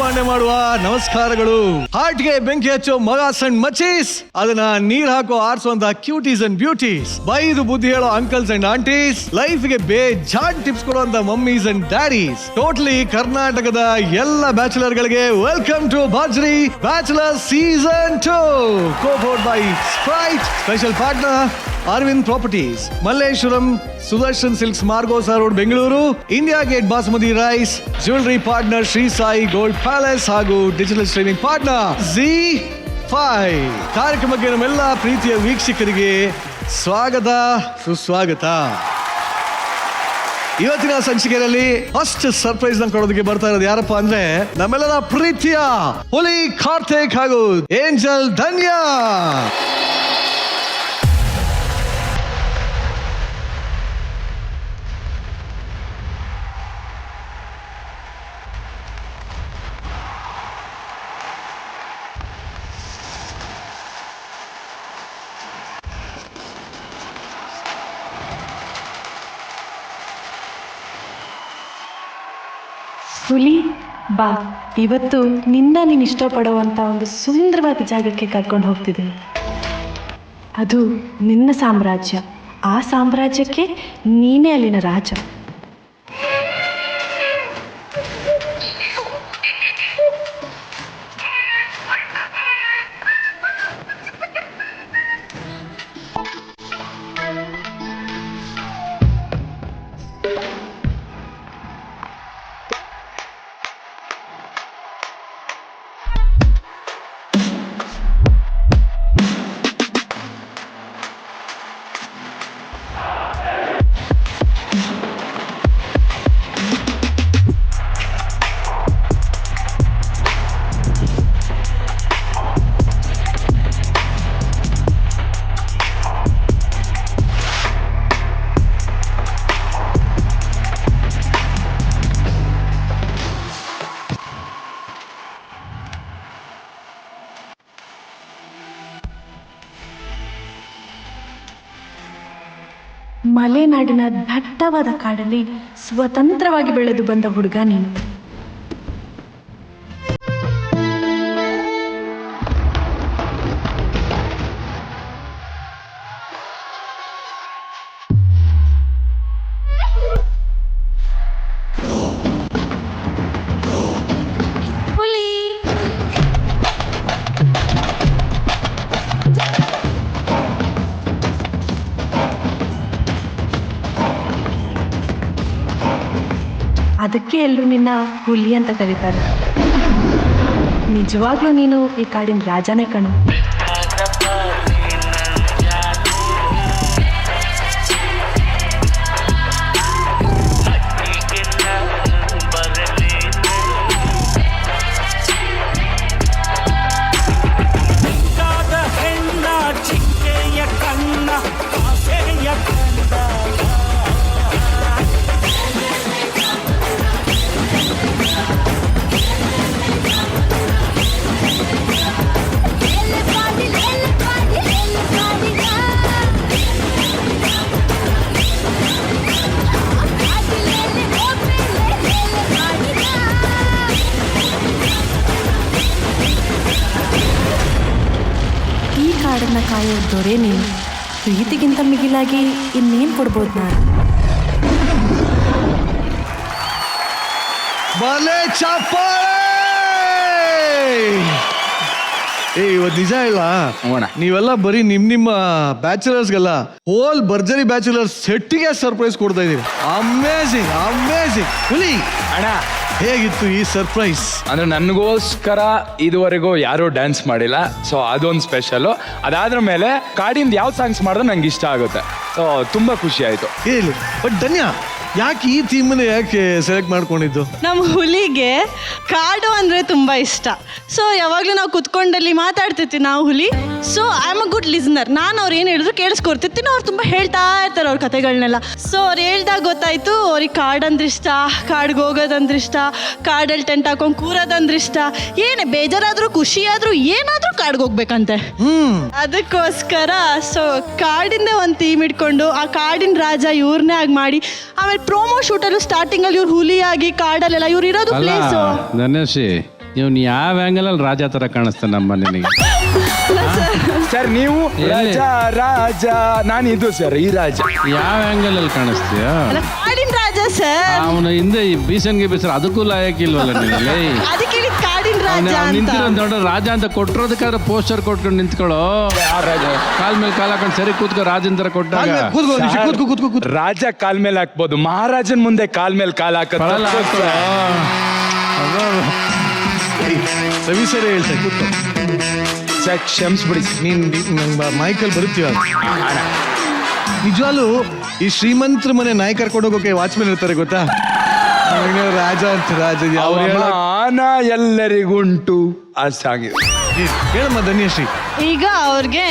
ವಿಂಗಡಣೆ ಮಾಡುವ ನಮಸ್ಕಾರಗಳು. ಹಾರ್ಟ್ಗೆ ಬೆಂಕಿ ಹಚ್ಚೋ ಮಗ ಸಣ್ಣ ಮಚೀಸ್, ಅದನ್ನ ನೀರ್ ಹಾಕೋ ಆರಿಸುವಂತ ಕ್ಯೂಟೀಸ್ ಅಂಡ್ ಬ್ಯೂಟೀಸ್, ಬೈದು ಬುದ್ಧಿ ಹೇಳೋ ಅಂಕಲ್ಸ್ ಅಂಡ್ ಆಂಟೀಸ್, ಲೈಫ್ಗೆ ಬೇಜಾನ್ ಟಿಪ್ಸ್ ಕೊಡುವಂತ ಮಮ್ಮೀಸ್ ಅಂಡ್ ಡ್ಯಾಡೀಸ್, ಟೋಟಲಿ ಕರ್ನಾಟಕದ ಎಲ್ಲ ಬ್ಯಾಚುಲರ್ ಗಳಿಗೆ ವೆಲ್ಕಮ್ ಟು ಬಾಜ್ರಿ bachelor season 2, co-powered by Sprite, special partner Aravind properties, Malleshwaram Sudarshan silks, Margosa road, Bengaluru, India gate basmati rice, jewellery partner Shri Sai gold palace ಹಾಗೂ ಡಿಜಿಟಲ್ ಸ್ಟ್ರೀಮಿಂಗ್ ಪಾರ್ಟ್ನರ್ ZEE5. ಕಾರ್ಯಕ್ರಮಕ್ಕೆ ನಮ್ಮೆಲ್ಲ ಪ್ರೀತಿಯ ವೀಕ್ಷಕರಿಗೆ ಸ್ವಾಗತ ಸುಸ್ವಾಗತ. ಇವತ್ತಿನ ಸಂಚಿಕೆಯಲ್ಲಿ ಫಸ್ಟ್ ಸರ್ಪ್ರೈಸ್ ನ ಕೊಡೋದಕ್ಕೆ ಬರ್ತಾ ಇರೋದು ಯಾರಪ್ಪ ಅಂದ್ರೆ ನಮ್ಮೆಲ್ಲರ ಪ್ರೀತಿಯ ಹುಲಿ ಕಾರ್ತಿಕ್ ಹಾಗೂ ಏಂಜಲ್ ಧನ್ಯಾ. ಹುಲಿ ಬಾ, ಇವತ್ತು ನೀನು ಇಷ್ಟಪಡುವಂಥ ಒಂದು ಸುಂದರವಾದ ಜಾಗಕ್ಕೆ ಕರ್ಕೊಂಡು ಹೋಗ್ತಿದ್ದೀನಿ. ಅದು ನಿನ್ನ ಸಾಮ್ರಾಜ್ಯ. ಆ ಸಾಮ್ರಾಜ್ಯಕ್ಕೆ ನೀನೇ ಅಲ್ಲಿನ ರಾಜ. ಮಲೆನಾಡಿನ ದಟ್ಟವಾದ ಕಾಡಲ್ಲಿ ಸ್ವತಂತ್ರವಾಗಿ ಬೆಳೆದು ಬಂದ ಹುಡುಗ ನೀನು. ಅದಕ್ಕೆ ಎಲ್ಲರೂ ನಿನ್ನ ಹುಲಿ ಅಂತ ಕರೀತಾರೆ. ನಿಜವಾಗ್ಲೂ ನೀನು ಈ ಕಾಡಿನ ರಾಜನೇ ಕಣು. ಕಾಡನ್ನ ಕಾಯೋ ದೊರೆ ನೀನು. ಪ್ರೀತಿಗಿಂತ ಮಿಗಿಲಾಗಿ ಇನ್ನೇನು ಕೊಡ್ಬೋದು ನಾನು? ಬಲೆ ಚಪ್ಪಾಳೆ. ಇವತ್ತು ನಿಜ ಇಲ್ಲ, ನೀವೆಲ್ಲ ಬರೀ ನಿಮ್ಮ ಬ್ಯಾಚುಲರ್ಸ್ಗೆಲ್ಲ ಹೋಲ್ ಭರ್ಜರಿ ಬ್ಯಾಚುಲರ್ಸ್ ಸೆಟ್ಟಿಗೆ ಸರ್ಪ್ರೈಸ್ ಕೊಡ್ತಾ ಇದೀವಿ. Amazing amazing. ಹುಲಿ ಅಣ್ಣ, ಹೇಗಿತ್ತು ಈ ಸರ್ಪ್ರೈಸ್? ಅಂದ್ರೆ ನನಗೋಸ್ಕರ ಇದುವರೆಗೂ ಯಾರು ಡ್ಯಾನ್ಸ್ ಮಾಡಿಲ್ಲ, ಸೊ ಅದೊಂದು ಸ್ಪೆಷಲ್. ಅದಾದ್ರ ಮೇಲೆ ಕಾಡಿಂದ ಯಾವ ಸಾಂಗ್ಸ್ ಮಾಡಿದ್ರೆ ನಂಗೆ ಇಷ್ಟ ಆಗುತ್ತೆ, ಸೊ ತುಂಬಾ ಖುಷಿ ಆಯ್ತು. ಹೇಳಿ. ಬಟ್ ಧನ್ಯಾ, ಯಾಕೆ ಈ ಥೀಮನ್ನ ಯಾಕೆ ಸೆಲೆಕ್ಟ್ ಮಾಡ್ಕೊಂಡಿದ್ದು? ನಮ್ಮ ಹುಲಿಗೆ ಕಾಡು ಅಂದರೆ ತುಂಬ ಇಷ್ಟ. ಸೊ ಯಾವಾಗಲೂ ನಾವು ಕುತ್ಕೊಂಡಲ್ಲಿ ಮಾತಾಡ್ತಿರ್ತೀವಿ ನಾವು ಹುಲಿ. So I am a good listener. ನಾನು ಅವ್ರು ಏನು ಹೇಳಿದ್ರು ಕೇಳಿಸ್ಕೊಡ್ತಿರ್ತೀನಿ. ಅವ್ರು ತುಂಬ ಹೇಳ್ತಾ ಇರ್ತಾರೆ ಅವ್ರ ಕಥೆಗಳನ್ನೆಲ್ಲ. ಸೊ ಅವ್ರು ಹೇಳ್ದಾಗ ಗೊತ್ತಾಯಿತು ಅವ್ರಿಗೆ ಕಾಡಂದ್ರೆ ಇಷ್ಟ, ಕಾಡಿಗೆ ಹೋಗೋದಂದ್ರೆ ಇಷ್ಟ, ಕಾಡಲ್ಲಿ ಟೆಂಟ್ ಹಾಕೊಂಡು ಕೂರೋದಂದ್ರೆ ಇಷ್ಟ. ಏನೇ ಬೇಜಾರಾದರೂ ಖುಷಿಯಾದರೂ ಏನಾದರೂ ಕಾಡಿಗೆ ಹೋಗ್ಬೇಕಂತೆ. ಅದಕ್ಕೋಸ್ಕರ ಸೊ ಕಾಡಿಂದ ಒಂದು ಥೀಮ್ ಇಟ್ಕೊಂಡು ಆ ಕಾಡಿನ ರಾಜ ಇವ್ರನ್ನೇ ಆಗಿ ಮಾಡಿ, ಆಮೇಲೆ ಪ್ರೋಮೋ ಶೂಟಲ್ಲೂ ಸ್ಟಾರ್ಟಿಂಗಲ್ಲಿ ಇವ್ರು ಹುಲಿಯಾಗಿ ಕಾಡಲ್ಲೆಲ್ಲ ಇವ್ರು ಇರೋದು ಪ್ಲೇಸು. ಧನ್ಯಶ್ರೀ, ಇವ್ನು ಯಾವ ಆ್ಯಂಗಲಲ್ಲಿ ರಾಜ ಥರ ಕಾಣಿಸ್ತಾನೆ ನಮ್ಮ ನಿನಗೆ. ಸರ್ ನೀವು ರಾಜ ರಾಜ, ನಾನು ಇದು ಸರ್ ಈ ರಾಜ. ಯಾವ ಆ್ಯಂಗಲಲ್ಲಿ ಕಾಣಿಸ್ತೀಯ? ಅಲ್ಲ, ಕಾಡಿನ ರಾಜ ಸರ್. ಅವನು ಹಿಂದೆ ಈ ಬೀಸನ್ಗೆ ಬೀಸರ್ ಅದಕ್ಕೂ ಲಾಯಕ್ಕಿಲ್ವಲ್ಲ ನಿನಗೆ. ಅದಕ್ಕೆ ಹೇಳಿದ್ ಕಾಡಿನ ರಾಜ ಅಂತ. ನಿಂತಿರೋ ದೊಡ್ಡ ರಾಜ ಅಂತ ಕೊಟ್ಟಿರೋದಕ್ಕಾದ್ರೆ ಪೋಸ್ಟರ್ ಕೊಟ್ಕೊಂಡು ನಿಂತ್ಕೊಳ್ಳೋ. ಕಾಲ್ ಮೇಲೆ ಕಾಲ್ ಹಾಕೊಂಡು ಸರಿ ಕೂತ್ಕೋ ರಾಜನ್ ಥರ ಕೊಟ್ಟಾಗ. ಕೂತ್ಕೋ. ರಾಜ ಕಾಲ್ ಮೇಲೆ ಹಾಕ್ಬೋದು, ಮಹಾರಾಜನ್ ಮುಂದೆ ಕಾಲ್ ಮೇಲೆ ಕಾಲ್ ಹಾಕೋದು. ಸವಿಸರೇ ಹೇಳ್ತಾರೆ ಕೂತ್ಕೋ. ಸರ್ ಕ್ಷಮಿಸ್ಬಿಡಿ, ನೀನ್ ಮೈಕಲ್ ಬರುತ್ತೀವ. ನಿಜವಾಗ್ಲೂ ಈ ಶ್ರೀಮಂತರ ಮನೆ ನಾಯಿ ಕರ್ಕೊಂಡು ಹೋಗೋಕೆ ವಾಚ್ಮೆನ್ ಇರ್ತಾರೆ ಗೊತ್ತಾ? ರಾಜ ಅಂತ ರಾಜ ಅವಮಾನ ಎಲ್ಲರಿಗುಂಟು ಆ ಸಾಂಗ್ ಇದೆ. ಹೇಳಮ್ಮ ಧನ್ಯಶ್ರೀ. ಈಗ ಅವ್ರಿಗೆ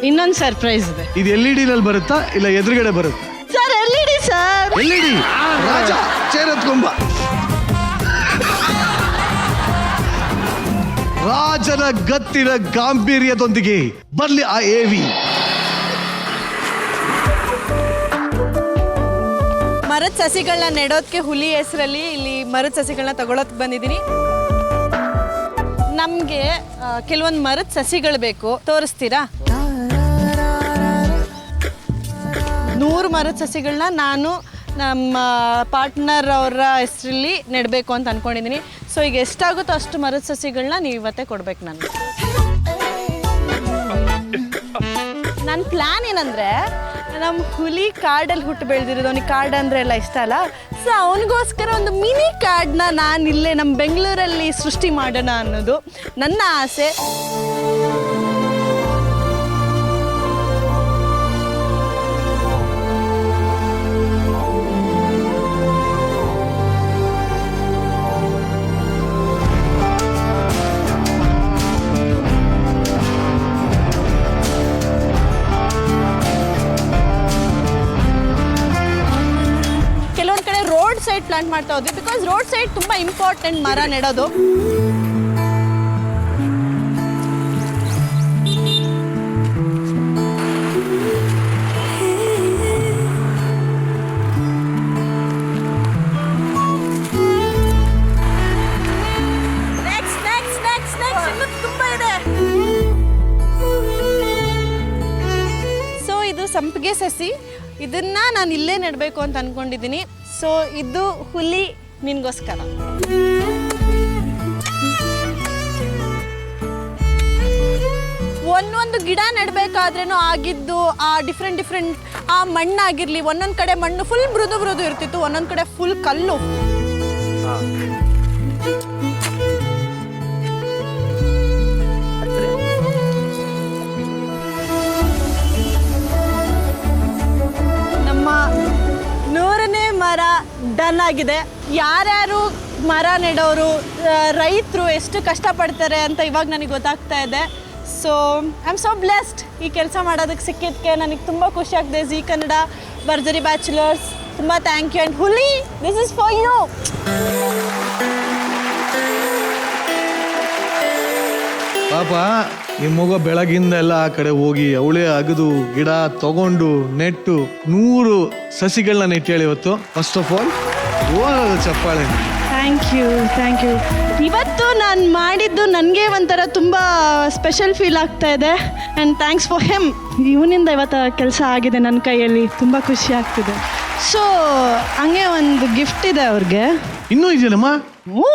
ಇನ್ನೊಂದು ಸರ್ಪ್ರೈಸ್ ಇದೆ. ಇದು LED ನಲ್ಲಿ ಬರುತ್ತಾ ಇಲ್ಲ ಎದುರುಗಡೆ ಬರುತ್ತಾ? Sir LED sir. LED ರಾಜ ಚೇರ್ ಎತ್ಕೊಂಬ. ರಾಜನ ಗತ್ತಿನ ಗಾಂಭೀರ್ಯದೊಂದಿಗೆ ಬರ್ಲಿ ಆ AV. ಮರದ ಸಸಿಗಳನ್ನ ನೆಡೋದಕ್ಕೆ ಹುಲಿ ಹೆಸರಲ್ಲಿ ಇಲ್ಲಿ ಮರದ ಸಸಿಗಳನ್ನ ತಗೊಳಕ್ ಬಂದಿದ್ದೀನಿ. ನಮ್ಗೆ ಕೆಲವೊಂದು ಮರದ ಸಸಿಗಳು ಬೇಕು, ತೋರಿಸ್ತೀರಾ? 100 ಮರದ ಸಸಿಗಳನ್ನ ನಾನು ನಮ್ಮ ಪಾರ್ಟ್ನರ್ ಅವರ ಹೆಸರಲ್ಲಿ ನೆಡಬೇಕು ಅಂತ ಅಂದ್ಕೊಂಡಿದ್ದೀನಿ. ಸೊ ಈಗ ಎಷ್ಟಾಗುತ್ತೋ ಅಷ್ಟು ಮರದ ಸಸಿಗಳನ್ನ ನೀವು ಇವತ್ತೇ ಕೊಡ್ಬೇಕು ನನಗೆ. ನನ್ನ ಪ್ಲ್ಯಾನ್ ಏನಂದರೆ, ನಮ್ಮ ಹುಲಿ ಕಾಡಲ್ಲಿ ಹುಟ್ಟು ಬೆಳೆದಿರೋದು, ಅವನಿಗೆ ಕಾಡು ಅಂದರೆ ಎಲ್ಲ ಇಷ್ಟ ಅಲ್ಲ. ಸೊ ಅವನಿಗೋಸ್ಕರ ಒಂದು ಮಿನಿ ಕಾಡನ್ನ ನಾನು ಇಲ್ಲೇ ನಮ್ಮ ಬೆಂಗಳೂರಲ್ಲಿ ಸೃಷ್ಟಿ ಮಾಡೋಣ ಅನ್ನೋದು ನನ್ನ ಆಸೆ. ರೋಡ್ ಸೈಡ್ ಪ್ಲಾಂಟ್ ಮಾಡ್ತಾ ಹೋದ್ವಿ, ಬಿಕಾಸ್ ರೋಡ್ ಸೈಡ್ ತುಂಬ ಇಂಪಾರ್ಟೆಂಟ್ ಮರ ನೆಡೋದು. ತುಂಬ ಇದೆ. ಸೊ ಇದು ಸಂಪಿಗೆ ಸಸಿ, ಇದನ್ನ ನಾನು ಇಲ್ಲೇ ನೆಡಬೇಕು ಅಂತ ಅನ್ಕೊಂಡಿದ್ದೀನಿ. ಸೊ ಇದು ಹುಲಿ ನಿನ್ಗೋಸ್ಕರ. ಒಂದೊಂದು ಗಿಡ ನೆಡಬೇಕಾದ್ರೂ ಆಗಿದ್ದು ಆ ಡಿಫ್ರೆಂಟ್ ಆ ಮಣ್ಣಾಗಿರಲಿ, ಒಂದೊಂದು ಕಡೆ ಮಣ್ಣು ಫುಲ್ ಮೃದು ಇರ್ತಿತ್ತು, ಒಂದೊಂದು ಕಡೆ ಫುಲ್ ಕಲ್ಲು. ನಮ್ಮ 100ನೇ ಮರ ಡನ್ ಆಗಿದೆ. ಯಾರ್ಯಾರು ಮರ ನೆಡೋರು, ರೈತರು ಎಷ್ಟು ಕಷ್ಟಪಡ್ತಾರೆ ಅಂತ ಇವಾಗ ನನಗೆ ಗೊತ್ತಾಗ್ತಾ ಇದೆ. So I am so blessed ಈ ಕೆಲಸ ಮಾಡೋದಕ್ಕೆ ಸಿಕ್ಕಿದ್ದಕ್ಕೆ ನನಗೆ ತುಂಬ ಖುಷಿ ಆಗ್ತಿದೆ. ಜೀ ಕನ್ನಡ, ಭರ್ಜರಿ ಬ್ಯಾಚುಲರ್ಸ್, ತುಂಬ ಥ್ಯಾಂಕ್ ಯು. ಆ್ಯಂಡ್ ಹುಲಿ, ದಿಸ್ ಇಸ್ ಫಾರ್ ಯು. ಪಾಪ ನಿಮ್ಮ ಮಗ ಬೆಳಗಿಂದ ಎಲ್ಲ ಆ ಕಡೆ ಹೋಗಿ ಅವಳೇ ಅಗದು ಗಿಡ ತಗೊಂಡು ನೆಟ್ಟು 100 ಸಸಿಗಳನ್ನ ನೆಟ್ಟೇಳಿ ಇವತ್ತು. ಫಸ್ಟ್ ಆಫ್ ಆಲ್ ಚಪ್ಪಾಳೆ. Thank you. ಇವತ್ತು ನಾನು ಮಾಡಿದ್ದು ನನಗೆ ಒಂಥರ ತುಂಬ ಸ್ಪೆಷಲ್ ಫೀಲ್ ಆಗ್ತಾ ಇದೆ. And thanks for him. ಇವನಿಂದ ಇವತ್ತು ಕೆಲಸ ಆಗಿದೆ ನನ್ನ ಕೈಯಲ್ಲಿ, ತುಂಬ ಖುಷಿ ಆಗ್ತಿದೆ. ಸೊ ಹಂಗೆ ಒಂದು ಗಿಫ್ಟ್ ಇದೆ ಅವ್ರಿಗೆ. ಇನ್ನೂ ಇದೆಯಲ್ಲಮ್ಮ? ಓ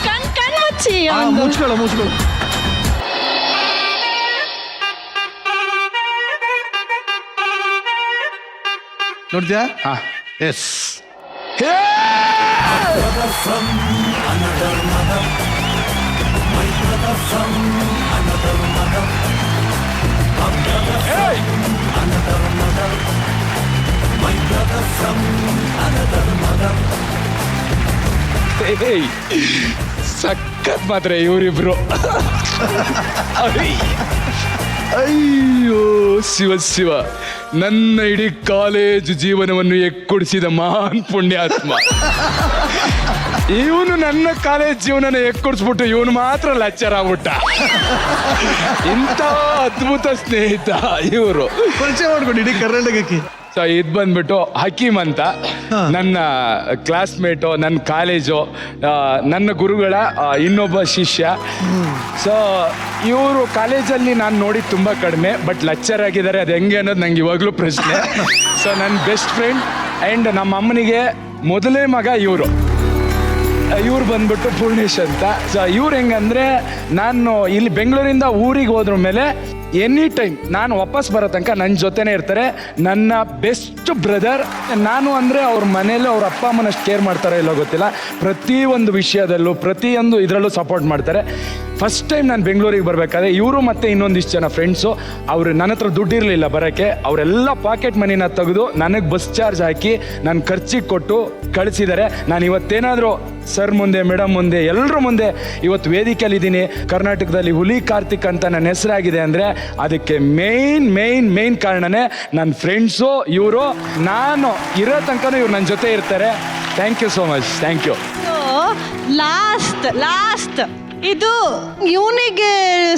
ಕಣ್ ಮುಚ್ಚಿ ಮುಚ್ಕೊಳ್ಳೋ. ನೋಡ್ತೀಯಾ? ಎಸ್. ಸಖತ್ ಮಾತ್ರ ಇವರಿಬ್ರು. ಅಯ್ಯೋ ಶಿವ, ನನ್ನ ಇಡೀ ಕಾಲೇಜು ಜೀವನವನ್ನು ಎಕ್ಕುಡಿಸಿದ ಮಹಾನ್ ಪುಣ್ಯಾತ್ಮ ಇವನು. ನನ್ನ ಕಾಲೇಜ್ ಜೀವನನ ಎಕ್ಕುಡಿಸ್ಬಿಟ್ಟು ಇವನು ಮಾತ್ರ ಲೆಕ್ಚರ್ ಆಗ್ಬಿಟ್ಟ. ಇಂಥ ಅದ್ಭುತ ಸ್ನೇಹಿತ ಇವರು. ಪರಿಚಯ ಮಾಡ್ಕೊಂಡು ಇಡೀ ಕರ್ನಾಟಕಕ್ಕೆ. ಸೊ ಇದು ಬಂದ್ಬಿಟ್ಟು ಹಕೀಮ್ ಅಂತ ನನ್ನ ಕ್ಲಾಸ್ಮೇಟು, ನನ್ನ ಕಾಲೇಜು, ನನ್ನ ಗುರುಗಳ ಇನ್ನೊಬ್ಬ ಶಿಷ್ಯ. ಸೊ ಇವರು ಕಾಲೇಜಲ್ಲಿ ನಾನು ನೋಡಿದ್ದು ತುಂಬ ಕಡಿಮೆ, ಬಟ್ ಲೆಕ್ಚರ್ ಆಗಿದ್ದಾರೆ, ಅದು ಹೆಂಗೆ ಅನ್ನೋದು ನಂಗೆ ಇವಾಗಲೂ ಪ್ರಶ್ನೆ. ಸೊ ನನ್ನ ಬೆಸ್ಟ್ ಫ್ರೆಂಡ್ ಆ್ಯಂಡ್ ನಮ್ಮ ಅಮ್ಮನಿಗೆ ಮೊದಲೇ ಮಗ ಇವರು ಬಂದ್ಬಿಟ್ಟು ಪೂರ್ಣೇಶ್ ಅಂತ. ಸೊ ಇವ್ರು ಹೆಂಗಂದ್ರೆ, ನಾನು ಇಲ್ಲಿ ಬೆಂಗಳೂರಿಂದ ಊರಿಗೆ ಹೋದ್ರ ಮೇಲೆ ಎನಿ ಟೈಮ್ ನಾನು ವಾಪಸ್ ಬರೋ ತನಕ ನನ್ನ ಜೊತೆನೇ ಇರ್ತಾರೆ. ನನ್ನ ಬೆಸ್ಟ್ ಬ್ರದರ್. ನಾನು ಅಂದರೆ ಅವ್ರ ಮನೇಲಿ ಅವ್ರ ಅಪ್ಪ ಅಮ್ಮನಷ್ಟು ಕೇರ್ ಮಾಡ್ತಾರೋ ಇಲ್ಲೋ ಗೊತ್ತಿಲ್ಲ, ಪ್ರತಿಯೊಂದು ವಿಷಯದಲ್ಲೂ ಪ್ರತಿಯೊಂದು ಇದರಲ್ಲೂ ಸಪೋರ್ಟ್ ಮಾಡ್ತಾರೆ. ಫಸ್ಟ್ ಟೈಮ್ ನಾನು ಬೆಂಗಳೂರಿಗೆ ಬರಬೇಕಾದ್ರೆ ಇವರು ಮತ್ತು ಇನ್ನೊಂದಿಷ್ಟು ಜನ ಫ್ರೆಂಡ್ಸು, ಅವರು ನನ್ನ ಹತ್ರ ದುಡ್ಡಿರಲಿಲ್ಲ ಬರೋಕ್ಕೆ, ಅವರೆಲ್ಲ ಪಾಕೆಟ್ ಮನಿನ ತೆಗೆದು ನನಗೆ ಬಸ್ ಚಾರ್ಜ್ ಹಾಕಿ ನನ್ನ ಖರ್ಚಿಗೆ ಕೊಟ್ಟು ಕಳಿಸಿದ್ದಾರೆ. ನಾನು ಇವತ್ತೇನಾದರೂ ಸರ್ ಮುಂದೆ, ಮೇಡಮ್ ಮುಂದೆ, ಎಲ್ಲರ ಮುಂದೆ ಇವತ್ತು ವೇದಿಕೆಯಲ್ಲಿದ್ದೀನಿ, ಕರ್ನಾಟಕದಲ್ಲಿ ಹುಲಿ ಕಾರ್ತಿಕ್ ಅಂತ ನನ್ನ ಹೆಸರಾಗಿದೆ ಅಂದರೆ ಅದಕ್ಕೆ ಮೇನ್ ಕಾರಣನೇ ನನ್ನ ಫ್ರೆಂಡ್ಸು. ಇವರು ನಾನು ಇರೋ ತನಕನೂ ಇವ್ರು ನನ್ನ ಜೊತೆ ಇರ್ತಾರೆ. Thank you so much, thank you. So last ಇದು ಇವನಿಗೆ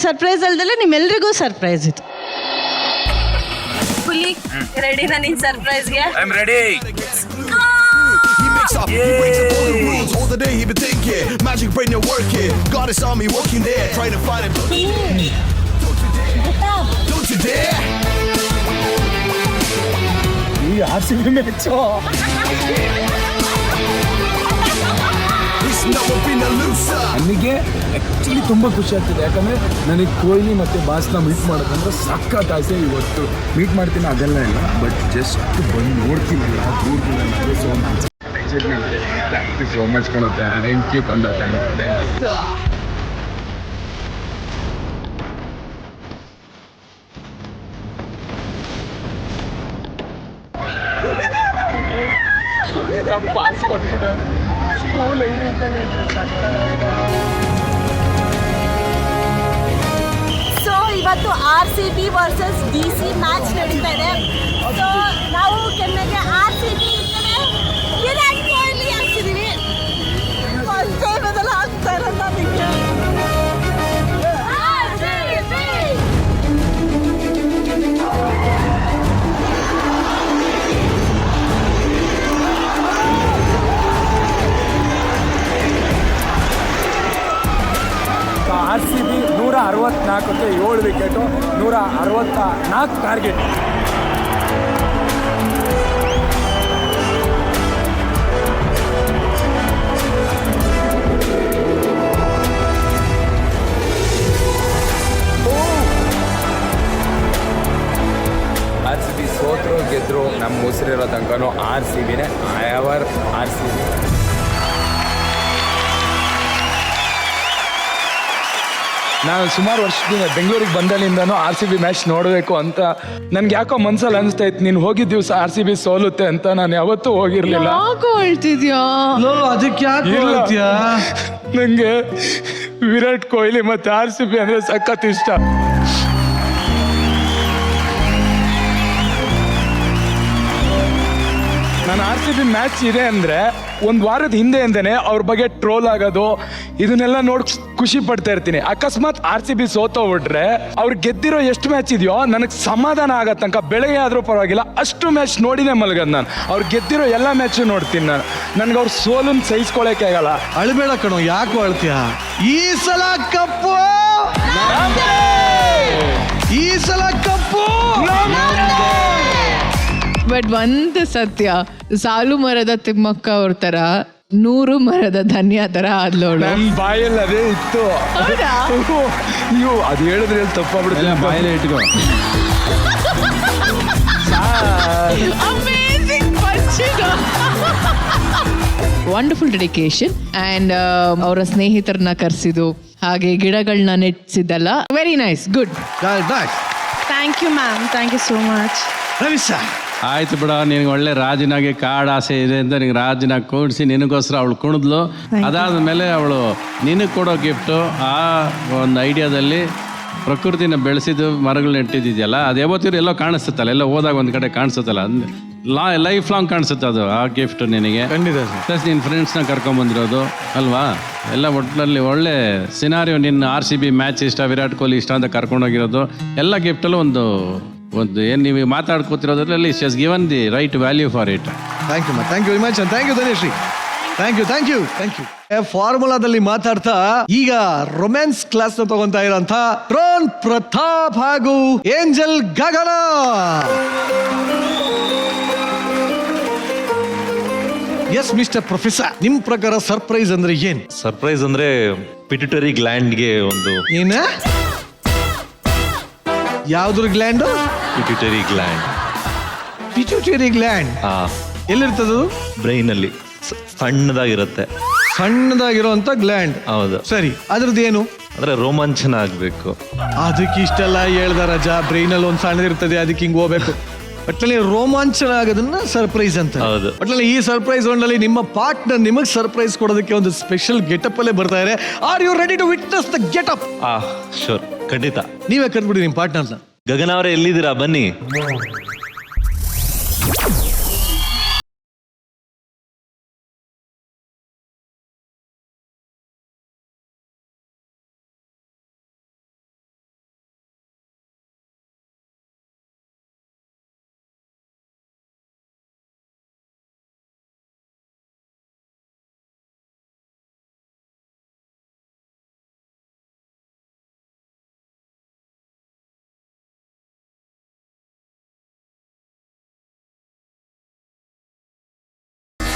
ಸರ್ಪ್ರೈಸ್ ಅಲ್ದಲೆ ನಿಮ್ಮೆಲ್ರಿಗೂ ಸರ್ಪ್ರೈಸ್ ಇದು. ಹುಲಿ ರೆಡಿನಾ ನಿನ್ ಸರ್ಪ್ರೈಸ್ಗೆ? I am ready. He breaks up all the rules. All the day he been thinking, magic brain you're working. God is on me working there, trying to find him. Don't you dare. ಈ RCB match He's never been a loser. ನನಗೆ actually ತುಂಬ ಖುಷಿ ಆಗ್ತಿದೆ, ಯಾಕಂದರೆ ನನಗೆ ಕೊಹ್ಲಿ ಮತ್ತು ಬಾಸ್ನ meet ಮಾಡೋದಂದ್ರೆ ಸಖತ್ ಆಸೆ. ಇವತ್ತು ಮೀಟ್ ಮಾಡ್ತೀನಿ ಅದೆಲ್ಲ ಇಲ್ಲ, ಬಟ್ ಜಸ್ಟ್ ಬಂದು ನೋಡ್ತೀನಲ್ಲ ದೂರದಿಂದ so much thank you so much ಕೊಡುತ್ತೆ. ಥ್ಯಾಂಕ್ ಯು ಕಂಡ, ಥ್ಯಾಂಕ್ ಯು. ಸೊ ಇವತ್ತು RCB ವರ್ಸಸ್ DC ಮ್ಯಾಚ್ ನಡೀತಾ ಇದೆ. ಸೊ ನಾವು ಕೆನ್ನೆಗೆ RCB ವಿರಾಟ್ ಕೊಹ್ಲಿ ಹಾಕ್ತಿದ್ದೀವಿ. ಫಸ್ಟ್ ಟೈಮ್ ಅದೆಲ್ಲ ಆಗ್ತಾ ಇರೋದು ನಮಗೆ. RCB 164ಕ್ಕೆ 7 ವಿಕೆಟು, 164 ಟಾರ್ಗೆಟ್. RCB ಸೋತರು ಗೆದ್ರು ನಮ್ಮ ಉಸಿರಿರೋ ತನಕನೂ RCBನೇ. RCB. ನಾನು ಸುಮಾರು ವರ್ಷದಿಂದ ಬೆಂಗಳೂರಿಗೆ ಬಂದಲ್ಲಿಂದನೂ RCB ಮ್ಯಾಚ್ ನೋಡಬೇಕು ಅಂತ ನನ್ಗೆ ಯಾಕೋ ಮನ್ಸಲ್ಲಿ ಅನಿಸ್ತಾ ಇತ್ತು. ನೀನು ಹೋಗಿದ್ದ ದಿವಸ RCB ಸೋಲುತ್ತೆ ಅಂತ ನಾನು ಯಾವತ್ತೂ ಹೋಗಿರ್ಲಿಲ್ಲ. ಯಾಕೋ ಹೇಳ್ತಿದ್ಯಾ? ಅದಕ್ಕೆ ಯಾಕೆ ಹೇಳ್ತೀಯಾ? ನನಗೆ ವಿರಾಟ್ ಕೊಹ್ಲಿ ಮತ್ತು RCB ಅಂದರೆ ಸಖತ್ ಇಷ್ಟ. ನಾನು RCB ಮ್ಯಾಚ್ ಇದೆ ಅಂದರೆ ಒಂದು ವಾರದ ಹಿಂದೆಯಿಂದನೇ ಅವ್ರ ಬಗ್ಗೆ ಟ್ರೋಲ್ ಆಗೋದು ಇದನ್ನೆಲ್ಲ ನೋಡಿ ಖುಷಿ ಪಡ್ತಾ ಇರ್ತೀನಿ. ಅಕಸ್ಮಾತ್ RCB ಸೋತೋಗ್ಬಿಟ್ರೆ ಅವ್ರು ಗೆದ್ದಿರೋ ಎಷ್ಟು ಮ್ಯಾಚ್ ಇದೆಯೋ ನನಗೆ ಸಮಾಧಾನ ಆಗೋ ತನಕ ಬೆಳಗ್ಗೆ ಆದರೂ ಪರವಾಗಿಲ್ಲ ಅಷ್ಟು ಮ್ಯಾಚ್ ನೋಡಿದೆ ಮಲ್ಗದ್ ನಾನು. ಅವ್ರು ಗೆದ್ದಿರೋ ಎಲ್ಲ ಮ್ಯಾಚು ನೋಡ್ತೀನಿ ನಾನು. ನನಗೆ ಅವ್ರ ಸೋಲನ್ನು ಸಹಿಸ್ಕೊಳಕ್ಕೆ ಆಗಲ್ಲ. ಅಳ್ಬೇಡ ಕಣೋ, ಯಾಕೋ ಅಳ್ತೀಯ? ಈ ಸಲ ಕಪ್ಪು, ಈ ಸಲ ಕಪ್ಪು. ಬಟ್ ಒಂದು ಸತ್ಯ, ಸಾಲು ಮರದ ತಿಮ್ಮಕ್ಕ ಅವ್ರ ತರ 100 ಮರದ ಧನ್ಯ ತರ ಆದ್ಲೋಳು. ನನ್ನ ಬಾಯಲ್ಲಿ ಅದೇ ಇತ್ತು. ನೀವು ಅದು ಹೇಳಿದ್ರೆ ತಪ್ಪಾಗ್ಬಿಡುತ್ತೆ. ಬಾಯಲ್ಲೇ ಇಟ್ಕೋ. ವಂಡರ್ಫುಲ್ ಡೆಡಿಕೇಶನ್ ಆ್ಯಂಡ್ ಅವರ ಸ್ನೇಹಿತರನ್ನ ಕರೆಸಿದ್ದು, ಹಾಗೆ ಗಿಡಗಳನ್ನ ನೆಟ್ಸಿದ್ದಲ್ಲ, very nice, good. Thank you ma'am, thank you so much. Ravi sir, ಆಯ್ತು ಬಿಡ, ನಿನಗೆ ಒಳ್ಳೆ ರಾಜನಾಗೆ ಕಾಡು ಆಸೆ ಇದೆ ಅಂತ ನಿನಗೆ ರಾಜನಾಗಿ ಕೂಡಿಸಿ ನಿನಗೋಸ್ಕರ ಅವಳು ಕುಣಿದ್ಲು. ಅದಾದ ಮೇಲೆ ಅವಳು ನಿನಗೆ ಕೊಡೋ ಗಿಫ್ಟು ಆ ಒಂದು ಐಡಿಯಾದಲ್ಲಿ ಪ್ರಕೃತಿನ ಬೆಳೆಸಿದ್ದು ಮರಗಳು ನೆಟ್ಟಿದ್ದಿದೆಯಲ್ಲ, ಅದು ಯಾವತ್ತಿರು ಎಲ್ಲೋ ಕಾಣಿಸುತ್ತಲ್ಲ, ಎಲ್ಲ ಹೋದಾಗ ಒಂದು ಕಡೆ ಕಾಣಿಸುತ್ತಲ್ಲ, ಲೈಫ್ ಲಾಂಗ್ ಕಾಣಿಸುತ್ತೆ ಅದು ಆ ಗಿಫ್ಟ್ ನಿನಗೆ. ಪ್ಲಸ್ ನಿನ್ನ ಫ್ರೆಂಡ್ಸ್ನ ಕರ್ಕೊಂಬಂದಿರೋದು ಅಲ್ವಾ, ಎಲ್ಲ ಒಟ್ಟಿನಲ್ಲಿ ಒಳ್ಳೆ ಸಿನಾರಿಯೋ. ನಿನ್ನ RCB ಮ್ಯಾಚ್ ಇಷ್ಟ, ವಿರಾಟ್ ಕೊಹ್ಲಿ ಇಷ್ಟ ಅಂತ ಕರ್ಕೊಂಡೋಗಿರೋದು, ಎಲ್ಲ ಗಿಫ್ಟಲ್ಲೂ ಒಂದು ಒಂದು ಏನು ನೀವು ಮಾತಾಡ್ಕೋತಿರೋದ್ರಲ್ಲಿ she has given the right value for it. Thank you very much thank you Dhaneshri. Thank you. ಫಾರ್ಮುಲಾದಲ್ಲಿ ಮಾತಾಡ್ತಾ ಈಗ ರೊಮ್ಯಾನ್ಸ್ ಕ್ಲಾಸ್ ನ ತಗೊಂತಾ ಇರೋಂಥ ಡ್ರೋನ್ ಪ್ರತಾಪ್ ಹಾಗೂ ಏಂಜಲ್ ಗಗನ. ಎಸ್ ಮಿಸ್ಟರ್ ಪ್ರೊಫೆಸರ್, ನಿಮ್ ಪ್ರಕಾರ ಸರ್ಪ್ರೈಸ್ ಅಂದ್ರೆ ಏನ್? ಸರ್ಪ್ರೈಸ್ ಅಂದ್ರೆ ಪಿಟ್ಯುಟರಿ ಗ್ಲ್ಯಾಂಡ್ಗೆ ಒಂದು ಏನ? ಯಾವ್ದ್ರ gland? Pituitary gland. Pituitary gland ಎಲ್ಲಿರ್ತದ? ಬ್ರೈನ್ ಅಲ್ಲಿ ಸಣ್ಣದಾಗಿರುತ್ತೆ. ಸಣ್ಣದಾಗಿರುವಂತ ಗ್ಲ್ಯಾಂಡ್. ಹೌದು. ಸರಿ, ಅದ್ರದ್ದು ಏನು? ಅಂದ್ರೆ ರೋಮಾಂಚನ ಆಗ್ಬೇಕು. ಅದಕ್ಕೆ ಇಷ್ಟೆಲ್ಲ ಹೇಳ್ದ ರಜಾ, ಬ್ರೈನ್ ಅಲ್ಲಿ ಒಂದ್ ಸಣ್ಣದಿರ್ತದೆ ಅದಕ್ಕೆ ಹಿಂಗ್ ಹೋಗ್ಬೇಕು. ಒಟ್ಟಲ್ಲಿ ರೋಮಾಂಚನ ಆಗೋದನ್ನ ಸರ್ಪ್ರೈಸ್ ಅಂತ. ಹೌದು. ಒಟ್ಟಲ್ಲಿ ಈ ಸರ್ಪ್ರೈಸ್ ಒಂದಲ್ಲಿ ನಿಮ್ಮ ಪಾರ್ಟ್ನರ್ ನಿಮಗೆ ಸರ್ಪ್ರೈಸ್ ಕೊಡೋದಕ್ಕೆ ಒಂದು ಸ್ಪೆಷಲ್ ಗೆಟಪ್ ಅಲ್ಲೇ ಬರ್ತಾ ಇದೆ. Are you ready to witness the getup? Sure, ಖಂಡಿತ. ನೀವೇ ಕರ್ಬಿಡಿ ನಿಮ್ಮ ಪಾರ್ಟ್ನರ್ನ. ಗಗನ ಅವರೇ ಎಲ್ಲಿದ್ದೀರಾ? ಬನ್ನಿ.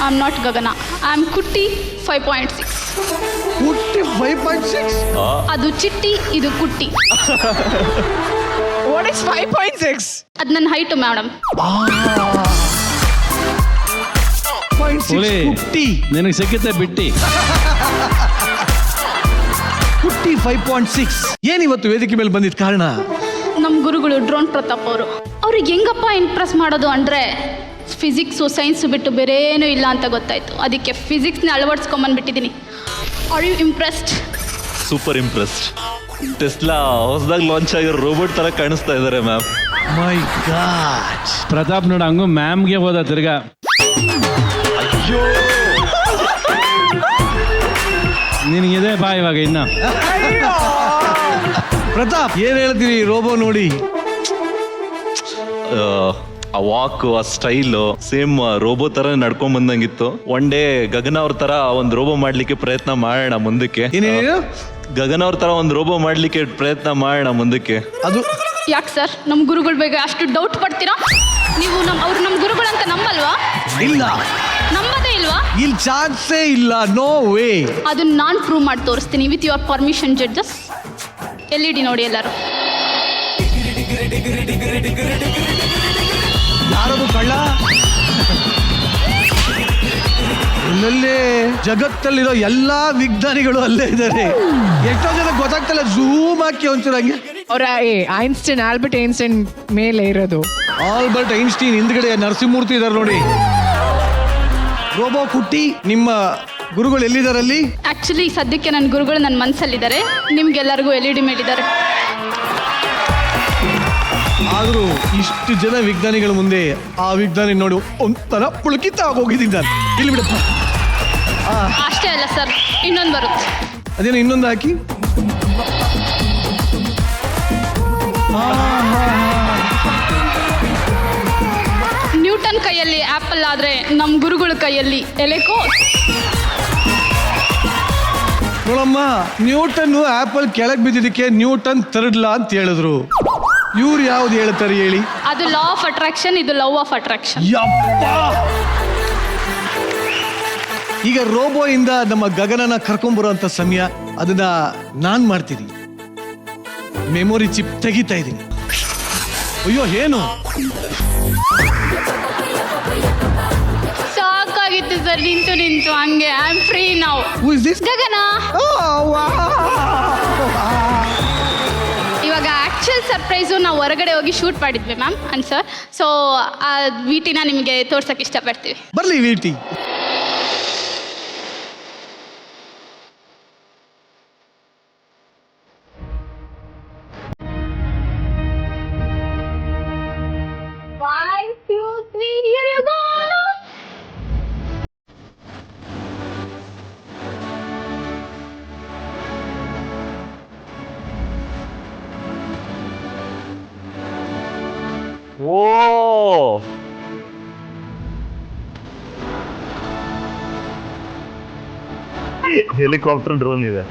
I'm not Gagana. I'm Kutti 5.6. Kutti 5.6? ಅದು ಚಿಟ್ಟಿ, ಇದು ಕುಟ್ಟಿ. What is 5.6? ಅದು ನನ್ನ ಹೈಟು ಮೇಡಮ್. ಕುಟ್ಟಿ ನಿನಗೆ ಸಿಕ್ಕತ್ತೆ ಬಿಟ್ಟಿ. ಕುಟ್ಟಿ 5.6. ಏನಿವತ್ತು ವೇದಿಕೆ ಮೇಲೆ ಬಂದಿದ್ದ ಕಾರಣ? ನಮ್ಮ ಗುರುಗಳು ಡ್ರೋನ್ ಪ್ರತಾಪ್ ಅವರು. ಅವ್ರಿಗೆ ಹೆಂಗಪ್ಪ ಇಂಪ್ರೆಸ್ ಮಾಡೋದು ಅಂದರೆ ಫಿಸಿಕ್ಸು ಸೈನ್ಸು ಬಿಟ್ಟು ಬೇರೆ ಏನೂ ಇಲ್ಲ ಅಂತ ಗೊತ್ತಾಯಿತು. ಅದಕ್ಕೆ ಫಿಸಿಕ್ಸ್ನ ಅಳವಡಿಸ್ಕೊಂಬಂದ್ಬಿಟ್ಟಿದ್ದೀನಿ. Are you impressed? Super impressed. Tesla ಹೊಸದಾಗಿ ಲಾಂಚ್ ಆಗಿರೋ ರೋಬೋಟ್ ತರ ಕಾಣಿಸ್ತಾ ಇದ್ದಾರೆ ಮ್ಯಾಮ್. ಮೈ ಗಾಡ್. ಪ್ರತಾಪ್ ನೋಡ ಹಂಗು ಮ್ಯಾಮ್ಗೆ ಹೋದ ತಿರ್ಗಾ. ನಿನಗಿದೆ ಬಾ ಇವಾಗ ಇನ್ನ. ಪ್ರತಾಪ್ ಏನ್ ಹೇಳ್ತೀರಿ ರೋಬೋ ನೋಡಿ? ಆ ವಾಕ್, ಆ ಸ್ಟೈಲು ಸೇಮ್ ರೋಬೋ ತರ ನಡ್ಕೊಂಡ್ ಬಂದಂಗಿತ್ತು. ಒನ್ ಡೇ ಗಗನ ಅವ್ರ ತರ ಒಂದ್ ರೋಬೋ ಮಾಡ್ಲಿಕ್ಕೆ ಪ್ರಯತ್ನ ಮಾಡೋಣ ಮುಂದಕ್ಕೆ. ಏನೇನು? ಗಗನ ಅವ್ರ ತರ ಒಂದ್ ರೋಬೋ ಮಾಡ್ಲಿಕ್ಕೆ ಪ್ರಯತ್ನ ಮಾಡೋಣ ಮುಂದಕ್ಕೆ. ಅದು ಯಾಕೆ ಸರ್ ನಮ್ಮ ಗುರುಗಳ ಬಗ್ಗೆ ಅಷ್ಟು ಡೌಟ್ ಪಡ್ತೀರಾ ನೀವು? ಅವ್ರು ನಮ್ಮ ಗುರುಗಳಂತ ನಂಬಲ್ವಾ? ಇಲ್ಲ, ನಂಬದೇ ಇಲ್ವಾ? ಇಲ್ಲಿ ಚಾನ್ಸೇ ಇಲ್ಲ. No way. ಅದನ್ನ ನಾನು ಪ್ರೂವ್ ಮಾಡಿ ತೋರಿಸ್ತೀನಿ with your permission judges. LED ನೋಡಿ ಎಲ್ಲರೂ. ಯಾರದು ಕಳ್ಳ? ಅಲ್ಲಲ್ಲೇ ಜಗತ್ತಲ್ಲಿರೋ ಎಲ್ಲಾ ವಿಜ್ಞಾನಿಗಳು ಅಲ್ಲೇ ಇದ್ದಾರೆ. ಎಷ್ಟೋ ಜನ ಗೊತ್ತಾಗ್ತಲ್ಲ, ಝೂಮ್ ಹಾಕಿ ಒಂಚೂರು ಹಂಗೆ. ಅವರ ಐನ್ಸ್ಟೈನ್, ಆಲ್ಬರ್ಟ್ ಐನ್ಸ್ಟೈನ್ ಮೇಲೆ ಇರೋದು. ಆಲ್ಬರ್ಟ್ ಐನ್ಸ್ಟೈನ್ ಹಿಂದ್ಗಡೆ ನರಸಿಂಹಮೂರ್ತಿ ಇದಾರೆ ನೋಡಿ. ರೋಬೋ ಕುಟ್ಟಿ, ನಿಮ್ಮ ಗುರುಗಳು ಎಲ್ಲಿದ್ದಾರಲ್ಲಿ? ಆಕ್ಚುಲಿ ಸದ್ಯಕ್ಕೆ ನನ್ನ ಗುರುಗಳು ನನ್ನ ಮನಸ್ಸಲ್ಲಿದ್ದಾರೆ. ನಿಮ್ಗೆಲ್ಲರಿಗೂ LED ಮೇಲಿದ್ದಾರೆ. ಆದ್ರೂ ಇಷ್ಟು ಜನ ವಿಜ್ಞಾನಿಗಳ ಮುಂದೆ ಆ ವಿಜ್ಞಾನಿ ನೋಡಿ ಒಂಥರ ಪುಳಕಿತ ಆಗೋಗಿದ್ದೀನಿ ನಾನು. ಇಲ್ಲಿ ಬಿಡಪ್ಪ. ಅಷ್ಟೇ ಅಲ್ಲ ಸರ್, ಇನ್ನೊಂದು ಬರುತ್ತೆ. ಅದೇನು ಇನ್ನೊಂದು ಹಾಕಿ? ನ್ಯೂಟನ್ ಕೈಯಲ್ಲಿ ಆಪಲ್ ಆದ್ರೆ ನಮ್ಮ ಗುರುಗಳ ಕೈಯಲ್ಲಿ ಎಲೆಕೋಸ್. ನೋಡಮ್ಮ, ನ್ಯೂಟನ್ ಆಪಲ್ ಕೆಳಗೆ ಬಿದ್ದಿದ್ದಕ್ಕೆ ನ್ಯೂಟನ್ ತರಡ್ಲಾ ಅಂತ ಹೇಳಿದ್ರು. ಇವ್ರು ಯಾವ್ದು ಹೇಳ್ತಾರೆ ಹೇಳಿ? ಅದು ಲಾ ಆಫ್ ಅಟ್ರಾಕ್ಷನ್, ಇದು ಲವ್ ಆಫ್ ಅಟ್ರಾಕ್ಷನ್. ಈಗ ರೋಬೋ ಇಂದ ನಮ್ಮ ಗಗನನ ಕರ್ಕೊಂಡ್ಬರುವಂತ ಸಮಯ ಅದನ್ನ ನಾನ್ ಮಾಡ್ತೀನಿ. ಮೆಮೊರಿ ಚಿಪ್ ತೆಗಿತಾ ಇದ್ದೀನಿ. ಅಯ್ಯೋ ಏನು ಸಾಕಾಗಿತ್ತು ಸರ್, ನಿಂತು ನಿಂತು ಹಂಗೆ. I am free now. Who is this? Gagana. ಇವಾಗ ಆಕ್ಚುಯಲ್ ಸರ್ಪ್ರೈಸು ನಾವು ಹೊರಗಡೆ ಹೋಗಿ ಶೂಟ್ ಮಾಡಿದ್ವಿ ಮ್ಯಾಮ್ ಅಂಡ್ ಸರ್. ಸೊ ಆ ವಿಟಿನ ನಿಮಗೆ ತೋರ್ಸಕ್ಕೆ ಇಷ್ಟಪಡ್ತೀವಿ. ಬರ್ಲಿ ವಿಟಿ. ಓ ಹೆಲಿಕಾಪ್ಟರ್ ಡ್ರೋನ್ ಇದೆ.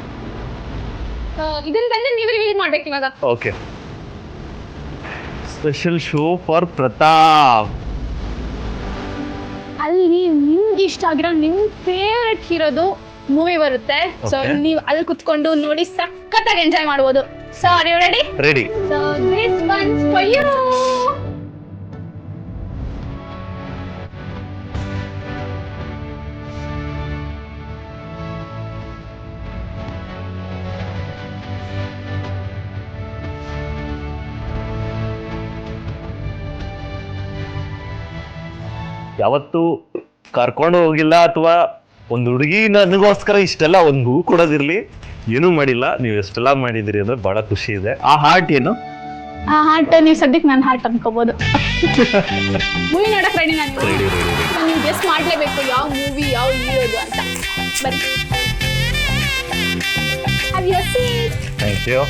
ಇದನ್ನ ತಂದ್ರೆ ನೀವು ರಿವೀಲ್ ಮಾಡ್ಬೇಕು ಇವಾಗ. Okay, special show for Pratap. ಅಲ್ಲಿ ನಿಮ್ಗೆ ಇಷ್ಟ ಆಗಿರೋ ನಿಮ್ ಫೇವ್ರೆಟ್ ಹೀರೋದು ಮೂವಿ ಬರುತ್ತೆ. ಸೊ ನೀವು ಅಲ್ಲಿ ಕುತ್ಕೊಂಡು ನೋಡಿ ಸಖತ್ತಾಗಿ ಎಂಜಾಯ್ ಮಾಡ್ಬೋದು. So are you ready? Ready. So this one for you. ಯಾವತ್ತು ಕರ್ಕೊಂಡು ಹೋಗಿಲ್ಲ ಅಥವಾ ಒಂದು ಹುಡುಗಿ ನನಗೋಸ್ಕರ ಇಷ್ಟೆಲ್ಲ ಒಂದು ಹೂ ಕೊಡೋದಿರ್ಲಿ, ಏನೂ ಮಾಡಿಲ್ಲ. ನೀವು ಎಷ್ಟೆಲ್ಲ ಮಾಡಿದಿರಿ ಅಂದ್ರೆ ಬಹಳ ಖುಷಿ ಇದೆ. ಆ ಹಾರ್ಟ್ ಏನು? ಆ ಹಾರ್ಟ್ ನೀವು ಸದ್ಯಕ್ಕೆ ನನ್ನ ಹಾರ್ಟ್ ಅನ್ಕೋಬಹುದು. ಮೂವಿ ನೋಡಕ್ ರೆಡಿ ನಾನು. ನೀವು ಗೆಸ್ ಮಾಡ್ಲೇಬೇಕು ಯಾವ ಮೂವಿ ಯಾವ ಹೀರೋದು ಅಂತ. ಬನ್ನಿ. Have your seat. Thank you.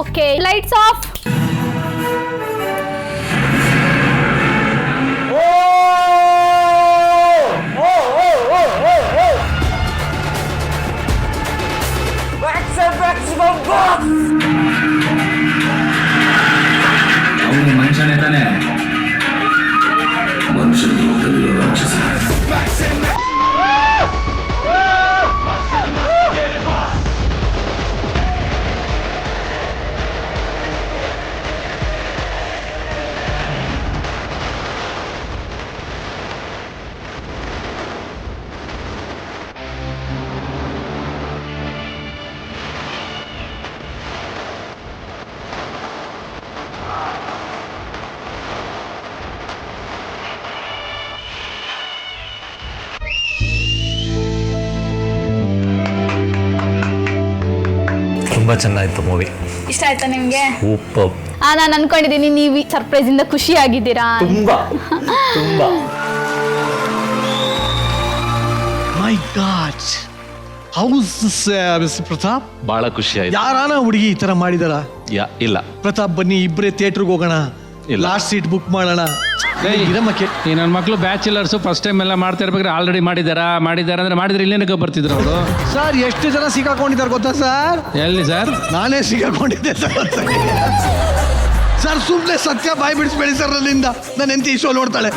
Okay, lights off. ಅವನು ಮನುಷ್ಯನೇ ತಾನೆ, ಮನುಷ್ಯನ ರೂಪದಲ್ಲಿರೋ ರಾಕ್ಷಸ. ತುಂಬಾ ಚೆನ್ನಾಗಿತ್ತು ಮೂವಿ. ಇಷ್ಟ ಆಯ್ತಾ ನಿಮ್ಗೆ? ಸೂಪರ್. ನಾನು ಅನ್ಕೊಂಡಿದ್ದೀನಿ ನೀವು ಸರ್ಪ್ರೈಸ್ ಇಂದ ಖುಷಿ ಆಗಿದ್ದೀರಾ. ತುಂಬಾ ತುಂಬಾ. ಮೈ ಗಾಡ್, ಹೌಸ್ ಮಿಸ್ಟರ್ ಪ್ರತಾಪ್? ಬಹಳ ಖುಷಿ ಆಯ್ತು. ಯಾರಾನ ಹುಡುಗಿ ಈ ತರ ಮಾಡಿದಾರ? ಇಲ್ಲ. ಪ್ರತಾಪ್ ಬನ್ನಿ ಇಬ್ಬರೇ ಥಿಯೇಟರ್ಗೆ ಹೋಗೋಣ, ಲಾಸ್ಟ್ ಸೀಟ್ ಬುಕ್ ಮಾಡೋಣ. ಈ ನನ್ನ ಮಕ್ಕಳು ಬ್ಯಾಚುಲರ್ಸು ಫಸ್ಟ್ ಟೈಮ್ ಎಲ್ಲ ಮಾಡ್ತಾ ಇರ್ಬೇಕಾದ್ರೆ ಆಲ್ರೆಡಿ ಮಾಡಿದಾರ ಅಂದ್ರೆ ಮಾಡಿದ್ರೆ ಇಲ್ಲೇನಕ್ಕೆ ಬರ್ತಿದ್ರು ಅವರು. ಸರ್ ಎಷ್ಟು ಜನ ಸಿಕ್ಕಾಕೊಂಡಿದ್ದಾರೆ ಗೊತ್ತಾ ಸರ್? ಎಲ್ಲಿ ಸರ್? ನಾನೇ ಸಿಕ್ಕಾಕೊಂಡಿದ್ದೆ ಸರ್. ಸರ್ ಸುಮ್ಮನೆ ಸತ್ಯ ಬಾಯಿ ಬಿಡಿಸ್ಬೇಡಿ ಸರ್ ನನ್ನಿಂದ. ನನ್ನ ಹೆಂಡತಿ ಈ ಶೋ ನೋಡ್ತಾಳೆ.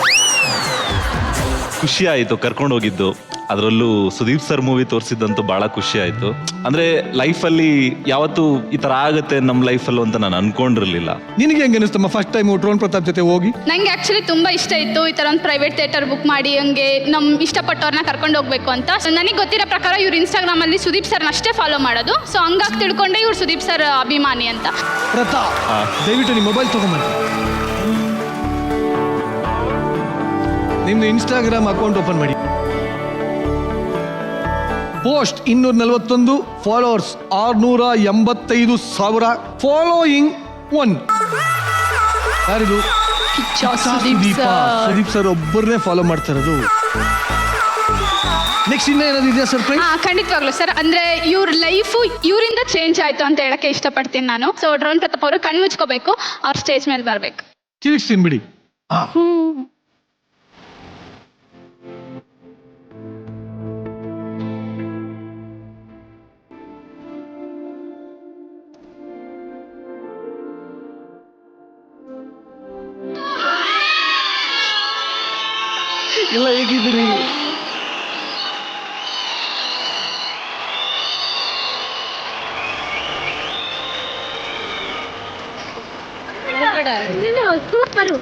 ಖುಷಿ ಆಯ್ತು ಕರ್ಕೊಂಡು ಹೋಗಿದ್ದು. ಅದರಲ್ಲೂ ಸುದೀಪ್ ಸರ್ ಮೂವಿ ತೋರಿಸಿದ್ದಂತೂ ಬಹಳ ಖುಷಿ ಆಯ್ತು. ಅಂದ್ರೆ ಲೈಫಲ್ಲಿ ಯಾವತ್ತು ಈ ತರ ಆಗತ್ತೆ ನಮ್ಮ ಲೈಫಲ್ಲೂ ಅಂತ ನಾನು ಅನ್ಕೊಂಡಿರ್ಲಿಲ್ಲ. ನಿನಗೆ ಹೆಂಗೆ ಅನಿಸ್ತಮ್ಮ ಫಸ್ಟ್ ಟೈಮ್ ಡ್ರೋನ್ ಪ್ರತಾಪ್ ಜೊತೆ ಹೋಗಿ? ನಂಗೆ ಆಕ್ಚುಲಿ ತುಂಬಾ ಇಷ್ಟ ಇತ್ತು ಈ ತರ ಒಂದು ಪ್ರೈವೇಟ್ ಥಿಯೇಟರ್ ಬುಕ್ ಮಾಡಿ ಹಂಗೆ ನಮ್ ಇಷ್ಟಪಟ್ಟವ್ರನ್ನ ಕರ್ಕೊಂಡು ಹೋಗ್ಬೇಕು ಅಂತ. ನನಗೆ ಗೊತ್ತಿರೋ ಪ್ರಕಾರ ಇವ್ರು ಇನ್ಸ್ಟಾಗ್ರಾಮ್ ಅಲ್ಲಿ ಸುದೀಪ್ ಸರ್ನ ಅಷ್ಟೇ ಫಾಲೋ ಮಾಡೋದು. ಸೊ ಹಂಗಾಗಿ ತಿಳ್ಕೊಂಡೆ ಇವ್ರು ಸುದೀಪ್ ಸರ್ ಅಭಿಮಾನಿ ಅಂತ. ಪ್ರತಾಪ್ ದಯವಿಟ್ಟು ನಿಮ್ಮ ಮೊಬೈಲ್ ತಗೊಂಬನ್ನಿ. ನಿಮ್ದು ಇನ್ಸ್ಟಾಗ್ರಾಮ್ ಅಕೌಂಟ್ ಓಪನ್ ಮಾಡಿ. Post 241, followers 685,000, following 1. ಯಾರಿದು? ಸುದೀಪ್ ಸರ್ ಒಬ್ಬರನ್ನೇ ಫಾಲೋ ಮಾಡ್ತಾ ಇರೋದು. ನೆಕ್ಸ್ಟ್ ಇನ್ನೂ ಏನಾದ್ರು ಇದೆಯಾ ಸರ್ಪ್ರೈಸ್? ಖಂಡಿತವಾಗ್ಲು ಸರ್. ಅಂದ್ರೆ ಇವ್ರ ಲೈಫು ಇವರಿಂದ ಚೇಂಜ್ ಆಯ್ತು ಅಂತ ಹೇಳಕ್ಕೆ ಇಷ್ಟಪಡ್ತೀನಿ ನಾನು. ಸೊ ಡ್ರೋನ್ ಪ್ರತಾಪ್ ಅವರು ಕಣ್ಣು ಮುಚ್ಕೋಬೇಕು, ಅವ್ರ ಸ್ಟೇಜ್ ಮೇಲೆ ಬರ್ಬೇಕು. ಕಿರಿಕ್ಸ್ತೀನಿ ಬಿಡಿ. ಎಲ್ಲ ಹೇಗಿದ್ದೀರಿ? ಸೂಪರು.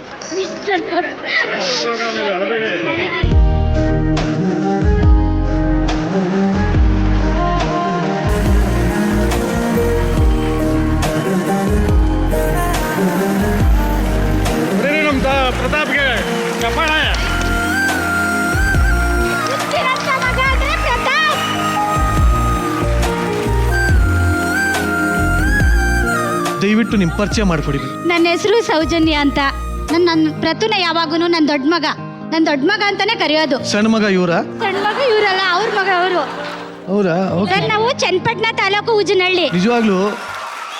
ಪ್ರತಾಪ್ಗೆ ಕಪಾಳ. ದಯವಿಟ್ಟು ನಿಮ್ಮ ಪರಿಚಯ ಮಾಡ್ಕೊಡಿ. ನನ್ನ ಹೆಸರು ಸೌಜನ್ಯ ಅಂತ. ನನ್ನ ಪ್ರತುನ ಯಾವಾಗೂ ನನ್ನ ದೊಡ್ಡ ಮಗ ಅಂತಾನೆ ಕರೆಯೋದು. ಸಣ್ಣ ಮಗ ಇವರ? ಸಣ್ಣ ಮಗ ಇವರಲ್ಲ, ಅವ್ರ ಮಗ ಅವರು. ಹೌದಾ? ನಾವು ಚನ್ನಪಟ್ಟಣ ತಾಲೂಕು ಉಜನಹಳ್ಳಿ. ನಿಜವಾಗ್ಲೂ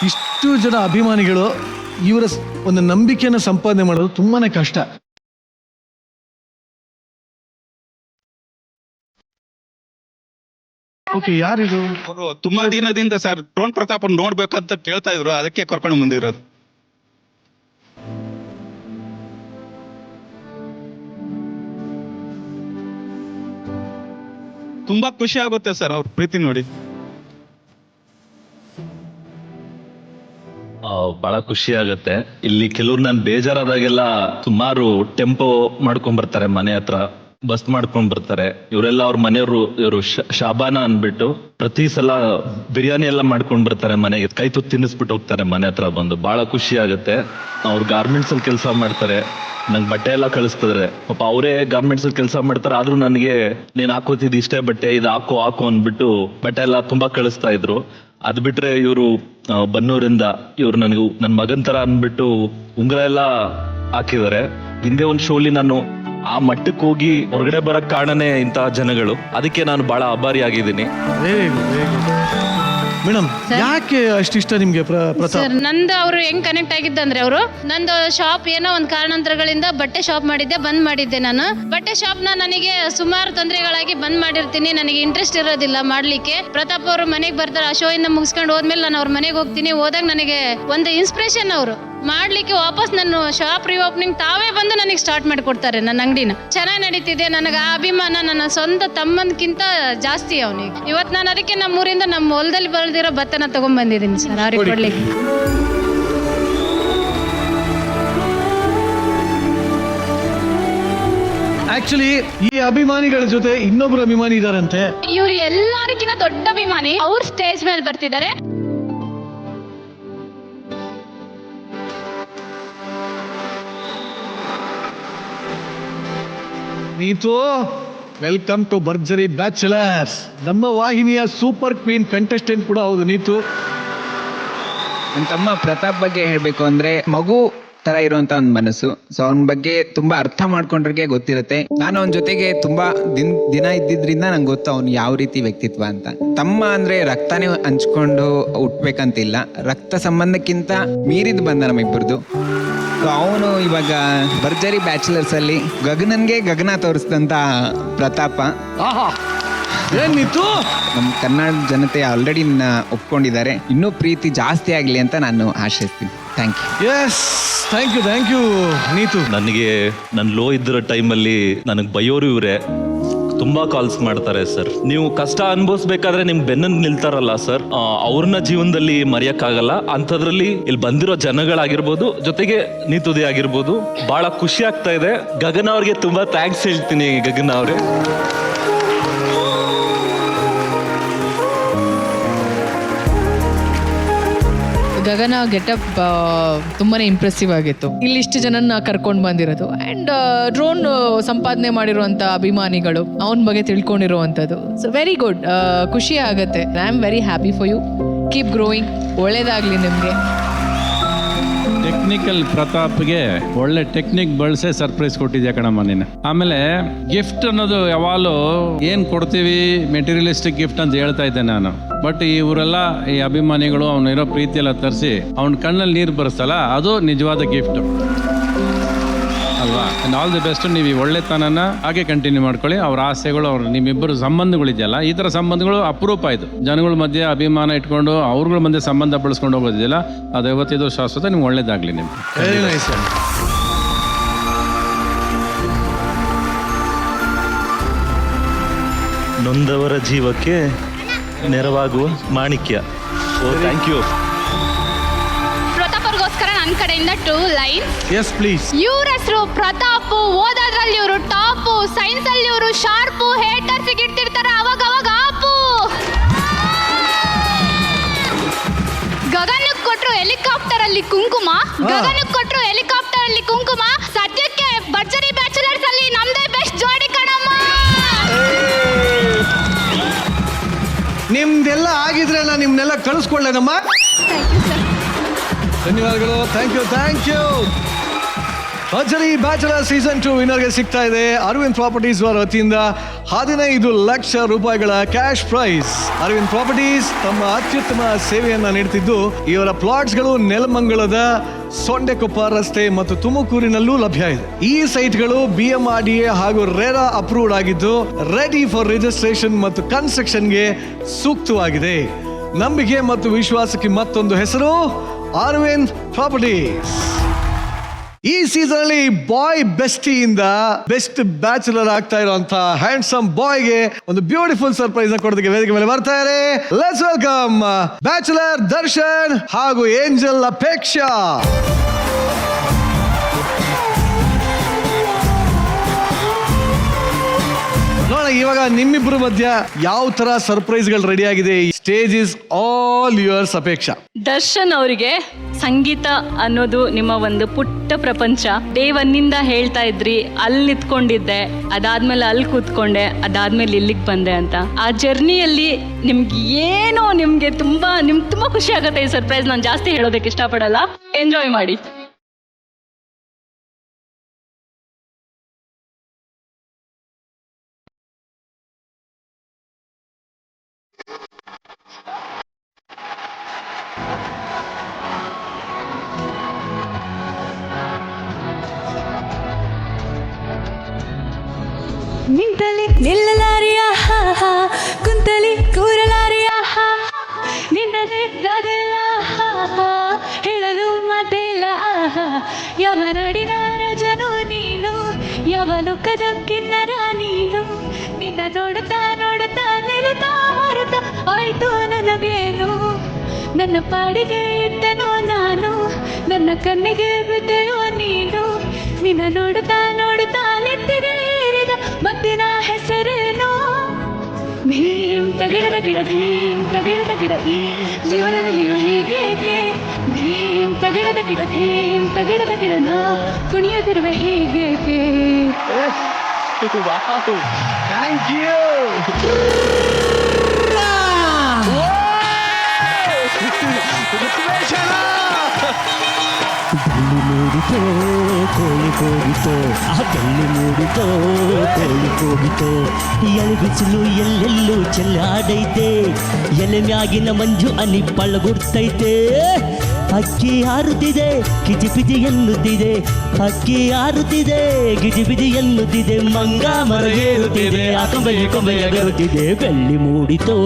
ಇಷ್ಟು ಜನ ಅಭಿಮಾನಿಗಳು ಇವರ ಒಂದು ನಂಬಿಕೆಯನ್ನು ಸಂಪಾದನೆ ಮಾಡೋದು ತುಂಬಾನೇ ಕಷ್ಟ. ಓಕೆ, ಯಾರಿದು? ಅವರು ತುಂಬಾ ದಿನದಿಂದ ಸರ್ ಡ್ರೋನ್ ಪ್ರತಾಪ್ ನೋಡ್ಬೇಕಂತ ಕೇಳ್ತಾ ಇದ್ರು, ಅದಕ್ಕೆ ಕರ್ಕೊಂಡು ಬಂದಿರೋದು. ತುಂಬಾ ಖುಷಿ ಆಗುತ್ತೆ ಸರ್ ಅವ್ರ ಪ್ರೀತಿ ನೋಡಿ. ಬಹಳ ಖುಷಿ ಆಗತ್ತೆ. ಇಲ್ಲಿ ಕೆಲವ್ರು ನಾನು ಬೇಜಾರಾದಾಗೆಲ್ಲ ಸುಮಾರು ಟೆಂಪೋ ಮಾಡ್ಕೊಂಡ್ ಬರ್ತಾರೆ, ಮನೆ ಹತ್ರ ಬಸ್ ಮಾಡ್ಕೊಂಡ್ ಬರ್ತಾರೆ. ಇವರೆಲ್ಲ ಅವ್ರ ಮನೆಯವರು, ಇವರು ಶಾಬಾನ ಅನ್ಬಿಟ್ಟು ಪ್ರತಿ ಸಲ ಬಿರಿಯಾನಿ ಎಲ್ಲ ಮಾಡ್ಕೊಂಡ್ ಬರ್ತಾರೆ ಮನೆಗೆ, ಕೈ ತುತ್ತು ತಿನ್ನಿಸ್ಬಿಟ್ಟು ಹೋಗ್ತಾರೆ ಮನೆ ಹತ್ರ ಬಂದು. ಬಹಳ ಖುಷಿ ಆಗತ್ತೆ. ಅವ್ರು ಗಾರ್ಮೆಂಟ್ಸ್ ಅಲ್ಲಿ ಕೆಲಸ ಮಾಡ್ತಾರೆ, ನಂಗೆ ಬಟ್ಟೆ ಎಲ್ಲ ಕಳಿಸ್ತಿದ್ರೆ. ಪಾಪ ಅವರೇ ಗಾರ್ಮೆಂಟ್ಸ್ ಅಲ್ಲಿ ಕೆಲಸ ಮಾಡ್ತಾರೆ, ಆದ್ರೂ ನನಗೆ ನೀನ್ ಹಾಕೋತಿದ್ ಇಷ್ಟೇ ಬಟ್ಟೆ, ಇದು ಹಾಕು ಅನ್ಬಿಟ್ಟು ಬಟ್ಟೆ ಎಲ್ಲ ತುಂಬಾ ಕಳಿಸ್ತಾ ಇದ್ರು. ಅದ್ ಬಿಟ್ರೆ ಇವರು ಬನ್ನೂರಿಂದ ಇವ್ರು ನನಗೆ ನನ್ನ ಮಗನ್ ತರ ಅನ್ಬಿಟ್ಟು ಉಂಗುರ ಎಲ್ಲ ಹಾಕಿದ್ದಾರೆ. ಹಿಂದೆ ಒಂದು ಶೋಲಿ ನಾನು ಆ ಮಟ್ಟಕ್ಕೆ ಹೋಗಿ ಹೊರಗಡೆ ಬರಕ್ ಕಾರಣನೇ ಇಂತಹ ಜನಗಳು. ಅದಕ್ಕೆ ನಾನು ಬಹಳ ಆಭಾರಿಯಾಗಿದ್ದೀನಿ. ಮೇಡಮ್, ಯಾಕೆ ಅಷ್ಟಿಷ್ಟ ನಿಮ್ಗೆ ಪ್ರತಾಪ್? ಸರ್, ನಂದು ಅವರು ಹೆಂಗ್ ಕನೆಕ್ಟ್ ಆಗಿದ್ದಂದ್ರೆ, ಅವರು ನಂದು ಶಾಪ್ ಏನೋ ಒಂದು ಕಾರಣಾಂತರಗಳಿಂದ ಬಟ್ಟೆ ಶಾಪ್ ಬಂದ್ ಮಾಡಿದ್ದೆ ನಾನು. ಬಟ್ಟೆ ಶಾಪ್ ನನಗೆ ಸುಮಾರು ತೊಂದರೆಗಳಾಗಿ ಬಂದ್ ಮಾಡಿರ್ತೀನಿ, ನನಗೆ ಇಂಟ್ರೆಸ್ಟ್ ಇರೋದಿಲ್ಲ ಮಾಡ್ಲಿಕ್ಕೆ. ಪ್ರತಾಪ್ ಅವರು ಮನೆಗೆ ಬರ್ತಾರೆ, ಆ ಶೋ ಇಂದ ಮುಗಿಸ್ಕೊಂಡು ಹೋದ್ಮೇಲೆ ನಾನು ಅವ್ರ ಮನೆಗೆ ಹೋಗ್ತೀನಿ. ಹೋದಾಗ ನನಗೆ ಒಂದು ಇನ್ಸ್ಪಿರೇಷನ್ ಅವರು ಮಾಡ್ಲಿಕ್ಕೆ, ವಾಪಸ್ ನಾನು ಶಾಪ್ ರಿಓಪನಿಂಗ್ ತಾವೇ ಬಂದು ನನಗೆ ಸ್ಟಾರ್ಟ್ ಮಾಡಿಕೊಡ್ತಾರೆ ನನ್ನ ಅಂಗಡಿನ. ಚೆನ್ನಾಗಿ ನಡೀತಿದೆ. ನನಗೆ ಆ ಅಭಿಮಾನ ನನ್ನ ಸ್ವಂತ ತಮ್ಮನ್ಕಿಂತ ಜಾಸ್ತಿ ಅವನಿಗೆ. ಇವತ್ತು ನಾನು ಅದಕ್ಕೆ ನಮ್ಮೂರಿಂದ ನಮ್ಮ ಹೊಲದಲ್ಲಿ ಬೆಳೆದಿರೋ ಭತ್ತನ ತಗೊಂಡ್ ಬಂದಿದ್ದೀನಿ ಸರ್ ಅವ್ರಿಗೆ ಕೊಡ್ಲಿಕ್ಕೆ. ಆಕ್ಚುಲಿ ಈ ಅಭಿಮಾನಿಗಳ ಜೊತೆ ಇನ್ನೊಬ್ರು ಅಭಿಮಾನಿ ಇದಾರಂತೆ. ಇವ್ರು ಎಲ್ಲರಿಗಿಂತ ದೊಡ್ಡ ಅಭಿಮಾನಿ. ಅವ್ರು ಸ್ಟೇಜ್ ಮೇಲೆ ಬರ್ತಿದ್ದಾರೆ. ನೀತು, ವೆಲ್ಕಮ್ ಟು ಭರ್ಜರಿ ಬ್ಯಾಚುಲರ್ಸ್. ನಮ್ಮ ವಾಹಿನಿಯ ಸೂಪರ್ ಕ್ವೀನ್ ಕಂಟೆಸ್ಟೆಂಟ್ ಕೂಡ ಹೌದು ನೀತು. ನನ್ನ ತಮ್ಮ ಪ್ರತಾಪ್ ಬಗ್ಗೆ ಹೇಳಬೇಕು ಅಂದರೆ, ಮಗು ಥರ ಇರುವಂಥ ಒಂದು ಮನಸ್ಸು. ಸೊ ಅವನ ಬಗ್ಗೆ ತುಂಬ ಅರ್ಥ ಮಾಡ್ಕೊಂಡ್ರಿಗೆ ಗೊತ್ತಿರುತ್ತೆ. ನಾನು ಅವನ ಜೊತೆಗೆ ತುಂಬ ದಿನ ಇದ್ದಿದ್ರಿಂದ ನಂಗೆ ಗೊತ್ತು ಅವ್ನು ಯಾವ ರೀತಿ ವ್ಯಕ್ತಿತ್ವ ಅಂತ. ತಮ್ಮ ಅಂದರೆ ರಕ್ತನೇ ಹಂಚ್ಕೊಂಡು ಹುಟ್ಬೇಕಂತಿಲ್ಲ, ರಕ್ತ ಸಂಬಂಧಕ್ಕಿಂತ ಮೀರಿದ ಬಂದ ನಮ್ಮಿಬ್ಬರದು. ಸೊ ಅವನು ಇವಾಗ ಭರ್ಜರಿ ಬ್ಯಾಚುಲರ್ಸ್ ಅಲ್ಲಿ ಗಗನನ್ಗೆ ಗಗನ ತೋರಿಸಿದಂತ ಪ್ರತಾಪ. ಏನಿತ್ತು? ನಮ್ಮ ಕನ್ನಡ ಜನತೆ ಆಲ್ರೆಡಿ ಒಪ್ಕೊಂಡಿದ್ದಾರೆ. ಇನ್ನೂ ಪ್ರೀತಿ ಜಾಸ್ತಿ ಆಗಲಿ ಅಂತ ನಾನು ಆಶಿಸ್ತೀನಿ. Thank you. Yes, thank you Neetu. ನನಗೆ ನನ್ನ ಲೋ ಇದ್ದಿರೋ ಟೈಮಲ್ಲಿ ನನಗೆ ಬೈಯೋರು ಇವರೇ. ತುಂಬಾ ಕಾಲ್ಸ್ ಮಾಡ್ತಾರೆ ಸರ್. ನೀವು ಕಷ್ಟ ಅನುಭವಿಸ್ಬೇಕಾದ್ರೆ ನಿಮ್ ಬೆನ್ನ ನಿಲ್ತಾರಲ್ಲ ಸರ್, ಅವ್ರನ್ನ ಜೀವನದಲ್ಲಿ ಮರೆಯಕ್ಕಾಗಲ್ಲ. ಅಂಥದ್ರಲ್ಲಿ ಇಲ್ಲಿ ಬಂದಿರೋ ಜನಗಳಾಗಿರ್ಬೋದು, ಜೊತೆಗೆ ನೀತುದಿ ಆಗಿರ್ಬೋದು, ಬಹಳ ಖುಷಿ ಆಗ್ತಾ ಇದೆ. ಗಗನ ಅವ್ರಿಗೆ ತುಂಬಾ ಥ್ಯಾಂಕ್ಸ್ ಹೇಳ್ತೀನಿ. ಗಗನ ಅವ್ರೆ, ಗಗನ ಗೆಟಪ್ ತುಂಬಾನೇ ಇಂಪ್ರೆಸಿವ್ ಆಗಿತ್ತು. ಇಲ್ಲಿ ಇಷ್ಟು ಜನನ್ನ ಕರ್ಕೊಂಡು ಬಂದಿರೋದು ಅಂಡ್ ಡ್ರೋನ್ ಸಂಪಾದನೆ ಮಾಡಿರುವಂತ ಅಭಿಮಾನಿಗಳು ಅವನ ಬಗ್ಗೆ ತಿಳ್ಕೊಂಡಿರುವಂಥದ್ದು. ಸೊ ವೆರಿ ಗುಡ್, ಖುಷಿ ಆಗತ್ತೆ. I am very happy for you. Keep growing. ಒಳ್ಳೇದಾಗ್ಲಿ ನಿಮ್ಗೆ. ಟೆಕ್ನಿಕಲ್ ಪ್ರತಾಪ್ಗೆ ಒಳ್ಳೆ ಟೆಕ್ನಿಕ್ ಬಳಸೇ ಸರ್ಪ್ರೈಸ್ ಕೊಟ್ಟಿದ್ಯಾ ಕಣಮ್ಮ ನೀನು. ಆಮೇಲೆ ಗಿಫ್ಟ್ ಅನ್ನೋದು ಯಾವಾಗಲೂ ಏನ್ ಕೊಡ್ತೀವಿ ಮೆಟೀರಿಯಲಿಸ್ಟಿಕ್ ಗಿಫ್ಟ್ ಅಂತ ಹೇಳ್ತಾ ಇದ್ದೆ ನಾನು. ಬಟ್ ಇವರೆಲ್ಲ ಈ ಅಭಿಮಾನಿಗಳು ಅವನಿರೋ ಪ್ರೀತಿಯೆಲ್ಲ ತರಿಸಿ ಅವನ ಕಣ್ಣಲ್ಲಿ ನೀರು ಬರೆಸ್ತಲ್ಲ, ಅದು ನಿಜವಾದ ಗಿಫ್ಟ್ ಅಲ್ವಾ. And all the best. ನೀವು ಈ ಒಳ್ಳೆತನನ ಹಾಗೆ ಕಂಟಿನ್ಯೂ ಮಾಡ್ಕೊಳ್ಳಿ. ಅವ್ರ ಆಸೆಗಳು, ಅವ್ರ ನಿಮ್ಮಿಬ್ಬರು ಸಂಬಂಧಗಳಿದೆಯಲ್ಲ, ಈ ಥರ ಸಂಬಂಧಗಳು ಅಪರೂಪ ಆಯಿತು. ಜನಗಳ ಮಧ್ಯೆ ಅಭಿಮಾನ ಇಟ್ಕೊಂಡು ಅವ್ರಗಳ ಮಧ್ಯೆ ಸಂಬಂಧ ಬೆಳೆಸ್ಕೊಂಡು ಹೋಗೋದಿದೆಯಲ್ಲ, ಅದು 50 ವರ್ಷ ಶಾಶ್ವತ. ನಿಮ್ಗೆ ಒಳ್ಳೇದಾಗಲಿ. ನಿಮ್ಗೆ ನೊಂದವರ ಜೀವಕ್ಕೆ ನೆರವಾಗುವ ಮಾಣಿಕ್ಯ. ಓ, ಥ್ಯಾಂಕ್ ಯು. ಪ್ರತಾಪ್ ಅವ್ರಿಗೋಸ್ಕರ ನನ್ನ ಕಡೆಯಿಂದ 2 ಲೈನ್ಸ್. Yes please. ಇವ್ರ ಹೆಸರು ಪ್ರತಾಪ್. ಓದೋದ್ರಲ್ಲಿ ಇವರು ಟಾಪು, ಸೈನ್ಸ್ ಅಲ್ಲಿ ಇವರು ಶಾರ್ಪು. ಹೇಟರ್ಸ್ ಇಡ್ತಿರ್ತಾರೆ ಅವಾಗ ಆಪು. ಗಗನಕ್ಕೆ ಕೊಟ್ರು ಹೆಲಿಕಾಪ್ಟರ್ ಅಲ್ಲಿ ಕುಂಕುಮ, ಗಗನಕ್ಕೆ ಕೊಟ್ರು ಹೆಲಿಕಾಪ್ಟರ್ ಅಲ್ಲಿ ಕುಂಕುಮ. ಸದ್ಯಕ್ಕೆ ಭರ್ಜರಿ ಬ್ಯಾಚುಲರ್ಸ್ ಅಲ್ಲಿ ನಮ್ದೇ ಬೆಸ್ಟ್ ಜೋಡಿ ಕಣಮ್ಮ. ನಿಮ್ದೆಲ್ಲ ಆಗಿದ್ರೆ ನಾನು ನಿಮ್ನೆಲ್ಲ ಕಳಿಸ್ಕೊಳ್ಳೇನಮ್ಮ. ಧನ್ಯವಾದಗಳು. Thank you. ಭರ್ಜರಿ ಬ್ಯಾಚಲರ್ ಸೀಸನ್ 2 ವಿನ್ನರ್ಗೆ ಸಿಗ್ತಾ ಇದೆ ಅರವಿಂದ್ ಪ್ರಾಪರ್ಟೀಸ್ ಅವರ ವತಿಯಿಂದ 15 ಲಕ್ಷ ರೂಪಾಯಿಗಳ ಕ್ಯಾಶ್ ಪ್ರೈಸ್. ಅರವಿಂದ್ ಪ್ರಾಪರ್ಟೀಸ್ ತಮ್ಮ ಅತ್ಯುತ್ತಮ ಸೇವೆಯನ್ನ ನೀಡುತ್ತಿದ್ದು ಇವರ ಪ್ಲಾಟ್ಸ್ಗಳು ನೆಲಮಂಗಲದ ಸೊಂಡೆಕೊಪ್ಪ ರಸ್ತೆ ಮತ್ತು ತುಮಕೂರಿನಲ್ಲೂ ಲಭ್ಯ ಇದೆ. ಈ ಸೈಟ್ಗಳು BMRDA ಹಾಗೂ ರೇರಾ ಅಪ್ರೂವ್ಡ್ ಆಗಿದ್ದು ರೆಡಿ ಫಾರ್ ರಿಜಿಸ್ಟ್ರೇಷನ್ ಮತ್ತು ಕನ್ಸ್ಟ್ರಕ್ಷನ್ಗೆ ಸೂಕ್ತವಾಗಿದೆ. ನಂಬಿಕೆ ಮತ್ತು ವಿಶ್ವಾಸಕ್ಕೆ ಮತ್ತೊಂದು ಹೆಸರು ಅರವಿಂದ್ ಪ್ರಾಪರ್ಟೀಸ್. ಈ ಸೀಸನ್ ಅಲ್ಲಿ ಬಾಯ್ ಬೆಸ್ಟಿಯಿಂದ ಬೆಸ್ಟ್ ಬ್ಯಾಚುಲರ್ ಆಗ್ತಾ ಇರುವಂತ ಹ್ಯಾಂಡ್ಸಮ್ ಬಾಯ್ಗೆ ಒಂದು ಬ್ಯೂಟಿಫುಲ್ ಸರ್ಪ್ರೈಸ್ ಕೊಡೋದಕ್ಕೆ ವೇದಿಕೆ ಮೇಲೆ ಬರ್ತಾರೆ. ಲೆಟ್ಸ್ ವೆಲ್ಕಮ್ ಬ್ಯಾಚುಲರ್ ದರ್ಶನ್ ಹಾಗೂ ಏಂಜಲ್ ಅಪೇಕ್ಷಾ. ನೋಡ ಇವಾಗ ನಿಮ್ಮಿಬ್ಬರ ಮಧ್ಯ ಯಾವ ತರ ಸರ್ಪ್ರೈಸ್ ಗಳು ರೆಡಿ ಆಗಿದೆ. Stage is all yours. Apeksha, Darshan ಅವರಿಗೆ ಸಂಗೀತ ಅನ್ನೋದು ನಿಮ್ಮ ಒಂದು ಪುಟ್ಟ ಪ್ರಪಂಚ. ಡೇ 1 ಹೇಳ್ತಾ ಇದ್ರಿ, ಅಲ್ಲಿ ನಿಂತ್ಕೊಂಡಿದ್ದೆ, ಅದಾದ್ಮೇಲೆ ಅಲ್ಲಿ ಕೂತ್ಕೊಂಡೆ, ಅದಾದ್ಮೇಲೆ ಇಲ್ಲಿಗೆ ಬಂದೆ ಅಂತ. ಆ ಜರ್ನಿಯಲ್ಲಿ ನಿಮ್ಗೆ ತುಂಬಾ ಖುಷಿ ಆಗುತ್ತೆ ಈ ಸರ್ಪ್ರೈಸ್. ನಾನು ಜಾಸ್ತಿ ಹೇಳೋದಕ್ಕೆ ಇಷ್ಟಪಡಲ್ಲ, ಎಂಜಾಯ್ ಮಾಡಿ. ನಿಂತಲಿ ನಿಲ್ಲಲಾರಿಯ ಕುಂತಲಿ ಕೂರಲಾರಿಯ ನಿನ್ನದೇ ಗದೆಲ್ಲ ಹೇಳಲು ಮಾತಿಲ್ಲ. ಯಾವ ನಾಡಿನ ರಾಜನು ನೀನು, ಯಾವ ಲೋಕದ ಕಿನ್ನರ ನೀನು. ನಿನ್ನ ನೋಡುತ್ತಾ ನೋಡುತ್ತಾ ನಿಲ್ಲುತ್ತಾ ಮಾರುತ್ತಾ ಆಯ್ತು ನನಗೇನು. ನನ್ನ ಪಾಡಿಗೆ ಇದ್ದನೋ ನಾನು, ನನ್ನ ಕಣ್ಣಿಗೆ ಬಿದ್ದೆಯೋ ನೀನು. ನಿನ್ನ ನೋಡುತ್ತಾ ನೋಡುತ್ತಾ ನೆತ್ತಿಗೆ ಏರಿದ ಮತ್ತಿನ ಹೆಸರೇನು. ಭೀಮ್ ತಗಿಡದ ಗಿಡ, ಭೀಮ್ ತಗಿಡದ ಗಿಡ, ಜೀವನದಲ್ಲಿ ಹೀಗೆ ಭೀಮ್ ತಗಿಡದ ಗಿಡ, ಭೀಮ್ ತಗಿಡದ ಗಿಡನ ಕುಣಿಯುತ್ತಿರುವೆ ಹೀಗೆ. Thank you. ಬೆಳ್ಳಿ ಮೂಡಿತೋ ಕೋಳಿ ಹೋಗಿತೋ, ಬೆಳ್ಳಿ ಮೂಡಿತೋ ಕೋಳಿ ಹೋಗಿತೋ. ಎಳಬಿಸಿಲು ಎಲ್ಲೆಲ್ಲೂ ಚೆಲ್ಲಾಡೈತೆ, ಎಲೆ ಮ್ಯಾಗಿನ ಮಂಜು ಅನಿ ಪಳ್ಳಗುಡ್ತೈತೆ. ಅಕ್ಕಿ ಹಾರುತ್ತಿದೆ ಕಿಜಿಪಿಜಿ ಎನ್ನುತ್ತಿದೆ, ಅಕ್ಕಿ ಹಾರುತ್ತಿದೆ ಗಿಜಿಬಿಜಿ ಎನ್ನುತ್ತಿದೆ. ಮಂಗ ಮರಗೇರುತ್ತಿದೆ, ಕೊಂಬೆಯ ಗರುತ್ತಿದೆ. ಬೆಳ್ಳಿ ಮೂಡಿತೋ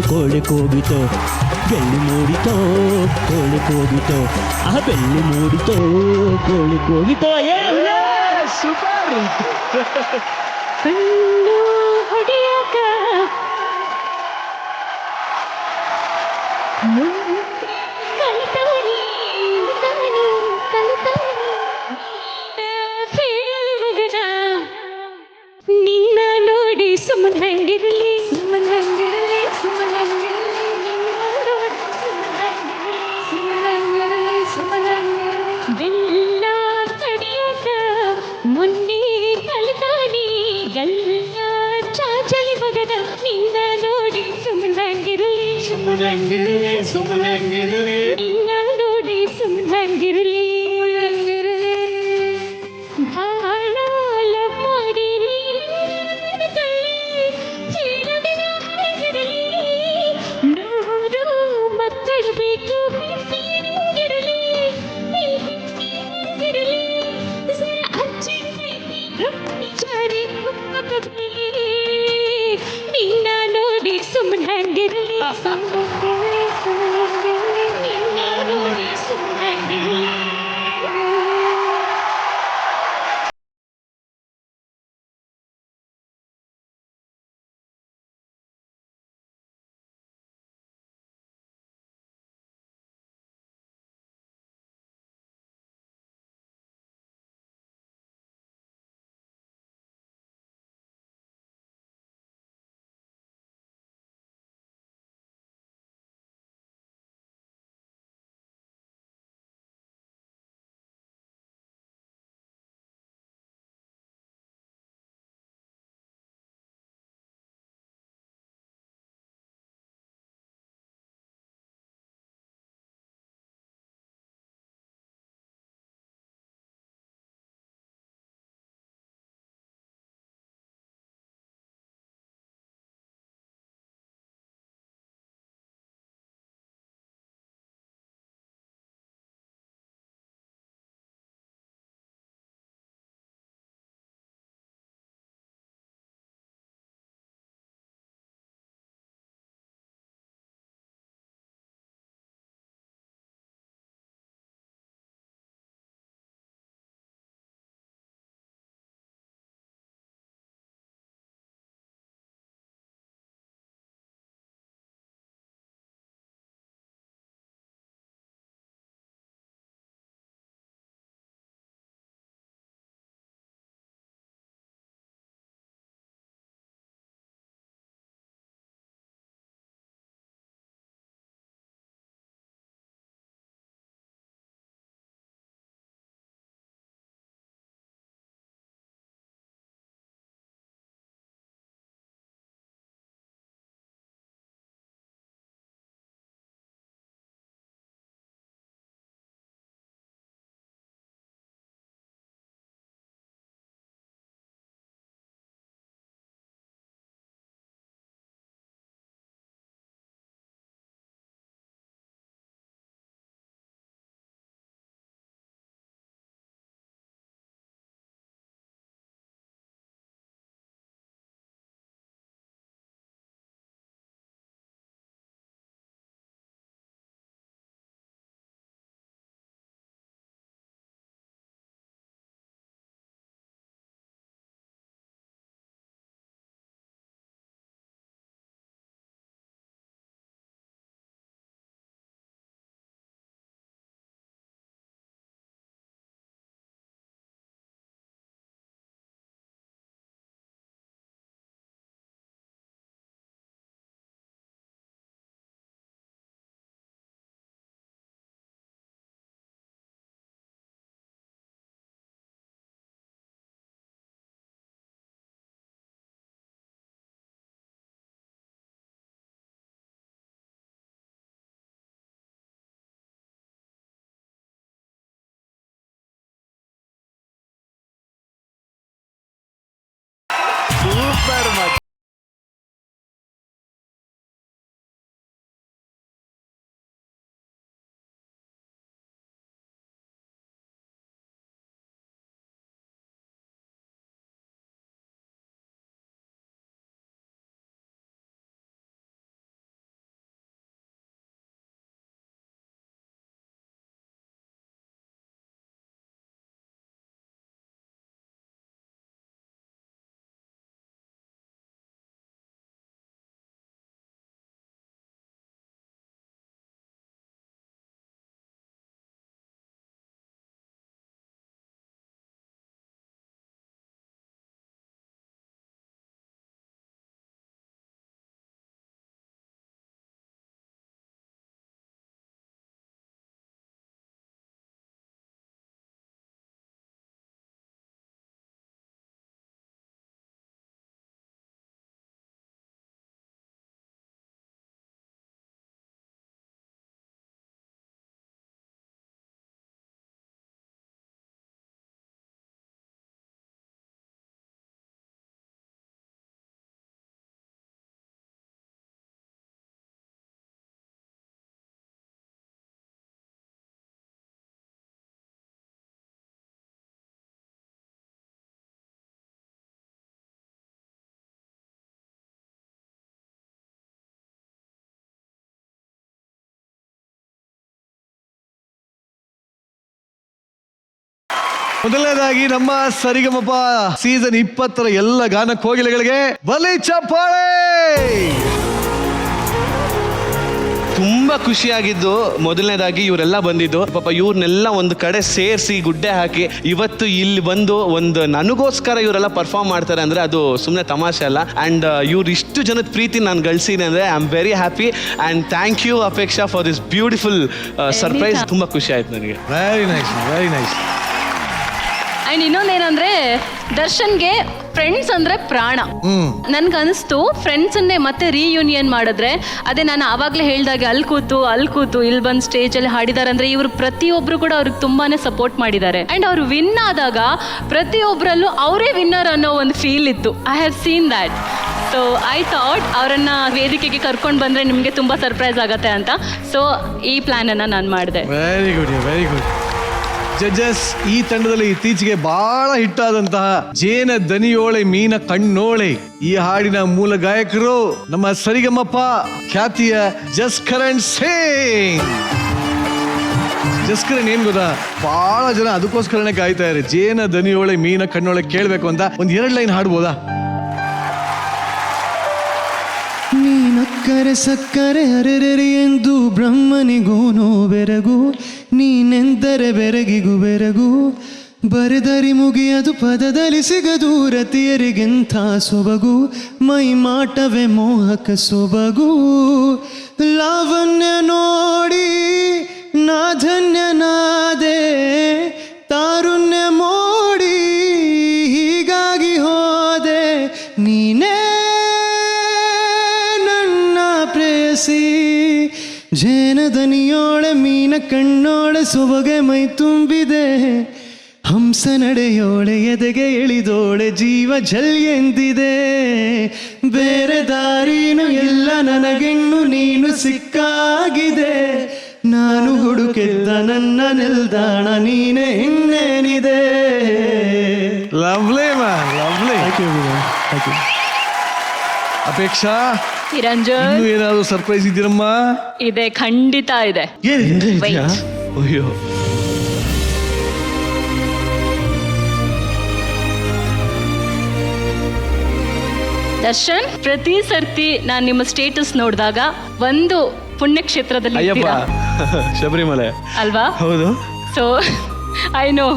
ಕೋಳಿ ಹೋಗಿತೋ, ಬೆಳ್ಳಿ ಮೂಡಿತೋ ಕೋಳಿ ಹೋಗಿತೋ, ಬೆಳ್ಳಿ ಮೂಡಿತೋ ಕೋಳಿ ಹೋಗಿತೋ. ಸೂಪರ್. ಕಣ್ಣು ಹೊಡೆಯಕ ನಿನ್ನ ನೋಡಿ ಸುಮ್ಮನಂಗಿರಲಿ, ಸುಮ್ಮನಂಗಿರಲಿ, ಸುಮ್ಮನಂಗಿರಲಿ. ಬೆಲ್ಲ ತಡಿಯಕ ಮುನ್ನಿ ಕಲಿತಾನಿ ಗಲ್ಲ ಚಾಚಲಿ ಮಗನ. ನಿನ್ನ ನೋಡಿ ಸುಮ್ಮನಂಗಿರಲಿ, ಸುಮ್ಮನಂಗಿರಲಿ, ಸುಮ್ಮನಂಗಿರಲಿ. ನಿನ್ನ ನೋಡಿ ಸುಮ್ಮನಂಗಿರಲಿ. ನಿನ್ನ ನೋಡಿ ಸುಮ್ಮನಂಗಿರಲಿ, ಸುಮ್ಮನಂಗಿರಲಿ, ಸುಮ್ಮನಂಗಿರಲಿ. ನಿನ್ನ ನೋಡಿ ಸುಮ್ಮನಂಗಿರಲಿ. Very much. ಮೊದಲನೇದಾಗಿ ನಮ್ಮ ಸರಿಗಮಪ ಸೀಸನ್ 20 ಎಲ್ಲ ಗಾನ ಕೋಗಿಲೆಗಳಿಗೆ ಬಲಿ ಚಪ್ಪಾಳೆ. ತುಂಬ ಖುಷಿಯಾಗಿದ್ದು ಮೊದಲನೇದಾಗಿ ಇವರೆಲ್ಲ ಬಂದಿದ್ದು, ಪಾಪ ಇವ್ರನ್ನೆಲ್ಲ ಒಂದು ಕಡೆ ಸೇರಿಸಿ ಗುಡ್ಡೆ ಹಾಕಿ ಇವತ್ತು ಇಲ್ಲಿ ಬಂದು ಒಂದು ನನಗೋಸ್ಕರ ಇವರೆಲ್ಲ ಪರ್ಫಾರ್ಮ್ ಮಾಡ್ತಾರೆ ಅಂದರೆ ಅದು ಸುಮ್ಮನೆ ತಮಾಷೆ ಅಲ್ಲ. ಆ್ಯಂಡ್ ಇವ್ರು ಇಷ್ಟು ಜನದ ಪ್ರೀತಿ ನಾನು ಗಳಿಸಿದೆ ಅಂದರೆ I am very happy and thank you Apeksha for this beautiful surprise. ತುಂಬ ಖುಷಿ ಆಯ್ತು ನನಗೆ. Very nice, very nice. And ಇನ್ನೊಂದೇನಂದ್ರೆ ದರ್ಶನ್ಗೆ ಫ್ರೆಂಡ್ಸ್ ಅಂದ್ರೆ ಪ್ರಾಣ. ನನ್ಗನ್ಸ್ತು ಫ್ರೆಂಡ್ಸನ್ನೇ ಮತ್ತೆ ರೀಯೂನಿಯನ್ ಮಾಡಿದ್ರೆ, ಅದೇ ನಾನು ಆವಾಗಲೇ ಹೇಳ್ದಾಗೆ ಅಲ್ಲಿ ಕೂತು ಇಲ್ಲಿ ಬಂದು ಸ್ಟೇಜಲ್ಲಿ ಹಾಡಿದ್ದಾರೆ ಅಂದರೆ ಇವರು ಪ್ರತಿಯೊಬ್ಬರು ಕೂಡ ಅವ್ರಿಗೆ ತುಂಬಾನೇ ಸಪೋರ್ಟ್ ಮಾಡಿದ್ದಾರೆ. ಆ್ಯಂಡ್ ಅವ್ರು ವಿನ್ ಆದಾಗ ಪ್ರತಿಯೊಬ್ಬರಲ್ಲೂ ಅವರೇ ವಿನ್ನರ್ ಅನ್ನೋ ಒಂದು ಫೀಲ್ ಇತ್ತು. I have seen that. So I thought ಅವರನ್ನ ವೇದಿಕೆಗೆ ಕರ್ಕೊಂಡು ಬಂದರೆ ನಿಮಗೆ ತುಂಬ ಸರ್ಪ್ರೈಸ್ ಆಗತ್ತೆ ಅಂತ. ಸೊ ಈ ಪ್ಲ್ಯಾನನ್ನು ನಾನು ಮಾಡಿದೆ. Very good, very good. Judges, ಈ ತಂಡದಲ್ಲಿ ಇತ್ತೀಚೆಗೆ ಬಹಳ ಹಿಟ್ಟಾದಂತಹ ಜೇನ ದನಿಯೋಳೆ ಮೀನ ಕಣ್ಣೋಳೆ ಈ ಹಾಡಿನ ಮೂಲ ಗಾಯಕರು ನಮ್ಮ ಸರಿಗಮಪ್ಪ ಖ್ಯಾತಿಯ ಜಸ್ಕರಣ್ ಸಿಂಗ್. ಜಸ್ಕರಣ್ ಏನ್ ಗೊತ್ತಾ, ಬಹಳ ಜನ ಅದಕ್ಕೋಸ್ಕರನೇ ಕಾಯ್ತಾ ಇದ್ದಾರೆ, ಜೇನ ದನಿಯೋಳೆ ಮೀನ ಕಣ್ಣೋಳೆ ಕೇಳ್ಬೇಕು ಅಂತ. ಒಂದ್ 2 ಲೈನ್ ಹಾಡ್ಬೋದಾ? ನೀನಕ್ಕರೆ ಸಕ್ಕರೆ ಅರೆರೆರೆ ಎಂದು ಬ್ರಹ್ಮನಿಗೂನು ಬೆರಗು, ನೀನೆಂದರೆ ಬೆರಗಿಗೂ ಬೆರಗು, ಬರೆದರಿ ಮುಗಿಯದು ಪದದಲ್ಲಿ ಸಿಗದು, ರತಿಯರಿಗೆಂಥ ಸೊಬಗು, ಮೈ ಮಾಟವೇ ಮೋಹಕ ಸೊಬಗು, ಲಾವಣ್ಯ ನೋಡಿ ನಾ ಧನ್ಯನಾದೆ, ತಾರುಣ್ಯ ಮೋಡಿ ಹೀಗಾಗಿ ಹೋದೆ, ನೀನೇ ಜೇನ ದನಿಯೋಳೆ ಮೀನ ಕಣ್ಣೋಳೆ ಸೊಬಗೆ ಮೈ ತುಂಬಿದೆ, ಹಂಸ ನಡೆಯೋಳೆ ಎದೆಗೆ ಎಳಿದೋಳೆ ಜೀವ ಜಲ್ ಎಂದಿದೆ, ಬೇರೆ ದಾರಿನು ಎಲ್ಲ ನನಗೆನ್ನು ನೀನು ಸಿಕ್ಕಾಗಿದೆ, ನಾನು ಹುಡುಕಿದ್ದ ನನ್ನ ನಿಲ್ದಾಣ ನೀನೆ ಇನ್ನೇನಿದೆ. Lovely man, lovely. Apeksha, Niranjan, ಇನ್ನೂ ಏನಾದ್ರು ಸರ್ಪ್ರೈಸ್ ಇದ್ದೀರಮ್ಮ? ಇದೆ, ಖಂಡಿತ ಇದೆ. ಅಯ್ಯೋ, ದರ್ಶನ್, ಪ್ರತಿ ಸರ್ತಿ ನಾನು ನಿಮ್ಮ ಸ್ಟೇಟಸ್ ನೋಡಿದಾಗ ಒಂದು ಪುಣ್ಯಕ್ಷೇತ್ರದಲ್ಲಿ ಅಯ್ಯಪ್ಪ, ಶಬರಿಮಲೆ ಅಲ್ವಾ? ಹೌದು. So I know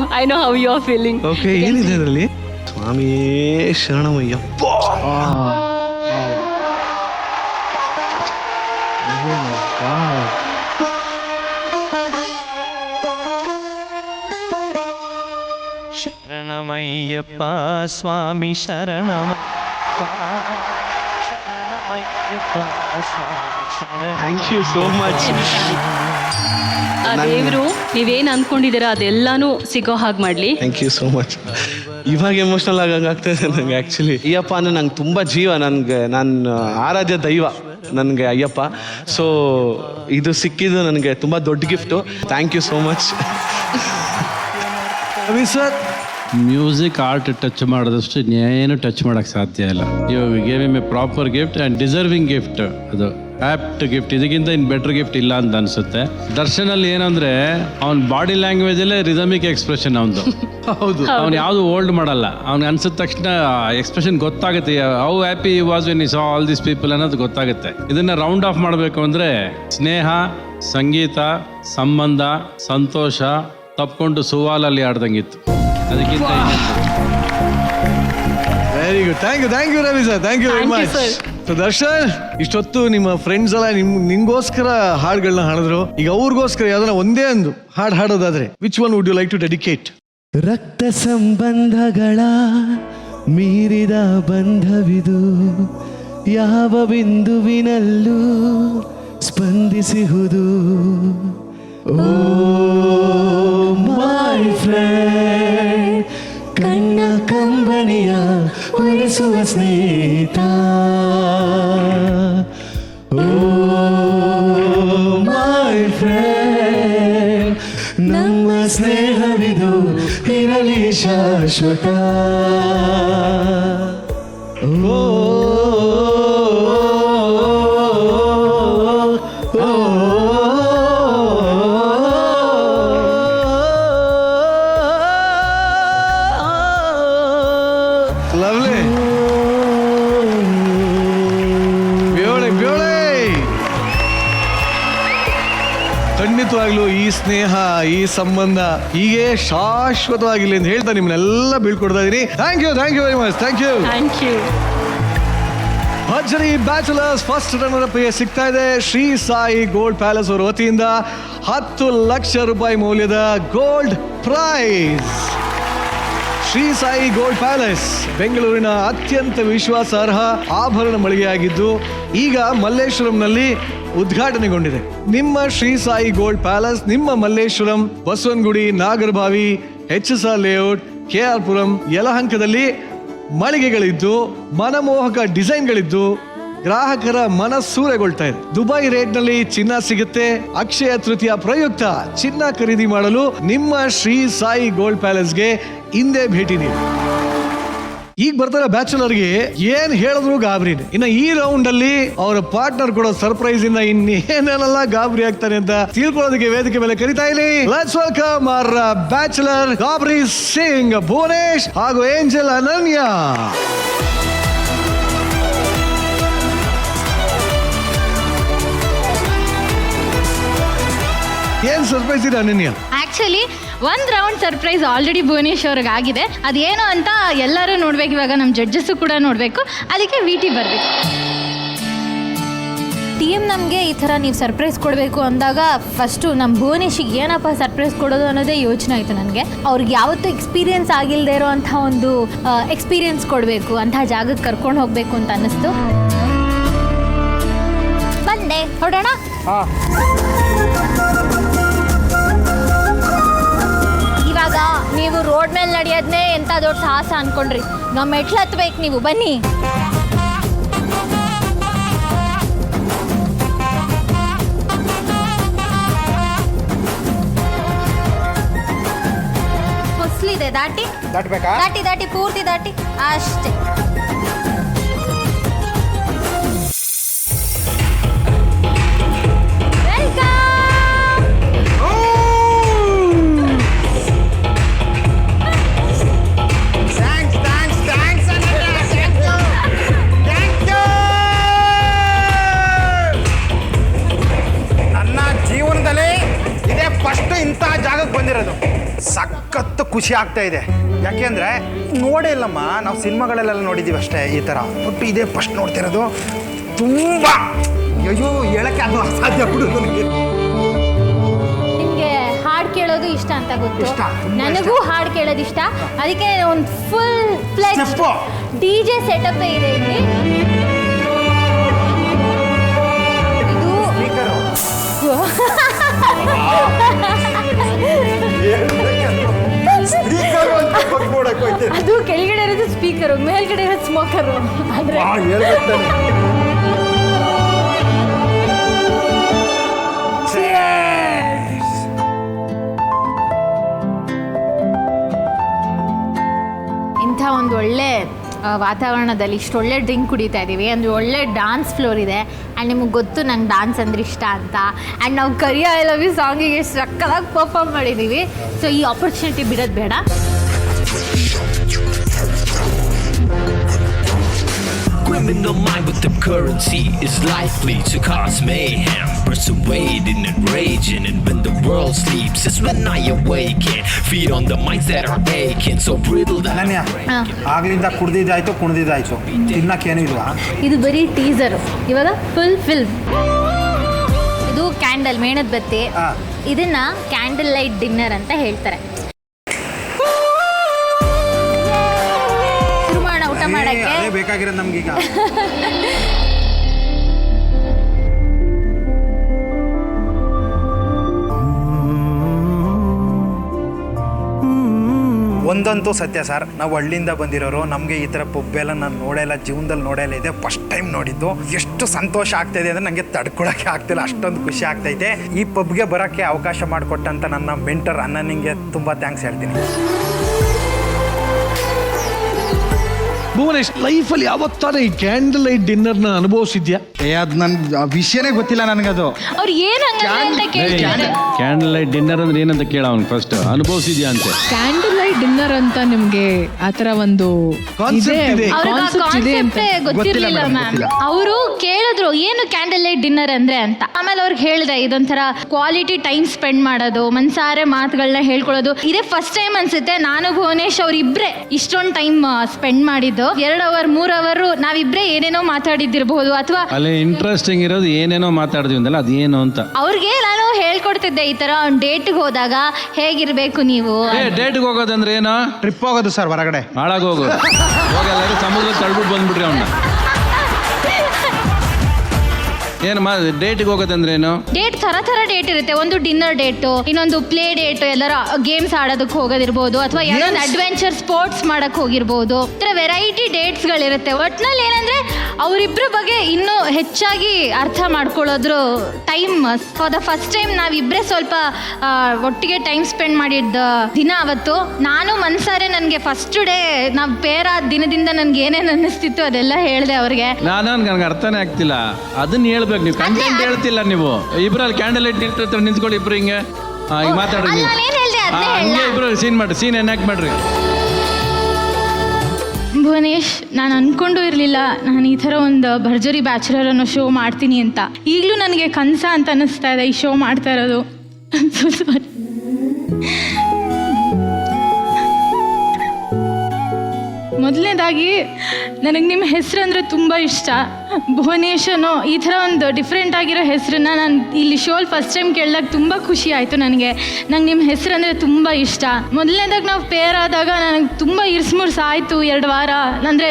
how you are feeling. Okay, ಏನಿದೆ ಅದರಲ್ಲಿ? ಸ್ವಾಮಿ ಶರಣಮಯ್ಯಪ್ಪ. ಶರಣಮಯ್ಯಪ್ಪ ಸ್ವಾಮಿ ಶರಣಮಯ್ಯಪ್ಪ, ಥ್ಯಾಂಕ್ ಯು ಸೋ ಮಚ್. ಆ ದೇವರು ನೀವೇನು ಅಂದ್ಕೊಂಡಿದ್ದೀರಾ ಅದೆಲ್ಲಾನು ಸಿಗೋ ಹಾಗೆ ಮಾಡಲಿ. Thank you so much. ಇವಾಗ ಎಮೋಷನಲ್ ಆಗ್ತದೆ ನಂಗೆ ಆ್ಯಕ್ಚುಲಿ. ಅಯ್ಯಪ್ಪ ಅಂದರೆ ನಂಗೆ ತುಂಬ ಜೀವ, ನನಗೆ ನನ್ನ ಆರಾಧ್ಯ ದೈವ ನನಗೆ ಅಯ್ಯಪ್ಪ. ಸೊ ಇದು ಸಿಕ್ಕಿದ್ದು ನನಗೆ ತುಂಬ ದೊಡ್ಡ gift. Thank you so much. Ravi sir, music art touch ಮಾಡೋದಷ್ಟು ಏನು ಟಚ್ ಮಾಡೋಕ್ಕೆ ಸಾಧ್ಯ ಇಲ್ಲ. You gave em a proper gift and deserving gift. ಅದು ಆ್ಯಪ್ಟ್ ಗಿಫ್ಟ್, ಇದಕ್ಕಿಂತ ಇನ್ನು ಬೆಟರ್ ಗಿಫ್ಟ್ ಇಲ್ಲ ಅಂತ ಅನಿಸುತ್ತೆ. ದರ್ಶನಲ್ಲಿ ಏನಂದರೆ ಅವ್ನ ಬಾಡಿ ಲ್ಯಾಂಗ್ವೇಜಲ್ಲೇ ರಿದಮಿಕ್ ಎಕ್ಸ್ಪ್ರೆಷನ್ ಅವನದು. ಹೌದು, ಅವ್ನು ಯಾವುದು ಓಲ್ಡ್ ಮಾಡಲ್ಲ. ಅವ್ನಿಗೆ ಅನ್ಸಿದ ತಕ್ಷಣ ಎಕ್ಸ್ಪ್ರೆಷನ್ ಗೊತ್ತಾಗುತ್ತೆ. How happy was when he saw all these people ಅನ್ನೋದು ಗೊತ್ತಾಗುತ್ತೆ. ಇದನ್ನು ರೌಂಡ್ ಆಫ್ ಮಾಡಬೇಕು ಅಂದರೆ ಸ್ನೇಹ, ಸಂಗೀತ, ಸಂಬಂಧ, ಸಂತೋಷ ತಪ್ಕೊಂಡು ಸುವಾಲಲ್ಲಿ ಆಡ್ದಂಗಿತ್ತು. ಅದಕ್ಕಿಂತ very good. Thank you Ravi sir, thank you very much. So Darshan, ಇಷ್ಟೊತ್ತು ನಿಮ್ಮ ಫ್ರೆಂಡ್ಸ್ ಎಲ್ಲ ನಿಂಗೋಸ್ಕರ ಹಾಡುಗಳನ್ನ ಹಾಡಿದ್ರು. ಈಗ ಅವ್ರಿಗೋಸ್ಕರ ಯಾವ್ದಾರ ಒಂದೇ ಒಂದು ಹಾಡು ಹಾಡೋದಾದ್ರೆ which one would you like to dedicate? ರಕ್ತ ಸಂಬಂಧಗಳ ಮೀರಿದ ಬಂಧವಿದು, ಯಾವ ಬಿಂದುವಿನಲ್ಲೂ ಸ್ಪಂದಿಸುವುದು. ಓ ಮೈ ಫ್ರೆಂಡ್, ಕಣ್ಣ ಕಂಬನಿಯ ಒಲಿಸುವ ಸ್ನೇಹಿತ. ಓ ಮೈ ಫ್ರೆಂಡ್, ನಮ್ಮ ಸ್ನೇಹವಿದು ಇರಲಿ ಶಾಶ್ವತ. ಓ ಲವ್ಲಿ, ಬ್ಯೂಳೆ. ಖಂಡಿತವಾಗ್ಲೂ ಈ ಸ್ನೇಹ, ಈ ಸಂಬಂಧ ಹೀಗೆ ಶಾಶ್ವತವಾಗಿಲ್ಲ ಅಂತ ಹೇಳ್ತಾ ನಿಮ್ಮನ್ನೆಲ್ಲ ಬೀಳ್ಕೊಡ್ತಾ ಇದೀನಿ. Thank you very much. Thank you. ಭರ್ಜರಿ ಬ್ಯಾಚುಲರ್ಸ್ ಫಸ್ಟ್ ರನ್ನರ್ ಅಪ್ ಸಿಗ್ತಾ ಇದೆ ಶ್ರೀ ಸಾಯಿ ಗೋಲ್ಡ್ ಪ್ಯಾಲೇಸ್ ಅವರ ವತಿಯಿಂದ 10 ಲಕ್ಷ ರೂಪಾಯಿ ಮೌಲ್ಯದ gold prize. Shri Sai gold palace ಬೆಂಗಳೂರಿನ ಅತ್ಯಂತ ವಿಶ್ವಾಸಾರ್ಹ ಆಭರಣ ಮಳಿಗೆಯಾಗಿದ್ದು ಈಗ ಮಲ್ಲೇಶ್ವರಂನಲ್ಲಿ ಉದ್ಘಾಟನೆಗೊಂಡಿದೆ. ನಿಮ್ಮ ಶ್ರೀ ಸಾಯಿ ಗೋಲ್ಡ್ ಪ್ಯಾಲೇಸ್ ನಿಮ್ಮ Malleshwaram, Basavanagudi, Nagarbhavi, HSR layout, KR Puram, ಯಲಹಂಕದಲ್ಲಿ ಮಳಿಗೆಗಳಿದ್ದು ಮನಮೋಹಕ ಡಿಸೈನ್ಗಳಿದ್ದು ಗ್ರಾಹಕರ ಮನಸ್ಸೂರೆಗೊಳ್ತಾ ಇದೆ. ದುಬೈ ರೇಟ್ನಲ್ಲಿ ಚಿನ್ನ ಸಿಗುತ್ತೆ. ಅಕ್ಷಯ ತೃತೀಯ ಪ್ರಯುಕ್ತ ಚಿನ್ನ ಖರೀದಿ ಮಾಡಲು ನಿಮ್ಮ ಶ್ರೀ ಸಾಯಿ ಗೋಲ್ಡ್ ಪ್ಯಾಲೇಸ್ಗೆ ಹಿಂದೆ ಭೇಟಿ ನೀಡಿ. ಈಗ ಬರ್ತಾರೆ ಬ್ಯಾಚುಲರ್ಗೆ ಏನ್ ಹೇಳಿದ್ರು ಗಾಬರಿನೇ. ಇನ್ನು ಈ ರೌಂಡ್ ಅಲ್ಲಿ ಅವರ ಪಾರ್ಟ್ನರ್ ಕೊಡೋ ಸರ್ಪ್ರೈಸ್ ಇಂದ ಇನ್ನೇನೆಲ್ಲ ಗಾಬರಿ ಆಗ್ತಾನೆ ಅಂತ ತಿಳ್ಕೊಳ್ಳೋದಕ್ಕೆ ವೇದಿಕೆ ಮೇಲೆ ಕರಿತಾ ಇಲ್ಲಿ. ಲೆಟ್ಸ್ ವೆಲ್ಕಮ್ ಅವರ್ ಬ್ಯಾಚುಲರ್ ಗಾಬರಿ ಸಿಂಗ್ ಭುವನೇಶ್ ಹಾಗೂ ಏಂಜಲ್ ಅನನ್ಯ. ಏನ್ ಸರ್ಪ್ರೈಸ್ ಇದೆ ಅನನ್ಯ? ಆಕ್ಚುಲಿ ಒಂದು ರೌಂಡ್ ಸರ್ಪ್ರೈಸ್ ಆಲ್ರೆಡಿ ಭುವನೇಶ್ ಅವ್ರಿಗೆ ಆಗಿದೆ. ಅದೇನು ಅಂತ ಎಲ್ಲರೂ ನೋಡ್ಬೇಕು. ಇವಾಗ ನಮ್ಮ ಜಡ್ಜಸ್ಸು ಕೂಡ ನೋಡಬೇಕು. ಅದಕ್ಕೆ VT ಬರಬೇಕು. ಟೀಮ್ ನಮಗೆ ಈ ಥರ ನೀವು ಸರ್ಪ್ರೈಸ್ ಕೊಡಬೇಕು ಅಂದಾಗ ಫಸ್ಟು ನಮ್ಮ ಭುವನೇಶಿಗೆ ಏನಪ್ಪ ಸರ್ಪ್ರೈಸ್ ಕೊಡೋದು ಅನ್ನೋದೇ ಯೋಚನೆ ಆಯಿತು ನನಗೆ. ಅವ್ರಿಗೆ ಯಾವತ್ತೂ ಎಕ್ಸ್ಪೀರಿಯನ್ಸ್ ಆಗಿಲ್ಲದೆ ಇರೋ ಅಂಥ ಒಂದು ಎಕ್ಸ್ಪೀರಿಯನ್ಸ್ ಕೊಡಬೇಕು, ಅಂಥ ಜಾಗಕ್ಕೆ ಕರ್ಕೊಂಡು ಹೋಗಬೇಕು ಅಂತ ಅನ್ನಿಸ್ತು. ಬಂದೆ, ಹೊಡೋಣ. ಇವಾಗ ನೀವು ರೋಡ್ ಮೇಲೆ ನಡೆಯೋದನ್ನೇ ಎಂಥ ದೊಡ್ಡ ಸಾಹಸ ಅನ್ಕೊಂಡ್ರಿ. ನಾವು ಮೆಟ್ಲು ಹತ್ಬೇಕು, ನೀವು ಬನ್ನಿ. ಹೊಸ್ಲಿದೆ, ದಾಟಿ ಪೂರ್ತಿ ದಾಟಿ ಅಷ್ಟೇ. ಇಂಥ ಜಾಗಕ್ಕೆ ಬಂದಿರೋದು ಸಖತ್ತು ಖುಷಿ ಆಗ್ತಾ ಇದೆ. ಯಾಕೆಂದರೆ ನೋಡೇ ಇಲ್ಲಮ್ಮ, ನಾವು ಸಿನಿಮಾಗಳಲ್ಲೆಲ್ಲ ನೋಡಿದ್ದೀವಿ ಅಷ್ಟೇ ಈ ಥರ. ಒಟ್ಟು ಇದೇ ಫಸ್ಟ್ ನೋಡ್ತಿರೋದು. ತುಂಬ ಅಯ್ಯೋ ಹೇಳಕ್ಕೆ ಅದು ಅಸಾಧ್ಯ ಬಿಡು. ನಿಮಗೆ ಹಾಡು ಕೇಳೋದು ಇಷ್ಟ ಅಂತ ಗೊತ್ತು. ನನಗೂ ಹಾಡು ಕೇಳೋದು ಇಷ್ಟ. ಅದಕ್ಕೆ ಒಂದು ಫುಲ್ ಫ್ಲೆಜ್ DJ ಸೆಟಪ್ ಇದೆ ಇಲ್ಲಿ. ಸ್ಪೀಕರ್ ಅಂತ ನೋಡಕ್ಕೆ ಅದು ಕೆಳಗಡೆ ಇರೋದು ಸ್ಪೀಕರು, ಮೇಲ್ಗಡೆ ಇರೋದು ಸ್ಮೋಕರು. ಅಂದ್ರೆ ಇಂಥ ಒಂದು ಒಳ್ಳೆ ವಾತಾವರಣದಲ್ಲಿ ಇಷ್ಟೊಳ್ಳೆ ಡ್ರಿಂಕ್ ಕುಡಿತಾ ಇದ್ದೀವಿ, ಅಂದರೆ ಒಳ್ಳೆ ಡಾನ್ಸ್ ಫ್ಲೋರ್ ಇದೆ. ಆ್ಯಂಡ್ ನಿಮಗೆ ಗೊತ್ತು ನಂಗೆ ಡಾನ್ಸ್ ಅಂದ್ರೆ ಇಷ್ಟ ಅಂತ. ಆ್ಯಂಡ್ ನಾವು ಕರಿಯ ಐ ಲವ್ ಯು ಸಾಂಗಿಗೆ ಎಷ್ಟು ಸಕ್ಕತ್ತಾಗಿ ಪರ್ಫಾರ್ಮ್ ಮಾಡಿದ್ದೀವಿ. ಸೊ ಈ ಆಪರ್ಚುನಿಟಿ ಬಿಡೋದು ಬೇಡ. Criminal mind with the currency is likely to cause mayhem. Persuading and raging, and when the world sleeps is when I awaken. Feed on the minds that are aching, so brittle that ಅನನ್ಯ, ಆಗ್ಲಿಂದ ಕುಣಿದಿದ್ದಾಯ್ತು ತಿನ್ನಕ್ಕೇನು ಇಲ್ವಾ? ಇದು ಬರೀ teaser, ಇವಾಗ full film. ಇದು candle, ಮೇಣದ ಬತ್ತಿ. ಇದನ್ನ ಕ್ಯಾಂಡಲ್ ಲೈಟ್ ಡಿನ್ನರ್ ಅಂತ ಹೇಳ್ತಾರೆ. ಶುರು ಮಾಡೋಣ ಊಟ ಮಾಡಕ್ಕೆ. ಬೇಕಾಗಿರೋದು ನಮ್ಗೀಗ. ಒಂದಂತೂ ಸತ್ಯ ಸರ್, ನಾವು ಹಳ್ಳಿಯಿಂದ ಬಂದಿರೋರು, ನಮಗೆ ಈ ಥರ ಪಬ್ಬೆಲ್ಲ ನಾನು ನೋಡೆಲ್ಲ, ಜೀವನದಲ್ಲಿ ನೋಡೆಲ್ಲ ಇದೆ, ಫಸ್ಟ್ ಟೈಮ್ ನೋಡಿದ್ದು. ಎಷ್ಟು ಸಂತೋಷ ಆಗ್ತಾಯಿದೆ ಅಂದರೆ ನನಗೆ ತಡ್ಕೊಳಕ್ಕೆ ಆಗ್ತಿಲ್ಲ, ಅಷ್ಟೊಂದು ಖುಷಿ ಆಗ್ತೈತೆ. ಈ ಪಬ್ಗೆ ಬರೋಕ್ಕೆ ಅವಕಾಶ ಮಾಡಿಕೊಟ್ಟಂತ ನನ್ನ ಮೆಂಟರ್ ಅನನ್ಯಂಗೆ ತುಂಬ ಥ್ಯಾಂಕ್ಸ್ ಹೇಳ್ತೀನಿ. ಭುವನೇಶ್, ಲೈಫಲ್ಲಿ ಯಾವತ್ತಾರ ಈ ಕ್ಯಾಂಡಲ್ ಲೈಟ್ ಡಿನ್ನರ್ನ ಅನುಭವಿಸಿದ್ಯಾ? ಅದು ನನ್ನ ವಿಷಯನೇ ಗೊತ್ತಿಲ್ಲ ನನಗದು. ಅವ್ರು ಏನು ಅಂತ ಕೇಳ್ತಾರೆ. ಕ್ಯಾಂಡಲ್ ಲೈಟ್ ಡಿನ್ನರ್ ಅಂದ್ರೆ ಏನಂತ ಕೇಳ ಅವ್ನು ಫಸ್ಟ್, ಅನುಭವಿಸಿದ್ಯಾ ಅಂತ. ಕ್ಯಾಂಡಲ್ ಲೈಟ್ ಡಿನ್ನರ್ ಅಂತ ನಿಮ್ಗೆ ಆತರ ಒಂದು ಕಾನ್ಸೆಪ್ಟೇ ಗೊತ್ತಿರಲಿಲ್ಲ ಮ್ಯಾಮ್. ಅವರು ಕೇಳಿದ್ರು ಏನು ಕ್ಯಾಂಡಲ್ ಲೈಟ್ ಡಿನ್ನರ್ ಅಂದ್ರೆ ಅಂತ. ಆಮೇಲೆ ಅವ್ರಿಗೆ ಹೇಳಿದೆ ಇದೊಂಥರ ಕ್ವಾಲಿಟಿ ಟೈಮ್ ಸ್ಪೆಂಡ್ ಮಾಡೋದು, ಮನ್ಸಾರೆ ಮಾತುಗಳನ್ನ ಹೇಳ್ಕೊಳ್ಳೋದು. ಇದೇ ಫಸ್ಟ್ ಟೈಮ್ ಅನ್ಸುತ್ತೆ ನಾನು ಭುವನೇಶ್ ಅವ್ರಿಬ್ರೆ ಇಷ್ಟೊಂದು ಟೈಮ್ ಸ್ಪೆಂಡ್ ಮಾಡಿದ್ದು. 2 ಅವರ್ 3 ಅವರ್ ನಾವಿಬ್ರೆ ಏನೇನೋ ಮಾತಾಡಿದ್ದಿರಬಹುದು. ಅಥವಾ ಅಲ್ಲಿ ಇಂಟ್ರೆಸ್ಟಿಂಗ್ ಇರೋದು ಏನೇನೋ ಮಾತಾಡಿದ್ವಿ ಅಂದಲ್ಲ, ಅದೇನು ಅಂತ ಅವ್ರಿಗೆ ನಾನು ಹೇಳ್ಕೊಡ್ತಿದ್ದೆ, ಈ ತರ ಒಂದು ಡೇಟ್ಗೆ ಹೋದಾಗ ಹೇಗಿರ್ಬೇಕು ನೀವು. ಡೇಟ್ಗೆ ಹೋಗೋದಂದ್ರೆ ಏನೋ ಟ್ರಿಪ್ ಹೋಗೋದು ಸರ್, ಹೊರಗಡೆ ಹಾಳಾಗಿ ಹೋಗೋದು. ಹೋಗಲ್ಲ ಸಮುದ್ರ ತಳ್ಬಿಟ್ಟು ಬಂದ್ಬಿಟ್ರಿ ಅವನ್ನ. ಏನು ಡೇಟ್ಗೆ ಹೋಗೋದಂದ್ರೆ ಏನು? ಡೇಟ್ ಥರ ಡೇಟ್ ಇರುತ್ತೆ. ಒಂದು ಡಿನ್ನರ್ ಡೇಟು, ಇನ್ನೊಂದು ಪ್ಲೇ ಡೇಟು, ಎಲ್ಲರ ಗೇಮ್ಸ್ ಆಡೋದಕ್ಕೆ ಹೋಗೋದಿರ್ಬೋದು, ಅಥವಾ ಏನೊಂದು ಅಡ್ವೆಂಚರ್ ಸ್ಪೋರ್ಟ್ಸ್ ಮಾಡಕ್ ಹೋಗಿರ್ಬೋದು. ಈ ಥರ ವೆರೈಟಿ ಡೇಟ್ಸ್ಗಳಿರುತ್ತೆ. ಒಟ್ನಲ್ಲಿ ಏನಂದ್ರೆ ಅವರಿಬ್ಬರ ಬಗ್ಗೆ ಇನ್ನೂ ಹೆಚ್ಚಾಗಿ ಅರ್ಥ ಮಾಡ್ಕೊಳ್ಳೋದ್ರು time. For the first time ನಾವಿಬ್ಬರೇ ಸ್ವಲ್ಪ ಒಟ್ಟಿಗೆ ಟೈಮ್ ಸ್ಪೆಂಡ್ ಮಾಡಿದ್ದ ದಿನ ಅವತ್ತು. ನಾನು ಮನ್ಸಾರೆ ನನಗೆ ಫಸ್ಟ್ ಡೇ ನಾವು ಪೇರ್ ಆದ ದಿನದಿಂದ ನನ್ಗೆ ಏನೇನು ಅನ್ನಿಸ್ತಿತ್ತು ಅದೆಲ್ಲ ಹೇಳಿದೆ ಅವ್ರಿಗೆ. ನನಗೆ ಅರ್ಥನೇ ಆಗ್ತಿಲ್ಲ, ಅದನ್ನ ಹೇಳ್ಬೇಕು ನೀವು. ಕಂಟೆಂಟ್ ಹೇಳ್ತಿಲ್ಲ ನೀವು. ಇಬ್ರಲ್ಲಿ ಕ್ಯಾಂಡಲ್ ಲೈಟ್ ನಿಂತ್ಕೊಳ್ಳಿ ಇಬ್ರು ಹಿಂಗೆ ಈಗ ಮಾತಾಡ್ರಿ ನೀವು. ಹಂಗೆ ಇಬ್ರು ಸೀನ್ ಮಾಡ್ರಿ, ಸೀನ್ ಎನ್ನಾಕ್ಟ್ ಮಾಡ್ರಿ. ಭುವನೇಶ್, ನಾನು ಅನ್ಕೊಂಡು ಇರಲಿಲ್ಲ ನಾನು ಈ ಥರ ಒಂದು ಭರ್ಜರಿ ಬ್ಯಾಚುಲರ್ ಅನ್ನೋ ಶೋ ಮಾಡ್ತೀನಿ ಅಂತ. ಈಗಲೂ ನನಗೆ ಕನಸ ಅಂತ ಅನ್ನಿಸ್ತಾ ಇದೆ ಈ ಶೋ ಮಾಡ್ತಾ ಇರೋದು. ಮೊದಲನೇದಾಗಿ ನನಗೆ ನಿಮ್ಮ ಹೆಸರು ಅಂದರೆ ತುಂಬ ಇಷ್ಟ. ಭುವನೇಶ್ ಅನ್ನೋ ಈ ಥರ ಒಂದು ಡಿಫ್ರೆಂಟ್ ಆಗಿರೋ ಹೆಸರನ್ನ ನಾನು ಇಲ್ಲಿ ಶೋಲ್ ಫಸ್ಟ್ ಟೈಮ್ ಕೇಳಿದಾಗ ತುಂಬ ಖುಷಿ ಆಯಿತು ನನಗೆ. ನಂಗೆ ನಿಮ್ಮ ಹೆಸರು ಅಂದರೆ ತುಂಬ ಇಷ್ಟ. ಮೊದಲನೇದಾಗಿ ನಾವು ಪೇರ್ ಆದಾಗ ನನಗೆ ತುಂಬ ಇರ್ಸ್ಮುರ್ಸ್ ಆಯಿತು 2 ವಾರ. ಅಂದರೆ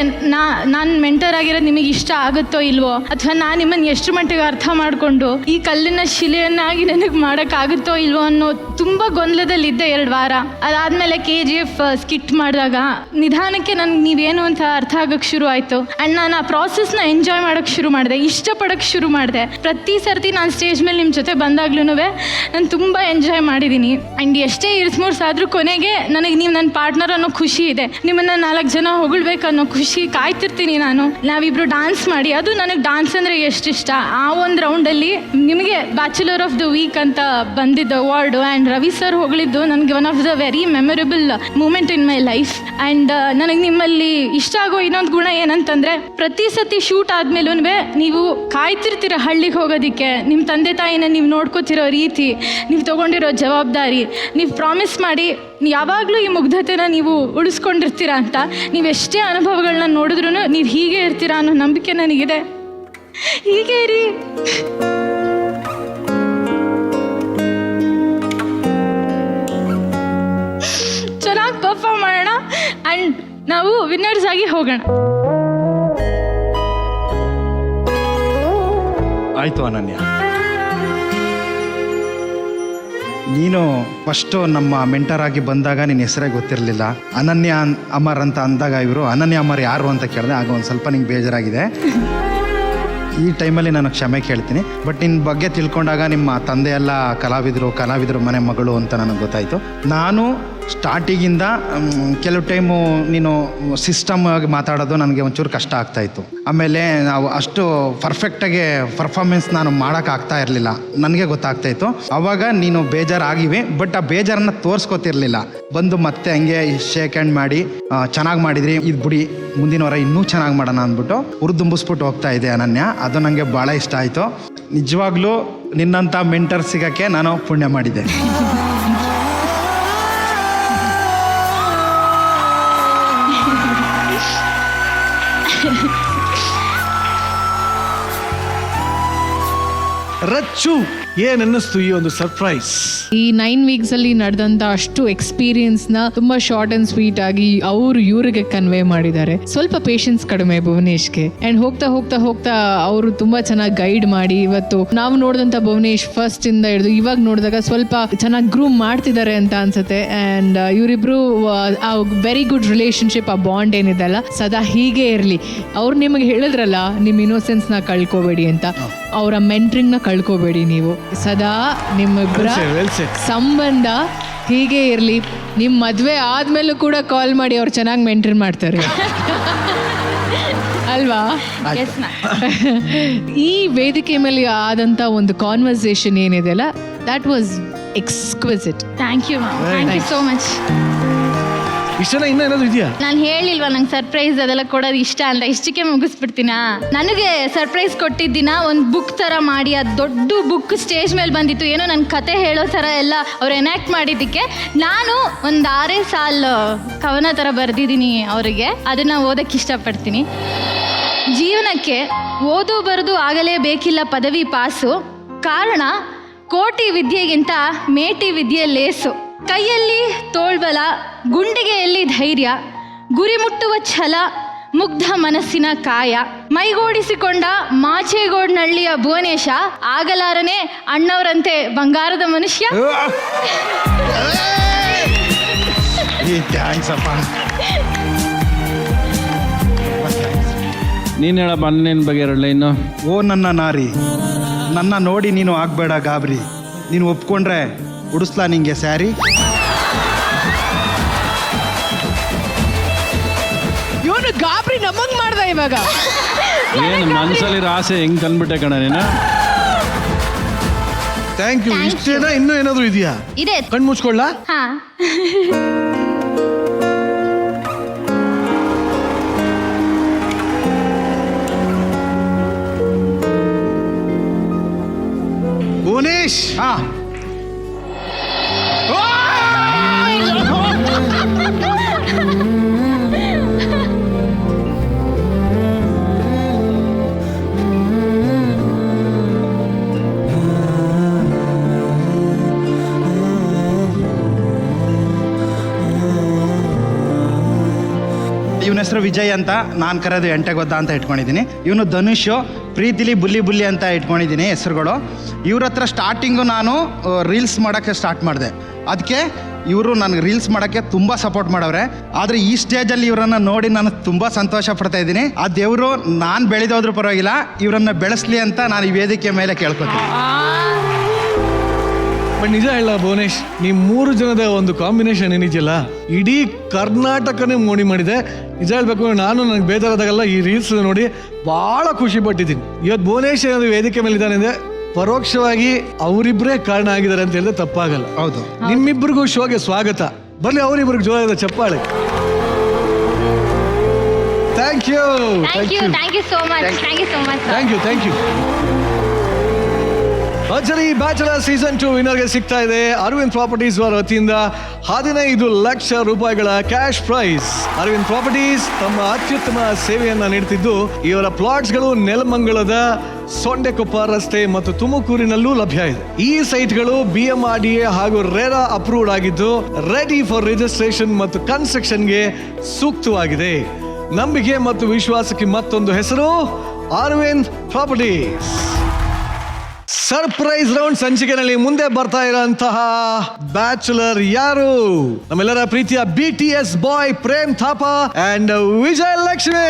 ನಾನು ಮೆಂಟರ್ ಆಗಿರೋದು ನಿಮಗೆ ಇಷ್ಟ ಆಗುತ್ತೋ ಇಲ್ವೋ, ಅಥವಾ ನಾನು ನಿಮ್ಮನ್ನು ಎಷ್ಟು ಮಟ್ಟಿಗೆ ಅರ್ಥ ಮಾಡಿಕೊಂಡು ಈ ಕಲ್ಲಿನ ಶಿಲೆಯನ್ನಾಗಿ ನನಗೆ ಮಾಡೋಕ್ಕಾಗುತ್ತೋ ಇಲ್ವೋ ಅನ್ನೋ ತುಂಬ ಗೊಂದಲದಲ್ಲಿದ್ದೆ 2 ವಾರ. ಅದಾದಮೇಲೆ KGF ಸ್ಕಿಟ್ ಮಾಡಿದಾಗ ನಿಧಾನಕ್ಕೆ ನನಗೆ ನೀವೇನು ಅಂತ ಅರ್ಥ ಆಗೋಕ್ಕೆ ಶುರು ಆಯಿತು. ಆ್ಯಂಡ್ ನಾನು ಆ ಪ್ರಾಸೆಸ್ನ ಎಂಜಾಯ್ ಮಾಡೋಕ್ಕೆ ಶುರು ಮಾಡಿದೆ, ಇಷ್ಟಪಡೋಕ್ಕೆ ಶುರು ಮಾಡಿದೆ. ಪ್ರತಿ ಸರ್ತಿ ನಾನು ಸ್ಟೇಜ್ ಮೇಲೆ ನಿಮ್ಮ ಜೊತೆ ಬಂದಾಗ್ಲೂ ನಾನು ತುಂಬ ಎಂಜಾಯ್ ಮಾಡಿದ್ದೀನಿ. ಆ್ಯಂಡ್ ಎಷ್ಟೇ ಇರ್ಸ್ಮೂರ್ಸ್ ಆದರೂ ಕೊನೆಗೆ ನನಗೆ ನೀವು ನನ್ನ ಪಾರ್ಟ್ನರ್ ಅನ್ನೋ ಖುಷಿ ಇದೆ. ನಿಮ್ಮನ್ನು 4 ಜನ ಹೊಗಳ್ಬೇಕು ಅನ್ನೋ ಖುಷಿ ಕಾಯ್ತಿರ್ತೀನಿ ನಾನು. ನಾವಿಬ್ಬರು ಡಾನ್ಸ್ ಮಾಡಿ, ಅದು ನನಗೆ ಡಾನ್ಸ್ ಅಂದರೆ ಎಷ್ಟು ಇಷ್ಟ. ಆ ಒಂದು ರೌಂಡಲ್ಲಿ ನಿಮಗೆ ಬ್ಯಾಚುಲರ್ ಆಫ್ ದ ವೀಕ್ ಅಂತ ಬಂದಿದ್ದು ಅವಾರ್ಡು. ಆ್ಯಂಡ್ ರವಿ ಸರ್ ಹೊಗಳಿದ್ದು ನನಗೆ one of the very memorable moment in my life. And ನನಗೆ ನಿಮ್ಮಲ್ಲಿ ಇಷ್ಟ ಆಗೋ ಇನ್ನೊಂದು ಗುಣ ಏನಂತಂದರೆ, ಪ್ರತಿ ಸತಿ ಶೂಟ್ ಆದಮೇಲೂ ನೀವು ಕಾಯ್ತಿರ್ತೀರ ಹಳ್ಳಿಗೆ ಹೋಗೋದಕ್ಕೆ. ನಿಮ್ಮ ತಂದೆ ತಾಯಿನ ನೀವು ನೋಡ್ಕೋತಿರೋ ರೀತಿ, ನೀವು ತೊಗೊಂಡಿರೋ ಜವಾಬ್ದಾರಿ, ನೀವು ಪ್ರಾಮಿಸ್ ಮಾಡಿ ಯಾವಾಗಲೂ ಈ ಮುಗ್ಧತೆನ ನೀವು ಉಳಿಸ್ಕೊಂಡಿರ್ತೀರ ಅಂತ. ನೀವೆಷ್ಟೇ ಅನುಭವಗಳನ್ನ ನೋಡಿದ್ರೂ ನೀವು ಹೀಗೆ ಇರ್ತೀರಾ ಅನ್ನೋ ನಂಬಿಕೆ ನನಗಿದೆ. ಹೀಗೆ ಇರಿ. ಚೆನ್ನಾಗಿ ಪರ್ಫಾರ್ಮ್ ಮಾಡೋಣ ಆ್ಯಂಡ್ ನಾವು ವಿನ್ನರ್ಸ್ ಆಗಿ ಹೋಗೋಣ. ಆಯ್ತು ಅನನ್ಯ, ನೀನು ಫಸ್ಟು ನಮ್ಮ ಮೆಂಟರ್ ಆಗಿ ಬಂದಾಗ ನಿನ್ನ ಹೆಸರೇ ಗೊತ್ತಿರಲಿಲ್ಲ. ಅನನ್ಯ ಅಮರ್ ಅಂತ ಅಂದಾಗ ಇವರು ಅನನ್ಯ ಅಮರ್ ಯಾರು ಅಂತ ಕೇಳಿದೆ. ಆಗ ಒಂದು ಸ್ವಲ್ಪ ನಿಂಗೆ ಬೇಜಾರಾಗಿದೆ. ಈ ಟೈಮಲ್ಲಿ ನಾನು ಕ್ಷಮೆ ಕೇಳ್ತೀನಿ. ಬಟ್ ನಿನ್ನ ಬಗ್ಗೆ ತಿಳ್ಕೊಂಡಾಗ ನಿಮ್ಮ ತಂದೆ ಎಲ್ಲ ಕಲಾವಿದರು ಮನೆ ಮಗಳು ಅಂತ ನನಗೆ ಗೊತ್ತಾಯಿತು. ನಾನು ಸ್ಟಾರ್ಟಿಗಿಂದ ಕೆಲವು ಟೈಮು ನೀನು ಸಿಸ್ಟಮ್ ಆಗಿ ಮಾತಾಡೋದು ನನಗೆ ಒಂಚೂರು ಕಷ್ಟ ಆಗ್ತಾಯಿತ್ತು. ಆಮೇಲೆ ನಾವು ಅಷ್ಟು ಪರ್ಫೆಕ್ಟಾಗಿ ಪರ್ಫಾರ್ಮೆನ್ಸ್ ನಾನು ಮಾಡೋಕ್ಕಾಗ್ತಾ ಇರಲಿಲ್ಲ, ನನಗೆ ಗೊತ್ತಾಗ್ತಾಯಿತ್ತು. ಆವಾಗ ನೀನು ಬೇಜಾರಾಗಿವೆ, ಬಟ್ ಆ ಬೇಜಾರನ್ನು ತೋರಿಸ್ಕೊತಿರ್ಲಿಲ್ಲ. ಬಂದು ಮತ್ತೆ ಹಂಗೆ ಶೇಕ್ ಹ್ಯಾಂಡ್ ಮಾಡಿ ಚೆನ್ನಾಗಿ ಮಾಡಿದ್ರಿ, ಇದು ಬಿಡಿ ಮುಂದಿನ ವಾರ ಇನ್ನೂ ಚೆನ್ನಾಗಿ ಮಾಡೋಣ ಅಂದ್ಬಿಟ್ಟು ಹುರಿದುಂಬಿಸ್ಬಿಟ್ಟು ಹೋಗ್ತಾ ಇದೆ ಅನನ್ಯ. ಅದು ನನಗೆ ಭಾಳ ಇಷ್ಟ ಆಯಿತು. ನಿಜವಾಗ್ಲೂ ನಿನ್ನಂಥ ಮೆಂಟರ್ ಸಿಗೋಕ್ಕೆ ನಾನು ಪುಣ್ಯ ಮಾಡಿದ್ದೆ. ರಚ್ಚು, ಏನನ್ನಿಸ್ತು ಈ ಒಂದು ಸರ್ಪ್ರೈಸ್? ಈ 9 weeks ಅಲ್ಲಿ ನಡೆದಂತ ಅಷ್ಟು ಎಕ್ಸ್ಪೀರಿಯನ್ಸ್ ನ ತುಂಬಾ ಶಾರ್ಟ್ ಅಂಡ್ ಸ್ವೀಟ್ ಆಗಿ ಇವ್ರಿಗೆ ಕನ್ವೆ ಮಾಡಿದ್ದಾರೆ. ಸ್ವಲ್ಪ ಪೇಷನ್ಸ್ ಕಡಿಮೆ ಭುವನೇಶ್ಗೆ. ಅಂಡ್ ಹೋಗ್ತಾ ಅವರು ತುಂಬಾ ಚೆನ್ನಾಗಿ ಗೈಡ್ ಮಾಡಿ ಇವತ್ತು ನಾವು ನೋಡಿದಂತ ಭುವನೇಶ್ ಫಸ್ಟ್ ಇಂದ ಹಿಡಿದು ಇವಾಗ ನೋಡಿದಾಗ ಸ್ವಲ್ಪ ಚೆನ್ನಾಗಿ ಗ್ರೂಮ್ ಮಾಡ್ತಿದ್ದಾರೆ ಅಂತ ಅನ್ಸುತ್ತೆ. ಅಂಡ್ ಇವರಿಬ್ರು ಆ ವೆರಿ ಗುಡ್ ರಿಲೇಶನ್ಶಿಪ್, ಆ ಬಾಂಡ್ ಏನಿದೆಲ್ಲ ಸದಾ ಹೀಗೆ ಇರಲಿ. ಅವ್ರು ನಿಮಗೆ ಹೇಳಿದ್ರಲ್ಲ, ನಿಮ್ಮ ಇನ್ನೋಸೆನ್ಸ್ ನ ಕಳ್ಕೋಬೇಡಿ ಅಂತ, ಅವರ ಮೆಂಟ್ರಿಂಗ್ ನ ಕಳ್ಕೋಬೇಡಿ. ನೀವು ಸದಾ ನಿಮ್ಮಿಬ್ಬರ ಸಂಬಂಧ ಹೀಗೆ ಇರಲಿ. ನಿಮ್ಮ ಮದುವೆ ಆದ್ಮೇಲೂ ಕೂಡ ಕಾಲ್ ಮಾಡಿ ಅವ್ರು ಚೆನ್ನಾಗಿ ಮೆಂಟರ್ ಮಾಡ್ತಾರೆ ಅಲ್ವಾ? ಈ ವೇದಿಕೆ ಮೇಲೆ ಆದಂತ ಒಂದು ಕಾನ್ವರ್ಸೇಷನ್ ಏನಿದೆಯಲ್ಲ, that was exquisite. Thank you ma'am, thank you so much. ಇಷ್ಟನ ಇನ್ನೂ ಏನಾದ್ರು ಇದೆಯಾ? ನಾನು ಹೇಳಿಲ್ವಾ ನಂಗೆ ಸರ್ಪ್ರೈಸ್ ಅದೆಲ್ಲ ಕೊಡೋದು ಇಷ್ಟ ಅಂತ, ಇಷ್ಟಕ್ಕೆ ಮುಗಿಸ್ಬಿಡ್ತೀನಾ? ನನಗೆ ಸರ್ಪ್ರೈಸ್ ಕೊಟ್ಟಿದ್ದಿನ ಒಂದು ಬುಕ್ ಥರ ಮಾಡಿ, ಅದು ದೊಡ್ಡ ಬುಕ್ ಸ್ಟೇಜ್ ಮೇಲೆ ಬಂದಿತ್ತು. ಏನೋ ನನ್ನ ಕತೆ ಹೇಳೋ ಥರ ಎಲ್ಲ ಅವ್ರು ಎನಾಕ್ಟ್ ಮಾಡಿದ್ದಕ್ಕೆ ನಾನು ಒಂದು 6 ಸಾಲು ಕವನ ಥರ ಬರೆದಿದ್ದೀನಿ ಅವರಿಗೆ. ಅದನ್ನು ಓದೋಕ್ಕೆ ಇಷ್ಟಪಡ್ತೀನಿ. ಜೀವನಕ್ಕೆ ಓದು ಬರೆದು ಆಗಲೇಬೇಕಿಲ್ಲ ಪದವಿ ಪಾಸು, ಕಾರಣ ಕೋಟಿ ವಿದ್ಯೆಗಿಂತ ಮೇಟಿ ವಿದ್ಯೆ ಲೇಸು. ಕೈಯಲ್ಲಿ ತೋಳ್ಬಲ, ಗುಂಡಿಗೆಯಲ್ಲಿ ಧೈರ್ಯ, ಗುರಿ ಮುಟ್ಟುವ ಛಲ, ಮುಗ್ಧ ಮನಸ್ಸಿನ ಕಾಯ. ಮೈಗೂಡಿಸಿಕೊಂಡ ಮಾಚೇಗೋಡ್ನಹಳ್ಳಿಯ ಭುವನೇಶ, ಆಗಲಾರನೆ ಅಣ್ಣವರಂತೆ ಬಂಗಾರದ ಮನುಷ್ಯ. ನೀನು ಹೇಳಪ್ಪ ಅಣ್ಣನ ಬಗ್ಗೆ 2 ಲೈನು. ಓ ನನ್ನ ನಾರಿ, ನನ್ನ ನೋಡಿ ನೀನು ಆಗಬೇಡ ಗಾಬರಿ, ನೀನು ಒಪ್ಕೊಂಡ್ರೆ ಉಡಿಸ್ಲಾ ನಿಂಗೆ ಸ್ಯಾರಿ. ಇವನು ಗಾಬರಿ ನಮಗ್ ಮಾಡ್ದ ಇವಾಗ. ಏನು ಮನಸ್ಸಲ್ಲಿರೋ ಆಸೆ ಹೆಂಗ್ ಕಂಡ್ಬಿಟ್ಟೆ ಕಣ ನೀನು. Thank you. ಇಷ್ಟೇನಾ? ಇನ್ನೂ ಏನಾದ್ರು ಇದೆಯಾ? ಇದೆ. ಕಣ್ಣು ಮುಚ್ಕೊಳ್ಳ. ಹಾ. ಭುವನೇಶ್, ಇವನ ಹೆಸರು ವಿಜಯ್ ಅಂತ, ನಾನು ಕರೆದು ಎಂಟೆಗೊದ್ದ ಅಂತ ಇಟ್ಕೊಂಡಿದ್ದೀನಿ. ಇವನು ಧನುಷ್, ಪ್ರೀತಿಲಿ ಬುಲ್ಲಿ ಅಂತ ಇಟ್ಕೊಂಡಿದ್ದೀನಿ ಹೆಸರುಗಳು. ಇವ್ರ ಹತ್ರ ಸ್ಟಾರ್ಟಿಂಗು ನಾನು ರೀಲ್ಸ್ ಮಾಡೋಕ್ಕೆ ಸ್ಟಾರ್ಟ್ ಮಾಡಿದೆ. ಅದಕ್ಕೆ ಇವರು ನನಗೆ ರೀಲ್ಸ್ ಮಾಡೋಕ್ಕೆ ತುಂಬ ಸಪೋರ್ಟ್ ಮಾಡವ್ರೆ. ಆದರೆ ಈ ಸ್ಟೇಜಲ್ಲಿ ಇವರನ್ನು ನೋಡಿ ನಾನು ತುಂಬ ಸಂತೋಷ ಪಡ್ತಾ ಇದ್ದೀನಿ. ಆ ದೇವರು ನಾನು ಬೆಳೆದೋದ್ರೂ ಪರವಾಗಿಲ್ಲ, ಇವರನ್ನು ಬೆಳೆಸಲಿ ಅಂತ ನಾನು ಈ ವೇದಿಕೆ ಮೇಲೆ ಕೇಳ್ಕೊತೀನಿ. ಬಟ್ ನಿಜ ಹೇಳ ಭುವನೇಶ್, ನೀವು 3 ಜನದ ಒಂದು ಕಾಂಬಿನೇಷನ್ ಏನಿದೆಯಲ್ಲ, ಇಡೀ ಕರ್ನಾಟಕನೇ ಮೋಡಿ ಮಾಡಿದೆ. ನಿಜ ಹೇಳ್ಬೇಕು, ನಾನು ನನಗೆ ಬೇಜಾರಾದಾಗೆಲ್ಲ ಈ ರೀಲ್ಸ್ ನೋಡಿ ಭಾಳ ಖುಷಿ ಪಟ್ಟಿದ್ದೀನಿ. ಇವತ್ತು ಭುವನೇಶ್ ಏನಾದ್ರು ವೇದಿಕೆ ಮೇಲೆ ಇದ್ದಾನೆ ಅಂದರೆ ಪರೋಕ್ಷವಾಗಿ ಅವರಿಬ್ಬರೇ ಕಾರಣ ಆಗಿದ್ದಾರೆ ಅಂತ ಹೇಳಿದ್ರೆ ತಪ್ಪಾಗಲ್ಲ. ಹೌದು. ನಿಮ್ಮಿಬ್ಬರಿಗೂ ಶೋಗೆ ಸ್ವಾಗತ. ಬರ್ಲಿ ಅವರಿಬ್ಬರಿಗೆ ಜೋರಾದ ಚಪ್ಪಾಳೆ. Thank you. Thank you so much. Thank you. ಅಚ್ಚರಿ ಬ್ಯಾಚಲರ್ ಸೀಸನ್ 2 ವಿನ್ನರ್ಗೆ ಸಿಗ್ತಾ ಇದೆ ಅರವಿಂದ್ ಪ್ರಾಪರ್ಟೀಸ್ ಅವರ ವತಿಯಿಂದ 15 ಲಕ್ಷ ರೂಪಾಯಿಗಳ ಕ್ಯಾಶ್ ಪ್ರೈಸ್. ಅರವಿಂದ್ ಪ್ರಾಪರ್ಟೀಸ್ ತಮ್ಮ ಅತ್ಯುತ್ತಮ ಸೇವೆಯನ್ನ ನೀಡುತ್ತಿದ್ದು, ಇವರ ಪ್ಲಾಟ್ಸ್ಗಳು ನೆಲಮಂಗಲದ ಸೊಂಡೆಕೊಪ್ಪ ರಸ್ತೆ ಮತ್ತು ತುಮಕೂರಿನಲ್ಲೂ ಲಭ್ಯ ಇದೆ. ಈ ಸೈಟ್ಗಳು BMRDA ಹಾಗೂ ರೇರಾ ಅಪ್ರೂವ್ಡ್ ಆಗಿದ್ದು, ರೆಡಿ ಫಾರ್ ರಿಜಿಸ್ಟ್ರೇಷನ್ ಮತ್ತು ಕನ್ಸ್ಟ್ರಕ್ಷನ್ಗೆ ಸೂಕ್ತವಾಗಿದೆ. ನಂಬಿಕೆ ಮತ್ತು ವಿಶ್ವಾಸಕ್ಕೆ ಮತ್ತೊಂದು ಹೆಸರು ಅರವಿಂದ್ ಪ್ರಾಪರ್ಟೀಸ್. ಸರ್ಪ್ರೈಸ್ ರೌಂಡ್ ಸಂಚಿಕೆನಲ್ಲಿ ಮುಂದೆ ಬರ್ತಾ ಇರೋಂತಹ ಬ್ಯಾಚುಲರ್ ಯಾರು? ನಮ್ಮೆಲ್ಲರ ಪ್ರೀತಿಯ BTS boy Prem Thapa and Vijayalakshmi.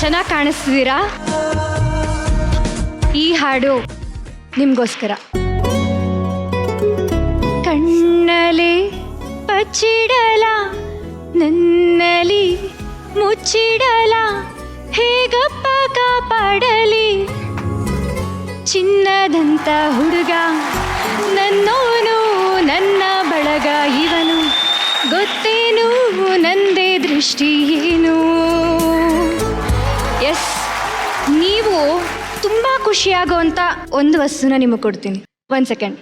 ಚೆನ್ನಾಗಿ ಕಾಣಿಸ್ತಿದ್ದೀರಾ? ಈ ಹಾಡು ನಿಮ್ಗೋಸ್ಕರ. ಕಣ್ಣಲ್ಲಿ ಬಚ್ಚಿಡಲ ನನ್ನಲ್ಲಿ ಮುಚ್ಚಿಡಲ ಹೇಗಪ್ಪ ಕಾಪಾಡಲಿ ಚಿನ್ನದಂತ ಹುಡುಗ ನನ್ನೋನು ನನ್ನ ಬಳಗ ಇವನು ಗೊತ್ತೇನು ನಂದೇ ದೃಷ್ಟಿ ಏನು. ಎಸ್, ನೀವು ತುಂಬ ಖುಷಿಯಾಗುವಂಥ ಒಂದು ವಸ್ತುನ ನಿಮಗೆ ಕೊಡ್ತೀನಿ. 1 ಸೆಕೆಂಡ್.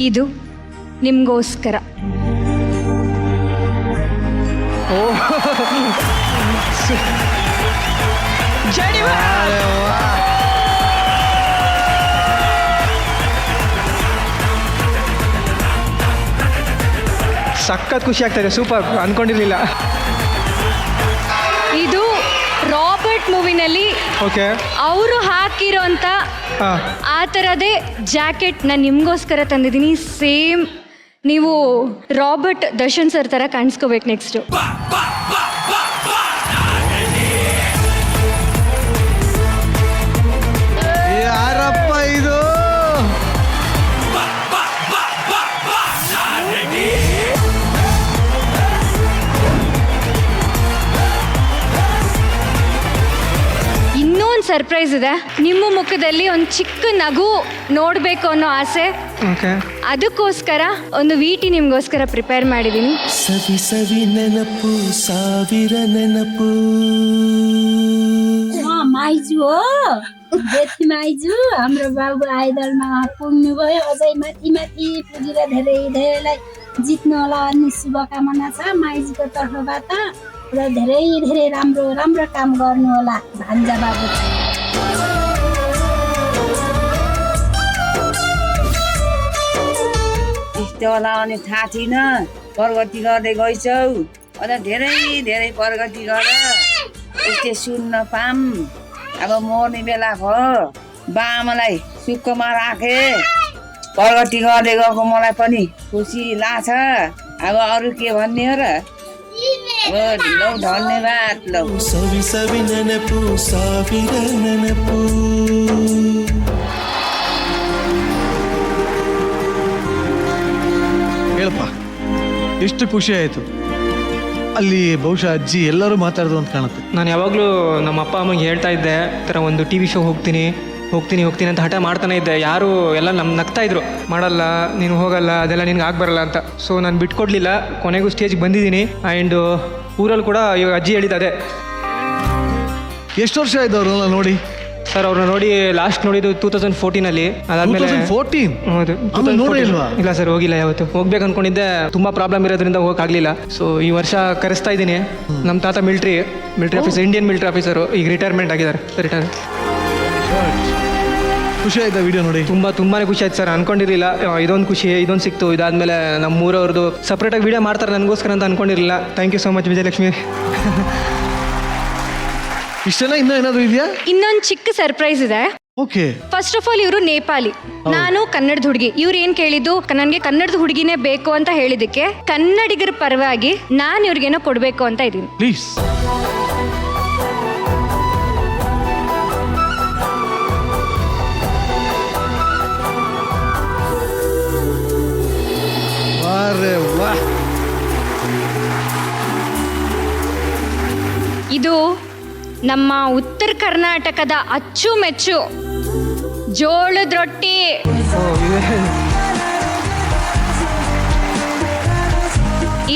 ಇದು ನಿಮಗೋಸ್ಕರ. ಸಖತ್ ಖುಷಿ ಆಗ್ತಾ ಇದೆ. ಸೂಪರ್, ಅನ್ಕೊಂಡಿರ್ಲಿಲ್ಲ. ಇದು ರಾಬರ್ಟ್ ಮೂವಿನಲ್ಲಿ ಓಕೆ, ಅವರು ಹಾಕಿರೋಂಥ ಆ ಥರದೇ ಜಾಕೆಟ್ ನಾನು ನಿಮಗೋಸ್ಕರ ತಂದಿದ್ದೀನಿ. ಸೇಮ್ ನೀವು ರಾಬರ್ಟ್ ದರ್ಶನ್ ಸರ್ ಥರ ಕಾಣಿಸ್ಕೋಬೇಕು ನೆಕ್ಸ್ಟು. ಯಾರಪ್ಪ ಇದು? ಇನ್ನೊಂದು ಸರ್ಪ್ರೈಸ್ ಇದೆ. ನಿಮ್ಮ ಮುಖದಲ್ಲಿ ಒಂದು ಚಿಕ್ಕ ನಗು ನೋಡಬೇಕು ಅನ್ನೋ ಆಸೆ. ಅದಕ್ಕೋಸ್ಕರ ಒಂದು ವೀಟಿ ನಿಮಗೋಸ್ಕರ ಪ್ರಿಪೇರ್ ಮಾಡಿದ್ದೀನಿ. ಸವಿ ಸವಿ ನೆನಪು ಸಾವಿರ ನೆನಪು माइजू हो, बेटी माइजू हाम्रो बाबु आइडलमा पुग्नुभयो. अझै माथि माथि पुगेर धेरै धेरैलाई जित्नु होला भन्ने शुभकामना छ माइजूको तर्फबाट र धेरै धेरै राम्रो राम्रो काम गर्नु होला भान्जा बाबु. यस्तो होला भने थाहा थिएन, प्रगति गर्दै गइछौ, अझ धेरै धेरै प्रगति गर, यस्तै सुन्न पाम. अब मर्ने बेला भयो, बाआमालाई सुखमा राखे, प्रगति गर्दै गएको मलाई पनि खुसी लाग्छ. अब अरू के भन्ने हो र? लौ धन्यवाद. लौ सवी सवी ನೆನಪು ಸಾವಿರ ನೆನಪು. ಹೇಳಪ್ಪ, ಎಷ್ಟು ಖುಷಿ ಆಯಿತು. ಅಲ್ಲಿ ಬಹುಶಃ ಅಜ್ಜಿ ಎಲ್ಲರೂ ಮಾತಾಡೋದು ಅಂತ ಕಾಣುತ್ತೆ. ನಾನು ಯಾವಾಗಲೂ ನಮ್ಮ ಅಪ್ಪ ಅಮ್ಮಗೆ ಹೇಳ್ತಾ ಇದ್ದೆ, ಈ ಥರ ಒಂದು TV ಶೋ ಹೋಗ್ತೀನಿ ಅಂತ ಹಠ ಮಾಡ್ತಾನೆ ಇದ್ದೆ. ಯಾರು ಎಲ್ಲ ನಗ್ತಾ ಇದ್ರು, ಮಾಡಲ್ಲ ನೀನು, ಹೋಗಲ್ಲ, ಅದೆಲ್ಲ ನಿನ್ಗೆ ಆಗ್ಬರಲ್ಲ ಅಂತ. ಸೊ ನಾನು ಬಿಟ್ಕೊಡ್ಲಿಲ್ಲ, ಕೊನೆಗೂ ಸ್ಟೇಜ್ಗೆ ಬಂದಿದ್ದೀನಿ. ಆ್ಯಂಡ್ ಊರಲ್ಲಿ ಕೂಡ ಇವಾಗ ಅಜ್ಜಿ ಹೇಳಿದ್ದು ಅದೇ. ಎಷ್ಟು ವರ್ಷ ಆಯ್ತು ಅವ್ರನ್ನ ನೋಡಿ? ಸರ್ ಅವ್ರನ್ನ ನೋಡಿ ಲಾಸ್ಟ್ ನೋಡಿದ್ದು 2014 ಅದಾದ್ಮೇಲೆ 2014? ಹೌದು. ಇಲ್ಲ ಸರ್, ಹೋಗಿಲ್ಲ ಯಾವತ್ತು. ಹೋಗ್ಬೇಕು ಅನ್ಕೊಂಡಿದ್ದೆ, ತುಂಬಾ ಪ್ರಾಬ್ಲಮ್ ಇರೋದ್ರಿಂದ ಹೋಗಕ್ಕಾಗ್ಲಿಲ್ಲ. ಸೊ ಈ ವರ್ಷ ಕರೆಸ್ತಾ ಇದ್ದೀನಿ. ನಮ್ಮ ತಾತ military officer, Indian military officer, ಈಗ ರಿಟೈರ್ಮೆಂಟ್ ಆಗಿದ್ದಾರೆ. ಖುಷಿ ಆಯ್ತಾ ವಿಡಿಯೋ ನೋಡಿ? ತುಂಬಾನೇ ಖುಷಿ ಆಯ್ತು ಸರ್. ಅನ್ಕೊಂಡಿರಲಿಲ್ಲ ಇದೊಂದು ಖುಷಿ, ಇದೊಂದು ಸಿಕ್ತು. ಇದಾದ್ಮೇಲೆ ನಮ್ಮ ಊರವ್ರದ್ದು ಸಪ್ರೇಟಾಗಿ ವಿಡಿಯೋ ಮಾಡ್ತಾರೆ ನನಗೋಸ್ಕರ ಅಂತ ಅನ್ಕೊಂಡಿರಲಿಲ್ಲ. Thank you so much Vijayalakshmi. ಇಷ್ಟೆಲ್ಲ ಇನ್ನೂ ಏನಾದರೂ ಇದೆಯಾ? ಇನ್ನೊಂದು ಚಿಕ್ಕ ಸರ್ಪ್ರೈಸ್ ಇದೆ. ಓಕೆ. ಫಸ್ಟ್ ಆಫ್ ಆಲ್ ಇವರು ನೇಪಾಳಿ, ನಾನು ಕನ್ನಡದ ಹುಡುಗಿ. ಇವ್ರು ಏನ್ ಕೇಳಿದ್ದು, ನನಗೆ ಕನ್ನಡದ ಹುಡುಗಿನೇ ಬೇಕು ಅಂತ ಹೇಳಿದಕ್ಕೆ ಕನ್ನಡಿಗರ ಪರವಾಗಿ ನಾನು ಇವ್ರಿಗೇನೋ ಕೊಡ್ಬೇಕು ಅಂತ ಇದ್ದೀನಿ. ಪ್ಲೀಸ್. ಇದು ನಮ್ಮ ಉತ್ತರ ಕರ್ನಾಟಕದ ಅಚ್ಚುಮೆಚ್ಚು ಜೋಳದ ರೊಟ್ಟಿ.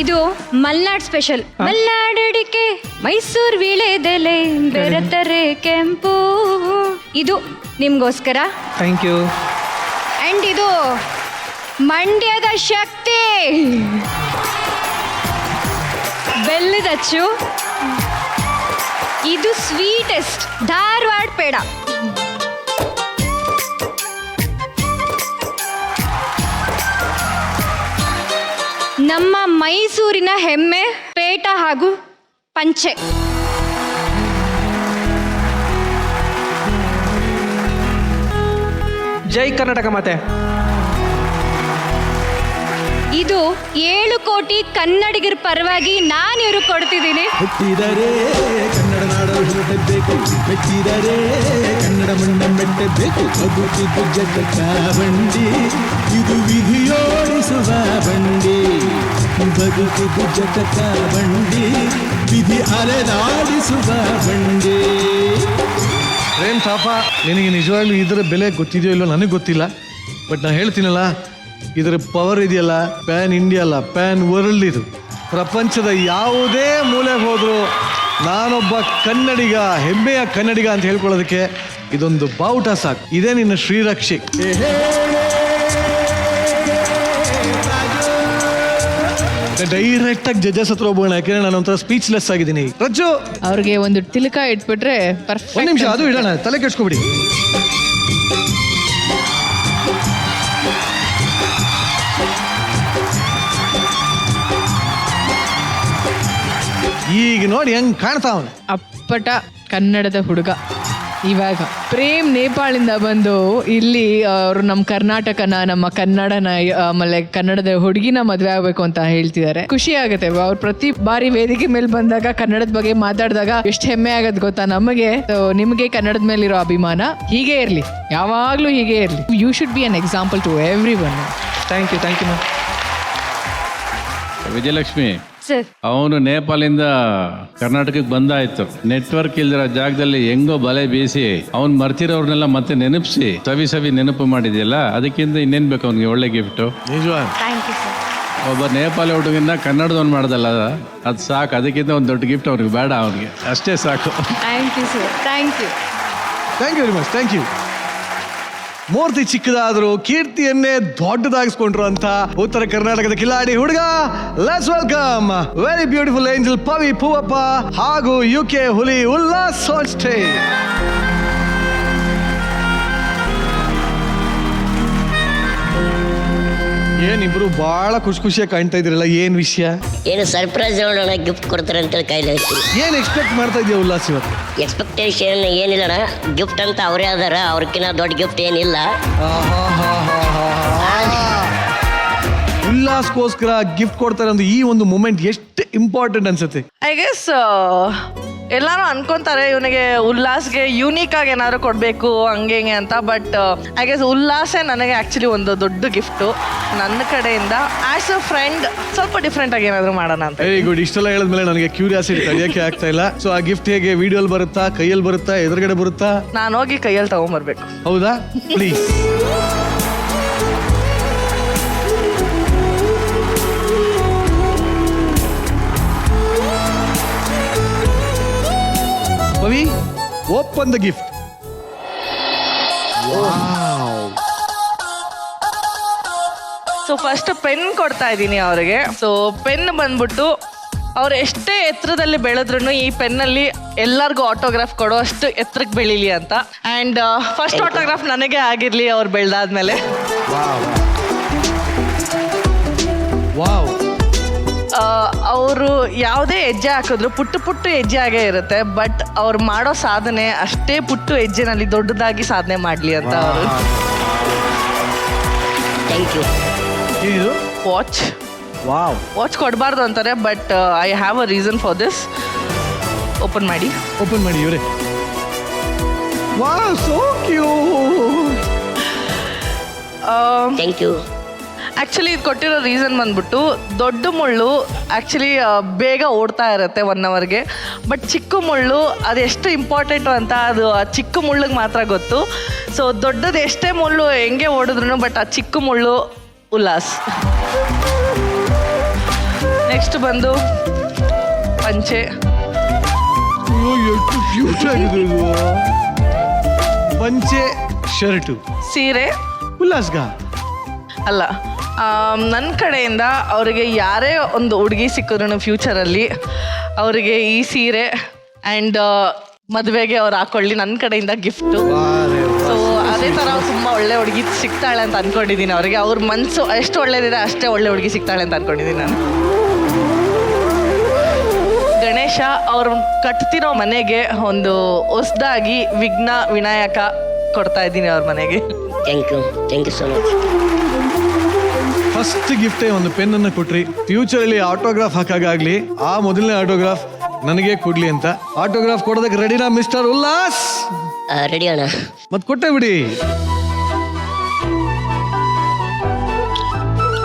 ಇದು ಮಲ್ನಾಡ್ ಸ್ಪೆಷಲ್. ಮಲ್ನಾಡ್ ಅಡಿಕೆ, ಮೈಸೂರು ವೀಳೆದೆಲೆ, ಬೆರೆತರೆ ಕೆಂಪು. ಇದು ನಿಮ್ಗೋಸ್ಕರ. Thank you. ಅಂಡ್ ಇದು ಮಂಡ್ಯದ ಶಕ್ತಿ ಬೆಲ್ಲದ ಅಚ್ಚು. ಇದು ಸ್ವೀಟೆಸ್ಟ್ ಧಾರವಾಡ ಪೇಡ. ನಮ್ಮ ಮೈಸೂರಿನ ಹೆಮ್ಮೆ ಪೇಟ ಹಾಗೂ ಪಂಚೆ. ಜೈ ಕರ್ನಾಟಕ ಮಾತೆ. ಇದು 7 ಕೋಟಿ ಕನ್ನಡಿಗರ ಪರವಾಗಿ ನಾನು ಇವ್ರು ಕೊಡ್ತಿದ್ದೀನಿ. ಹುಟ್ಟಿದರೆ ಕನ್ನಡ ನಾಡಲು ಹುಟ್ಟಬೇಕು, ಮೆಚ್ಚಿದರೆ ಕನ್ನಡ ಮಣ್ಣ ಮೆಟ್ಟಬೇಕು. ಬದುಕಿದು ಜಗತ್ತ ಬಂಡಿ, ಇದು ವಿಧಿಯೋಡಿಸುವ ಬಂಡಿ. ಬದುಕಿದು ಜಗತ್ತ ಬಂಡಿ, ವಿಧಿ ಅಲೆದಾಡಿಸುವ ಬಂಡಿ. ಪ್ರೇಮ್ ತಾಪ, ನಿನಗೆ ನಿಜವಾಗ್ಲೂ ಇದರ ಬೆಲೆ ಗೊತ್ತಿದೆಯೋ ಇಲ್ಲೋ ನನಗೆ ಗೊತ್ತಿಲ್ಲ. ಬಟ್ ನಾನು ಹೇಳ್ತೀನಲ್ಲ, ಇದರ ಪವರ್ ಇದೆಯಲ್ಲ, ಪ್ಯಾನ್ ಇಂಡಿಯಾ ಅಲ್ಲ, ಪ್ಯಾನ್ ವರ್ಲ್ಡ್. ಇದು ಪ್ರಪಂಚದ ಯಾವುದೇ ಮೂಲೆಗೆ ಹೋದರೂ ನಾನೊಬ್ಬ ಕನ್ನಡಿಗ, ಹೆಮ್ಮೆಯ ಕನ್ನಡಿಗ ಅಂತ ಹೇಳ್ಕೊಳ್ಳೋದಕ್ಕೆ ಇದೊಂದು ಬಾವುಟ ಸಾಕು. ಇದೇ ನಿನ್ನ ಶ್ರೀರಕ್ಷೆ. ಡೈರೆಕ್ಟ್ ಆಗಿ ಜಡ್ಜಸ್ ಹತ್ರ ಹೋಗೋಣ, ಯಾಕೆಂದ್ರೆ ನಾನು ಒಂಥರ ಸ್ಪೀಚ್ಲೆಸ್ ಆಗಿದ್ದೀನಿ. ರಜ್ಜು, ಅವ್ರಿಗೆ ಒಂದು ತಿಲಕ ಇಟ್ಬಿಟ್ರೆ ಪರ್ಫೆಕ್ಟ್. ಒಂದು ನಿಮಿಷ, ಅದು ಇಡೋಣ, ತಲೆ ಕೆಡ್ಸ್ಕೊಬಿಡಿ. ಈಗ ನೋಡಿ ಹೆಂಗ್ ಕಾಣ್ತಾವನೆ. ಅಪ್ಪಟ ಕನ್ನಡದ ಹುಡುಗ. ಇವಾಗ ಪ್ರೇಮ್ ನೇಪಾಳಿಂದ ಬಂದು ಇಲ್ಲಿ ಅವರು ನಮ್ಮ ಕರ್ನಾಟಕನ, ನಮ್ಮ ಕನ್ನಡನ, ಆಮೇಲೆ ಕನ್ನಡದ ಹುಡುಗಿನ ಮದುವೆ ಆಗಬೇಕು ಅಂತ ಹೇಳ್ತಿದ್ದಾರೆ. ಖುಷಿ ಆಗುತ್ತೆ. ಅವ್ರು ಪ್ರತಿ ಬಾರಿ ವೇದಿಕೆ ಮೇಲೆ ಬಂದಾಗ ಕನ್ನಡದ ಬಗ್ಗೆ ಮಾತಾಡಿದಾಗ ಎಷ್ಟು ಹೆಮ್ಮೆ ಆಗತ್ತೆ ಗೊತ್ತಾ ನಮಗೆ. ನಿಮಗೆ ಕನ್ನಡದ ಮೇಲಿರೋ ಅಭಿಮಾನ ಹೀಗೆ ಇರಲಿ, ಯಾವಾಗಲೂ ಹೀಗೆ ಇರಲಿ. You should be an example to everyone. Thank you ma'am. Vijayalakshmi, sir, ಅವನು ನೇಪಾಳಿಂದ ಕರ್ನಾಟಕಕ್ಕೆ ಬಂದಾಯ್ತು. ನೆಟ್ವರ್ಕ್ ಇಲ್ದಿರೋ ಜಾಗದಲ್ಲಿ ಹೆಂಗೋ ಬಲೆ ಬೀಸಿ ಅವ್ನು ಮರ್ತಿರೋರ್ನೆಲ್ಲ ಮತ್ತೆ ನೆನಪಿಸಿ ಸವಿ ನೆನಪು ಮಾಡಿದೆಯಲ್ಲ, ಅದಕ್ಕಿಂತ ಇನ್ನೇನ್ ಬೇಕು ಅವ್ನಿಗೆ ಒಳ್ಳೆ ಗಿಫ್ಟು. Thank you sir. ಒಬ್ಬ ನೇಪಾಳಿ ಹುಡುಗನ್ನ ಕನ್ನಡದವ್ನು ಮಾಡ್ದಲ್ಲ, ಅದು ಸಾಕು. ಅದಕ್ಕಿಂತ ಒಂದು ದೊಡ್ಡ ಗಿಫ್ಟ್ ಅವ್ನಿಗೆ ಬೇಡ, ಅವನಿಗೆ ಅಷ್ಟೇ ಸಾಕು. Thank you sir. Thank you. Thank you very much. Thank you. ಮೂರ್ತಿ ಚಿಕ್ಕದಾದರೂ ಕೀರ್ತಿಯನ್ನೇ ದೊಡ್ಡದಾಗಿಸ್ಕೊಂಡ್ರು ಅಂತ ಉತ್ತರ ಕರ್ನಾಟಕದ ಕಿಲಾಡಿ ಹುಡುಗ. Let's welcome very beautiful angel Pavi Poovappa ಹಾಗೂ UK ಹುಲಿ ಉಲ್ಲಾಸ್ ಆನ್ ಸ್ಟೇಜ್. ಏನಿಬ್ರು ಬಹಳ ಖುಷಿಯಾಗಿ ಕಾಣ್ತಾ ಇದ್ರಲ್ಲ, ಏನ್ ವಿಷಯ? ಏನು ಸರ್ಪ್ರೈಸ್ ನೋಡೋಣ, ಗಿಫ್ಟ್ ಕೊಡ್ತಾರೆ ಅಂತೇಳಿ ಕೈಲಿ ಹೇಳ್ತೀನಿ. ಏನ್ ಎಕ್ಸ್ಪೆಕ್ಟ್ ಮಾಡ್ತಾ ಇದೆಯಾ ಉಲ್ಲಾಸ್ ಇವತ್ತು? ಎಕ್ಸ್ಪೆಕ್ಟೇಷನ್ ಏನಿಲ್ಲಣ್ಣ, ಗಿಫ್ಟ್ ಅಂತ ಅವರೇ ಅದಾರ, ಅವ್ರಕ್ಕಿಂತ ದೊಡ್ಡ ಗಿಫ್ಟ್ ಏನಿಲ್ಲ. ಉಲ್ಲಾಸ್ಗೋಸ್ಕರ ಗಿಫ್ಟ್ ಕೊಡ್ತಾರೆ ಅಂದ್ರೆ ಈ ಒಂದು ಮೂಮೆಂಟ್ ಎಷ್ಟು ಇಂಪಾರ್ಟೆಂಟ್ ಅನ್ಸುತ್ತೆ. ಐ ಗೆಸ್ ಎಲ್ಲರೂ ಅನ್ಕೊಂತಾರೆ ಇವನಿಗೆ ಉಲ್ಲಾಸ್ಗೆ ಯೂನಿಕ್ ಆಗಿ ಏನಾದ್ರು ಕೊಡಬೇಕು ಹಂಗೆ ಹಿಂಗೆ ಅಂತ. ಬಟ್ ಐ ಗೆಸ್ ಉಲ್ಲಾಸೇ ನನಗೆ ಆ್ಯಕ್ಚುಲಿ ಒಂದು ದೊಡ್ಡ ಗಿಫ್ಟು ನನ್ನ ಕಡೆಯಿಂದ. ಆ್ಯಸ್ ಅ ಫ್ರೆಂಡ್ ಸ್ವಲ್ಪ ಡಿಫ್ರೆಂಟ್ ಆಗಿ ಏನಾದರೂ ಮಾಡೋಣ ಅಂತ. Very good. ಇಷ್ಟೆಲ್ಲ ಹೇಳಿದ್ಮೇಲೆ ನನಗೆ ಕ್ಯೂರಿಯಾಸಿಟಿ ತಡೆಯೋಕೆ ಆಗ್ತಾ ಇಲ್ಲ. ಸೊ ಆ ಗಿಫ್ಟ್ ಹೇಗೆ ವಿಡಿಯೋಲ್ ಬರುತ್ತಾ, ಕೈಯಲ್ಲಿ ಬರುತ್ತಾ, ಎದುರುಗಡೆ ಬರುತ್ತಾ? ನಾನು ಹೋಗಿ ಕೈಯಲ್ಲಿ ತಗೊಂಬರ್ಬೇಕು. ಹೌದಾ? Please. Pavi, open the gift. So first pen ಕೊಡ್ತಾ ಇದ್ದೀನಿ ಅವರಿಗೆ. ಸೊ ಪೆನ್ ಬಂದ್ಬಿಟ್ಟು ಅವ್ರು ಎಷ್ಟೇ ಎತ್ತರದಲ್ಲಿ ಬೆಳೆದ್ರು ಈ ಪೆನ್ನಲ್ಲಿ ಎಲ್ಲರಿಗೂ ಆಟೋಗ್ರಾಫ್ ಕೊಡೋ ಅಷ್ಟು ಎತ್ತರಕ್ಕೆ ಬೆಳೀಲಿ ಅಂತ. ಆ್ಯಂಡ್ ಫಸ್ಟ್ ಆಟೋಗ್ರಾಫ್ ನನಗೆ ಆಗಿರಲಿ ಅವ್ರು ಬೆಳೆದಾದ್ಮೇಲೆ. ಅವರು ಯಾವುದೇ ಹೆಜ್ಜೆ ಹಾಕಿದ್ರು ಪುಟ್ಟು ಹೆಜ್ಜೆ ಆಗೇ ಇರುತ್ತೆ. ಬಟ್ ಅವ್ರು ಮಾಡೋ ಸಾಧನೆ ಅಷ್ಟೇ ಪುಟ್ಟು ಹೆಜ್ಜೆನಲ್ಲಿ ದೊಡ್ಡದಾಗಿ ಸಾಧನೆ ಮಾಡಲಿ ಅಂತ ಅವರು. Thank you. ಇದು ವಾಚ್. ವಾಚ್ ಕೊಡಬಾರ್ದು ಅಂತಾರೆ, but I have a reason for this. Open ಮಾಡಿ ಇವರೇ. Wow, so cute. Thank you. Actually ಇದು ಕೊಟ್ಟಿರೋ ರೀಸನ್ ಬಂದ್ಬಿಟ್ಟು ದೊಡ್ಡ ಮುಳ್ಳು ಆ್ಯಕ್ಚುಲಿ ಬೇಗ ಓಡ್ತಾ ಇರುತ್ತೆ 1 ಅವರ್ಗೆ. ಬಟ್ ಚಿಕ್ಕ ಮುಳ್ಳು ಅದು ಎಷ್ಟು ಇಂಪಾರ್ಟೆಂಟು ಅಂತ ಅದು ಆ ಚಿಕ್ಕ ಮುಳ್ಳಿಗೆ ಮಾತ್ರ ಗೊತ್ತು. ಸೊ ದೊಡ್ಡದು ಎಷ್ಟೇ ಮುಳ್ಳು ಹೆಂಗೆ ಓಡಿದ್ರು ಬಟ್ ಆ ಚಿಕ್ಕ ಮುಳ್ಳು ಉಲ್ಲಾಸ್. ನೆಕ್ಸ್ಟ್ ಬಂದು ಪಂಚೆ. ಎಷ್ಟು ಕ್ಯೂಟ್ ಆಗಿದೆ ಇದು. ಪಂಚೆ, ಶರ್ಟು, ಸೀರೆ. ಉಲ್ಲಾಸ್ಗ ಅಲ್ಲ, ನನ್ನ ಕಡೆಯಿಂದ ಅವರಿಗೆ ಯಾರೇ ಒಂದು ಹುಡುಗಿ ಸಿಕ್ಕಿದ್ರು ಫ್ಯೂಚರಲ್ಲಿ ಅವರಿಗೆ ಈ ಸೀರೆ ಆ್ಯಂಡ್ ಮದುವೆಗೆ ಅವ್ರು ಹಾಕೊಳ್ಳಿ ನನ್ನ ಕಡೆಯಿಂದ ಗಿಫ್ಟು. ಸೊ ಅದೇ ಅದೇ ಥರ ತುಂಬ ಒಳ್ಳೆ ಹುಡುಗಿ ಸಿಗ್ತಾಳೆ ಅಂತ ಅಂದ್ಕೊಂಡಿದ್ದೀನಿ ಅವ್ರಿಗೆ. ಅವ್ರ ಮನಸ್ಸು ಎಷ್ಟು ಒಳ್ಳೇದಿದೆ ಅಷ್ಟೇ ಒಳ್ಳೆ ಹುಡುಗಿ ಸಿಗ್ತಾಳೆ ಅಂತ ಅಂದ್ಕೊಂಡಿದ್ದೀನಿ ನಾನು. ಗಣೇಶ ಅವ್ರು ಕಟ್ತಿರೋ ಮನೆಗೆ ಒಂದು ಹೊಸದಾಗಿ ವಿಘ್ನ ವಿನಾಯಕ ಕೊಡ್ತಾ ಇದ್ದೀನಿ ಅವ್ರ ಮನೆಗೆ. Thank you so much. First ಗಿಫ್ಟೇ ಒಂದು ಪೆನ್ನನ್ನು ಕೊಟ್ರಿ. ಫ್ಯೂಚರ್ ಅಲ್ಲಿ ಆಟೋಗ್ರಾಫ್ ಹಾಕಾಗ್ಲಿ ಆ ಮೊದಲನೇ ಆಟೋಗ್ರಾಫ್ ನನಗೆ ಕೊಡ್ಲಿ ಅಂತ. ಆಟೋಗ್ರಾಫ್ ಕೊಡೋದಕ್ಕೆ ರೆಡಿನಾ ಮಿಸ್ಟರ್ ಉಲ್ಲಾಸ್? ರೆಡಿ ಅಣ್ಣ. ಮತ್ ಕೊಟ್ಟೆ ಬಿಡಿ.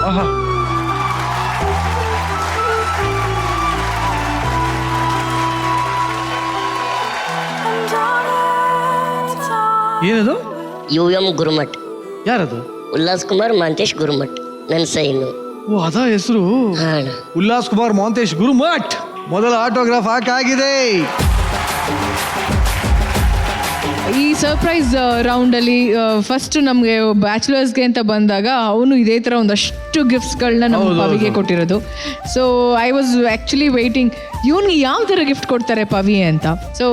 ಆಹಾ, ಏನದು? UM ಗುರುಮಠ್. ಯಾರದು? ಉಲ್ಲಾಸ್ ಕುಮಾರ್ ಮಾಂತೇಶ್ ಗುರುಮಠ್ ನನ್ನ ಸೈನು. ಓ ಅದಾ ಹೆಸರು? ಉಲ್ಲಾಸ್ ಕುಮಾರ್ ಮಾಂತೇಶ್ ಗುರುಮಠ್. ಮೊದಲ ಆಟೋಗ್ರಾಫ್ ಹಾಕಾಗಿದೆ. ಈ ಸರ್ಪ್ರೈಸ್ ರೌಂಡಲ್ಲಿ ಫಸ್ಟ್ ನಮಗೆ ಬ್ಯಾಚುಲರ್ಸ್ಗೆ ಅಂತ ಬಂದಾಗ ಅವನು ಇದೇ ಥರ ಒಂದಷ್ಟು ಗಿಫ್ಟ್ಸ್ಗಳನ್ನ ನಮ್ಮ ಪವಿಗೆ ಕೊಟ್ಟಿರೋದು. So I was actually waiting ಇವನಿಗೆ ಯಾವ ಥರ ಗಿಫ್ಟ್ ಕೊಡ್ತಾರೆ ಪವಿ ಅಂತ. ಸೊ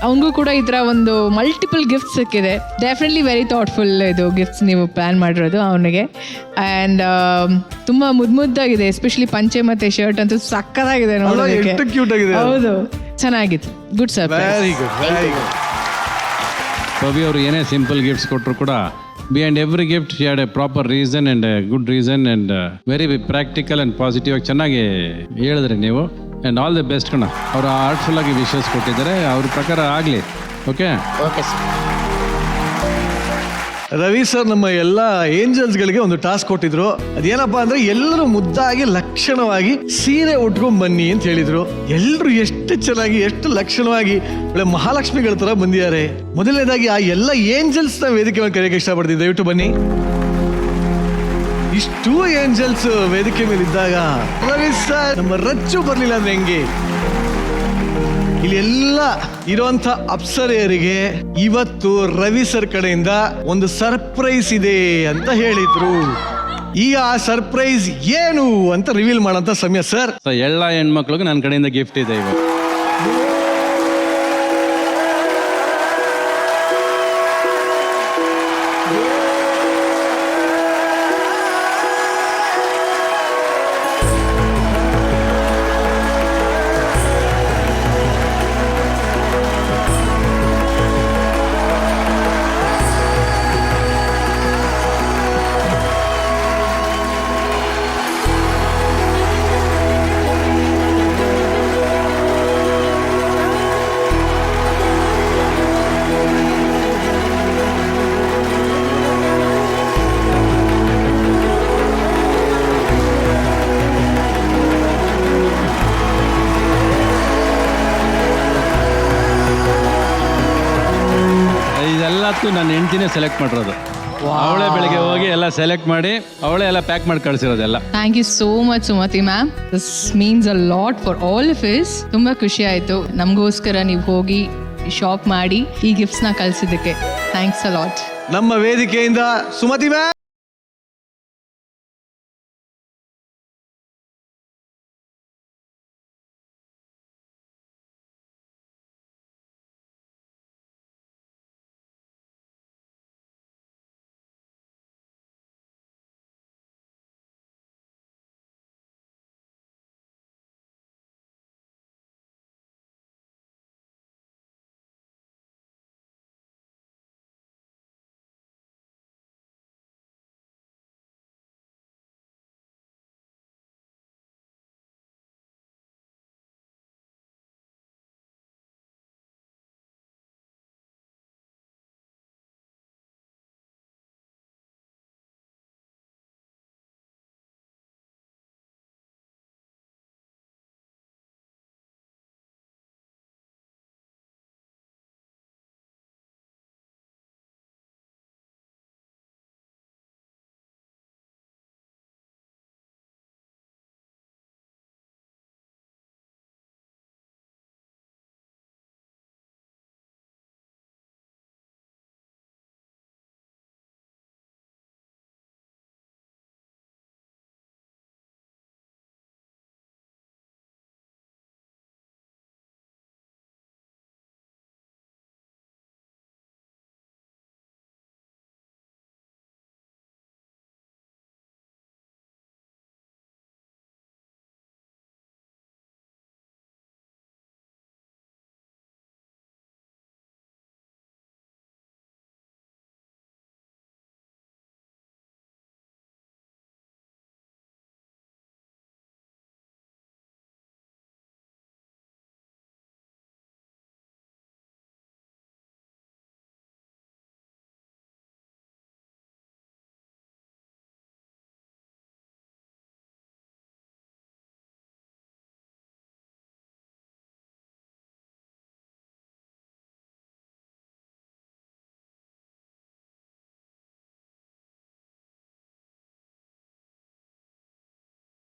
ಅವನಿಗೂ ಕೂಡ ಈ ಥರ ಒಂದು ಮಲ್ಟಿಪಲ್ ಗಿಫ್ಟ್ ಸಿಕ್ಕಿದೆ. ಡೆಫಿನೆಟ್ಲಿ ವೆರಿ ಥಾಟ್ಫುಲ್ ಇದು ಗಿಫ್ಟ್ಸ್ ನೀವು ಪ್ಲ್ಯಾನ್ ಮಾಡಿರೋದು ಅವನಿಗೆ. ಆ್ಯಂಡ್ ತುಂಬ ಮುದ್ದಾಗಿದೆ, ಎಸ್ಪೆಷಲಿ ಪಂಚೆ ಮತ್ತು ಶರ್ಟ್ ಅಂತೂ ಸಕ್ಕತ್ತಾಗಿದೆ ನೋಡೋದಕ್ಕೆ. ಹೌದು, ಚೆನ್ನಾಗಿತ್ತು. Good surprise. Very good, very good. Pavi ಅವರು ಏನೇ ಸಿಂಪಲ್ ಗಿಫ್ಟ್ಸ್ ಕೊಟ್ಟರು ಕೂಡ behind every gift she had A proper reason and good reason and very practical and positive ಆಗಿ ಚೆನ್ನಾಗಿ ಹೇಳಿದ್ರಿ ನೀವು. ಆ್ಯಂಡ್ ಆಲ್ ದಿ ಬೆಸ್ಟ್ ಕಣ. ಅವರು ಆರ್ಟ್ಫುಲ್ ಆಗಿ ವಿಶಸ್ ಕೊಟ್ಟಿದ್ದಾರೆ, ಅವ್ರ ಪ್ರಕಾರ ಆಗಲಿ. Okay okay sir. Ravi sir ನಮ್ಮ ಎಲ್ಲ ಏಂಜಲ್ಸ್ಗಳಿಗೆ ಒಂದು ಟಾಸ್ಕ್ ಕೊಟ್ಟಿದ್ರು. ಅದೇನಪ್ಪಾ ಅಂದ್ರೆ ಎಲ್ಲರೂ ಮುದ್ದಾಗಿ ಲಕ್ಷಣವಾಗಿ ಸೀರೆ ಉಟ್ಕೊಂಡ್ ಬನ್ನಿ ಅಂತ ಹೇಳಿದ್ರು. ಎಲ್ಲರೂ ಎಷ್ಟು ಚೆನ್ನಾಗಿ ಎಷ್ಟು ಲಕ್ಷಣವಾಗಿ ಒಳ್ಳೆ ಮಹಾಲಕ್ಷ್ಮಿಗಳ ತರ ಬಂದಿದ್ದಾರೆ. ಮೊದಲನೇದಾಗಿ ಆ ಎಲ್ಲ ಏಂಜಲ್ಸ್ ನ ವೇದಿಕೆ ಮೇಲೆ ಕರೆಯಕ್ಕೆ ಇಷ್ಟಪಡ್ತೀನಿ, ದಯವಿಟ್ಟು ಬನ್ನಿ. ಇಷ್ಟು ಏಂಜಲ್ಸ್ ವೇದಿಕೆ ಮೇಲೆ ಇದ್ದಾಗ ರವಿ ಸರ್ ನಮ್ಮ ರಚ್ಚು ಬರ್ಲಿಲ್ಲ ಅಂದ್ರೆ ಹೆಂಗೆ? ಇಲ್ಲಿ ಎಲ್ಲ ಇರುವಂತ ಅಪ್ಸರೆಯರಿಗೆ ಇವತ್ತು ರವಿ ಸರ್ ಕಡೆಯಿಂದ ಒಂದು ಸರ್ಪ್ರೈಸ್ ಇದೆ ಅಂತ ಹೇಳಿದ್ರು. ಈಗ ಆ ಸರ್ಪ್ರೈಸ್ ಏನು ಅಂತ ರಿವೀಲ್ ಮಾಡೋಂಥ ಸಮಯ ಸರ್. ಎಲ್ಲ ಹೆಣ್ಮಕ್ಳಿಗೂ ನನ್ನ ಕಡೆಯಿಂದ ಗಿಫ್ಟ್ ಇದೆ ಇವತ್ತು. ಇದೆಲ್ಲದಕ್ಕೂ ನನ್ನ ಹೆಂಡ್ತಿನೇ ಸೆಲೆಕ್ಟ್ ಮಾಡಿರೋದು. ಅವಳೇ ಬೆಳಗ್ಗೆ ಹೋಗಿ ಎಲ್ಲ ಸೆಲೆಕ್ಟ್ ಮಾಡಿ ಅವಳೇ ಎಲ್ಲ ಪ್ಯಾಕ್ ಮಾಡಿ ಕಳಿಸಿರೋದೆಲ್ಲ. Thank you so much Sumathi ma'am. This means a lot for all of us. ತುಂಬ ಖುಷಿ ಆಯಿತು ನಮಗೋಸ್ಕರ ನೀವು ಹೋಗಿ ಶಾಪ್ ಮಾಡಿ ಈ ಗಿಫ್ಟ್ಸ್ನ ಕಳಿಸಿದ್ದಕ್ಕೆ. Thanks a lot. ನಮ್ಮ ವೇದಿಕೆಯಿಂದ ಸುಮತಿ ಮ್ಯಾಮ್.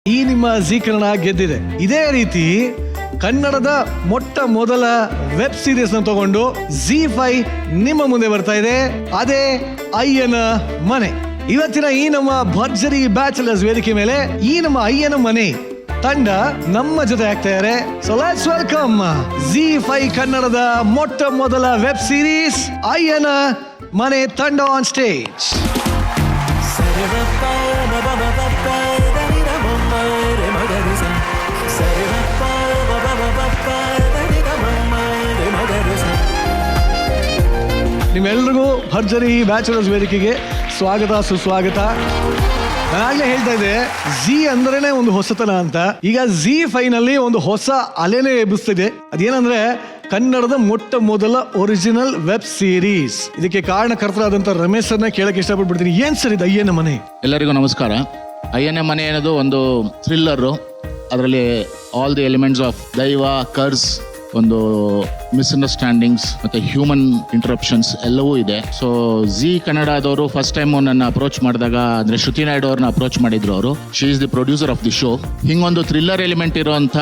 ಈ ನಿಮ್ಮ ಜಿ ಕನ್ನಡ ಗೆದ್ದಿದೆ. ಇದೇ ರೀತಿ ಕನ್ನಡದ ಮೊಟ್ಟ ಮೊದಲ ವೆಬ್ ಸೀರೀಸ್ ನ ತಗೊಂಡು ZEE5 ನಿಮ್ಮ ಮುಂದೆ ಬರ್ತಾ ಇದೆ. ಅದೇ ಅಯ್ಯನ ಮನೆ. ಇವತ್ತಿನ ಈ ನಮ್ಮ ಭರ್ಜರಿ ಬ್ಯಾಚಲರ್ಸ್ ವೇದಿಕೆ ಮೇಲೆ ಈ ನಮ್ಮ ಅಯ್ಯನ ಮನೆ ತಂಡ ನಮ್ಮ ಜೊತೆ ಆಗ್ತಾ ಇದ್ದಾರೆ. ಸೊ ಲೆಟ್ಸ್ ವೆಲ್ಕಮ್ ZEE5 ಕನ್ನಡದ ಮೊಟ್ಟ ಮೊದಲ ವೆಬ್ ಸೀರೀಸ್ ಅಯ್ಯನ ಮನೆ ತಂಡ ಆನ್ ಸ್ಟೇಜ್. ನಿಮ್ಮೆಲ್ರಿಗೂ ಭರ್ಜರಿ ಬ್ಯಾಚಲರ್ಸ್ ವೇದಿಕೆಗೆ ಸ್ವಾಗತ ಸುಸ್ವಾಗತ. ನಾನಾಗ್ಲೇ ಹೇಳ್ತಾ ಇದ್ದೆ, ಜಿ ಅಂದ್ರೇನೆ ಒಂದು ಹೊಸತನ ಅಂತ. ಈಗ ZEE5 ನಲ್ಲಿ ಒಂದು ಹೊಸ ಅಲೆನೇ ಎಬ್ಬಿಸ್ತಿದೆ. ಅದೇನಂದ್ರೆ ಕನ್ನಡದ ಮೊಟ್ಟ ಮೊದಲ ಒರಿಜಿನಲ್ ವೆಬ್ ಸೀರೀಸ್. ಇದಕ್ಕೆ ಕಾರಣಕರ್ತರಾದಂತ ರಮೇಶ್ ಸರ್ನ ಕೇಳಕ್ಕೆ ಇಷ್ಟಪಟ್ಬಿಡ್ತೀನಿ. ಏನ್ ಸರ್ ಇದು ಅಯ್ಯನ ಮನೆ? ಎಲ್ಲರಿಗೂ ನಮಸ್ಕಾರ. ಅಯ್ಯನ ಮನೆ ಅನ್ನೋದು ಒಂದು ಥ್ರಿಲ್ಲರು. ಅದರಲ್ಲಿ ಆಲ್ ದಿ ಎಲಿಮೆಂಟ್ಸ್ ಆಫ್ ದೈವ, ಕರ್ಸ್, ಒಂದು ಮಿಸ್ಅಂಡರ್ಸ್ಟ್ಯಾಂಡಿಂಗ್ಸ್ ಮತ್ತೆ ಹ್ಯೂಮನ್ ಇಂಟರಪ್ಷನ್ಸ್ ಎಲ್ಲವೂ ಇದೆ. ಸೊ ಜಿ ಕನ್ನಡದವರು ಫಸ್ಟ್ ಟೈಮ್ ನನ್ನ ಅಪ್ರೋಚ್ ಮಾಡಿದಾಗ, ಅಂದ್ರೆ ಶ್ರುತಿ ನಾಯ್ಡು ಅವ್ರನ್ನ ಅಪ್ರೋಚ್ ಮಾಡಿದ್ರು ಅವರು. She is the producer of the show. ಹಿಂಗೊಂದು ಥ್ರಿಲ್ಲರ್ ಎಲಿಮೆಂಟ್ ಇರುವಂತ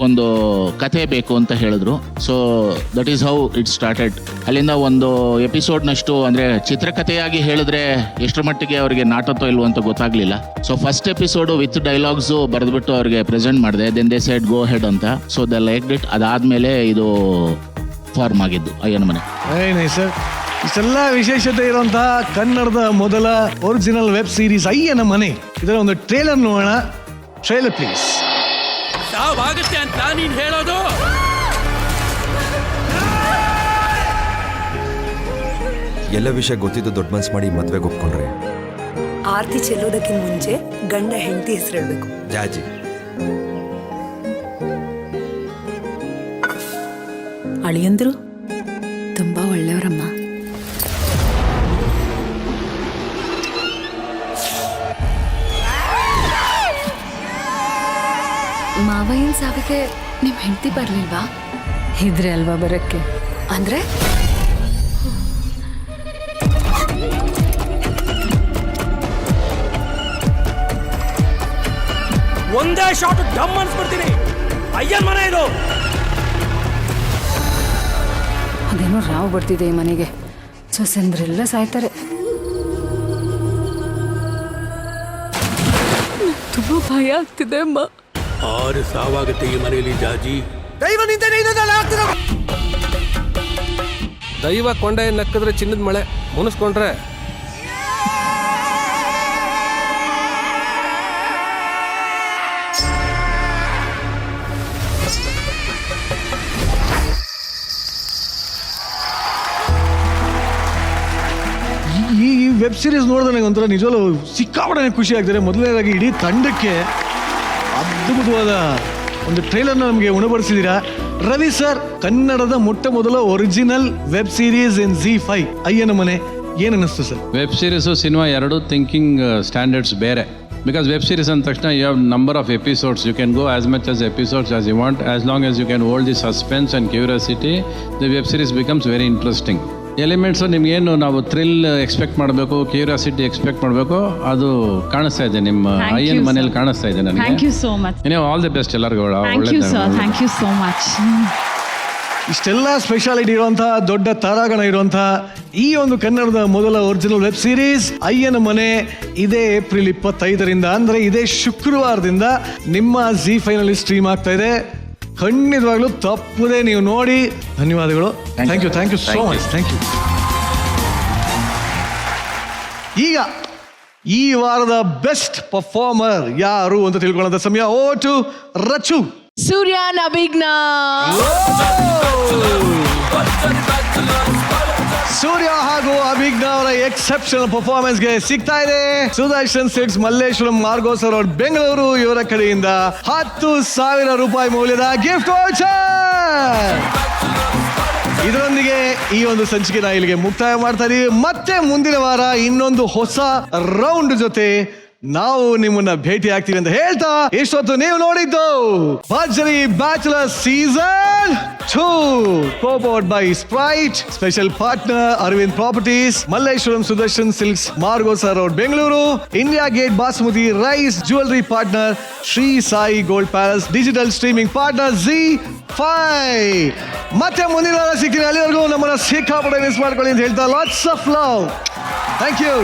ಒಂದು ಕಥೆ ಬೇಕು ಅಂತ ಹೇಳಿದ್ರು. So that is how it started. ಅಲ್ಲಿಂದ ಒಂದು ಎಪಿಸೋಡ್ನಷ್ಟು ಅಂದ್ರೆ ಚಿತ್ರಕಥೆಯಾಗಿ ಹೇಳಿದ್ರೆ ಎಷ್ಟರ ಮಟ್ಟಿಗೆ ಅವರಿಗೆ ನಾಟತ್ವ ಇಲ್ವೋ ಅಂತ ಗೊತ್ತಾಗ್ಲಿಲ್ಲ. So first episode with dialogues ಬರೆದ್ಬಿಟ್ಟು ಅವ್ರಿಗೆ ಪ್ರೆಸೆಂಟ್ ಮಾಡಿದೆ. Then they said go ahead ಅಂತ. So they like it. ಅದಾದ್ಮೇಲೆ ಇದು ಫಾರ್ಮ್ ಆಗಿದ್ದು ಅಯ್ಯನ ಮನೆ. ಸರ್, ಇಷ್ಟೆಲ್ಲ ವಿಶೇಷತೆ ಇರುವಂತಹ ಕನ್ನಡದ ಮೊದಲ ಒರಿಜಿನಲ್ ವೆಬ್ ಸೀರೀಸ್ ಅಯ್ಯನ ಮನೆ, ಇದರ ಒಂದು ಟ್ರೇಲರ್ ನೋಡೋಣ. Trailer please. ಆಗುತ್ತೆ ಅಂತ ನೀನ್ ಹೇಳೋದು? ಎಲ್ಲ ವಿಷಯ ಗೊತ್ತಿದ್ದು ದೊಡ್ಡ ಮನ್ಸು ಮಾಡಿ ಮದ್ವೆಗೆ ಒಪ್ಕೊಂಡ್ರೆ ಆರ್ತಿ ಚೆಲ್ಲೋದಕ್ಕಿಂತ ಮುಂಚೆ ಗಂಡ ಹೆಂಡತಿ ಹೆಸರು ಹೇಳ್ಬೇಕು. ಜಾಜಿ. ಅಳಿಯಂದ್ರು ತುಂಬಾ ಒಳ್ಳೆಯವರಮ್ಮ. ಮಾವಯ್ಯನ ಸಾವಿಗೆ ನಿಮ್ ಹೆಂಡತಿ ಬರ್ಲಿಲ್ವಾ? ಇದ್ರೆ ಅಲ್ವಾ ಬರಕ್ಕೆ. ಅಂದ್ರೆ ಒಂದೇ ಶಾಟ್ ಡಮ್ ಅನ್ಸ್ಬಿಡ್ತೀನಿ. ಅಯ್ಯನ್ ಮನೆ ಇದು. ಅದೇನೋ ರಾವ್ ಬರ್ತಿದೆ ಈ ಮನೆಗೆ. ಸೊಸೆಂದ್ರೆಲ್ಲ ಸಾಯ್ತಾರೆ. ತುಂಬಾ ಭಯ ಆಗ್ತಿದೆ ಅಮ್ಮ. 6 ಸಾವಾಗುತ್ತೆ ಈ ಮನೆಯಲ್ಲಿ ಜಾಜಿ. ದೈವ ಕೊಂಡೆ ನಕ್ಕಿದ್ರೆ ಚಿನ್ನದ ಮಳೆ, ಮುನಿಸ್ಕೊಂಡ್ರೆ ಈ ವೆಬ್ ಸೀರೀಸ್ ನೋಡಿದ್ರೆ ನನಗೆ ಒಂಥರ ನಿಜವಲ್ಲೂ ಸಿಕ್ಕಾಪಟ್ಟೆ ಖುಷಿ ಆಗ್ತಾರೆ. ಮೊದಲನೇದಾಗಿ ಇಡೀ ತಂಡಕ್ಕೆ ಅದ್ಭುತವಾದ ಒಂದು ಟ್ರೈಲರ್ನ ನಮಗೆ ಉಣಬಡಿಸಿದ್ದೀರಾ. ರವಿ ಸರ್, ಕನ್ನಡದ ಮೊಟ್ಟ ಮೊದಲ original web series in ZEE5 Ayyana Mane, ಏನ್ ಅನ್ನಿಸ್ತು ಸರ್? ವೆಬ್ ಸೀರೀಸು ಸಿನಿಮಾ ಎರಡು ಥಿಂಕಿಂಗ್ ಸ್ಟ್ಯಾಂಡರ್ಡ್ಸ್ ಬೇರೆ. ಬಿಕಾಸ್ ವೆಬ್ ಸೀರೀಸ್ ಅಂದ ತಕ್ಷಣ you have number of episodes. You can go as much as episodes as you want, as long as you can hold the suspense and curiosity. The web series becomes very interesting. Elements ನಿಮ್ಗೇನು ನಾವು thrill expect ಮಾಡಬೇಕು, curiosity expect ಮಾಡಬೇಕು, ಅದು ಕಾಣಿಸ್ತಾ ಇದೆ ನಿಮ್ಮ ಅಯ್ಯನ ಮನೇಲಿ ಕಾಣಿಸ್ತಾ ಇದೆ ನನಗೆ. Thank you so much. ನೀವು ಆಲ್ ದಿ ಬೆಸ್ಟ್ ಎಲ್ಲರಿಗೂ. Thank you sir, thank you so much. ಇಷ್ಟೆಲ್ಲ ಸ್ಪೆಷಾಲಿಟಿ ಇರುವಂತಹ, ದೊಡ್ಡ ತಾರಾಗಣ ಇರುವಂತಹ ಈ ಒಂದು ಕನ್ನಡದ ಮೊದಲ ಒರಿಜಿನಲ್ ವೆಬ್ ಸೀರೀಸ್ ಅಯ್ಯನ ಮನೆ ಇದೇ ಏಪ್ರಿಲ್ 25ರಿಂದ, ಅಂದ್ರೆ ಇದೇ ಶುಕ್ರವಾರದಿಂದ ನಿಮ್ಮ ZEE5 ನಲ್ಲಿ ಸ್ಟ್ರೀಮ್ ಆಗ್ತಾ ಇದೆ. ಖಂಡಿತವಾಗ್ಲೂ ತಪ್ಪದೆ ನೀವು ನೋಡಿ. ಧನ್ಯವಾದಗಳು. Thank you so much. Thank you. ಈಗ ಈ ವಾರದ ಬೆಸ್ಟ್ ಪರ್ಫಾರ್ಮರ್ ಯಾರು ಅಂತ ತಿಳ್ಕೊಳ್ಳೋಂಥ ಸಮಯ. ಓ ಟು ರಚು. ಸೂರ್ಯನ್ ಅಭಿಜ್ಞಾ. ಸೂರ್ಯ ಹಾಗೂ ಅಭಿಜ್ಞಾ ಅವರ ಎಕ್ಸೆಪ್ಷನಲ್ ಪರ್ಫಾರ್ಮೆನ್ಸ್ಗೆ ಸಿಗ್ತಾ ಇದೆ ಸುದರ್ಶನ್ ಸಿಕ್ಸ್ ಮಲ್ಲೇಶ್ವರಂ ಮಾರ್ಗೋಸ್ ಅವರ ಬೆಂಗಳೂರು ಇವರ ಕಡೆಯಿಂದ 10,000 ರೂಪಾಯಿ ಮೌಲ್ಯದ ಗಿಫ್ಟ್ ವೌಚರ್. ಇದರೊಂದಿಗೆ ಈ ಒಂದು ಸಂಚಿಕೆನ ಇಲ್ಲಿಗೆ ಮುಕ್ತಾಯ ಮಾಡ್ತಾ ಇದೀವಿ. ಮತ್ತೆ ಮುಂದಿನ ವಾರ ಇನ್ನೊಂದು ಹೊಸ ರೌಂಡ್ ಜೊತೆ ನಾವು ನಿಮ್ಮನ್ನ ಭೇಟಿ ಆಗ್ತೀವಿ ಅಂತ ಹೇಳ್ತಾ ಇಷ್ಟೊತ್ತು ನೀವು ನೋಡಿದ್ದು ಭರ್ಜರಿ bachelor season 2 co-powered by Sprite, special partner Arvind Properties, Malleshwaram Sudarshan Silks, Margosa Road, Bengaluru, India Gate Basmati Rice, jewelry partner Sri Sai Gold Palace, digital streaming partner Z5. ಮತ್ತೆ ಮುಂದಿನ ವಾರ ಸಿಗ್ತೀನಿ. ಅಲ್ಲಿವರೆಗೂ ನಮ್ಮನ್ನ ಸಿಕ್ಕಾಪಟ್ಟೆ ಮಿಸ್ ಮಾಡ್ಕೊಳ್ಳಿ ಅಂತ ಹೇಳ್ತಾ lots of love. Thank you.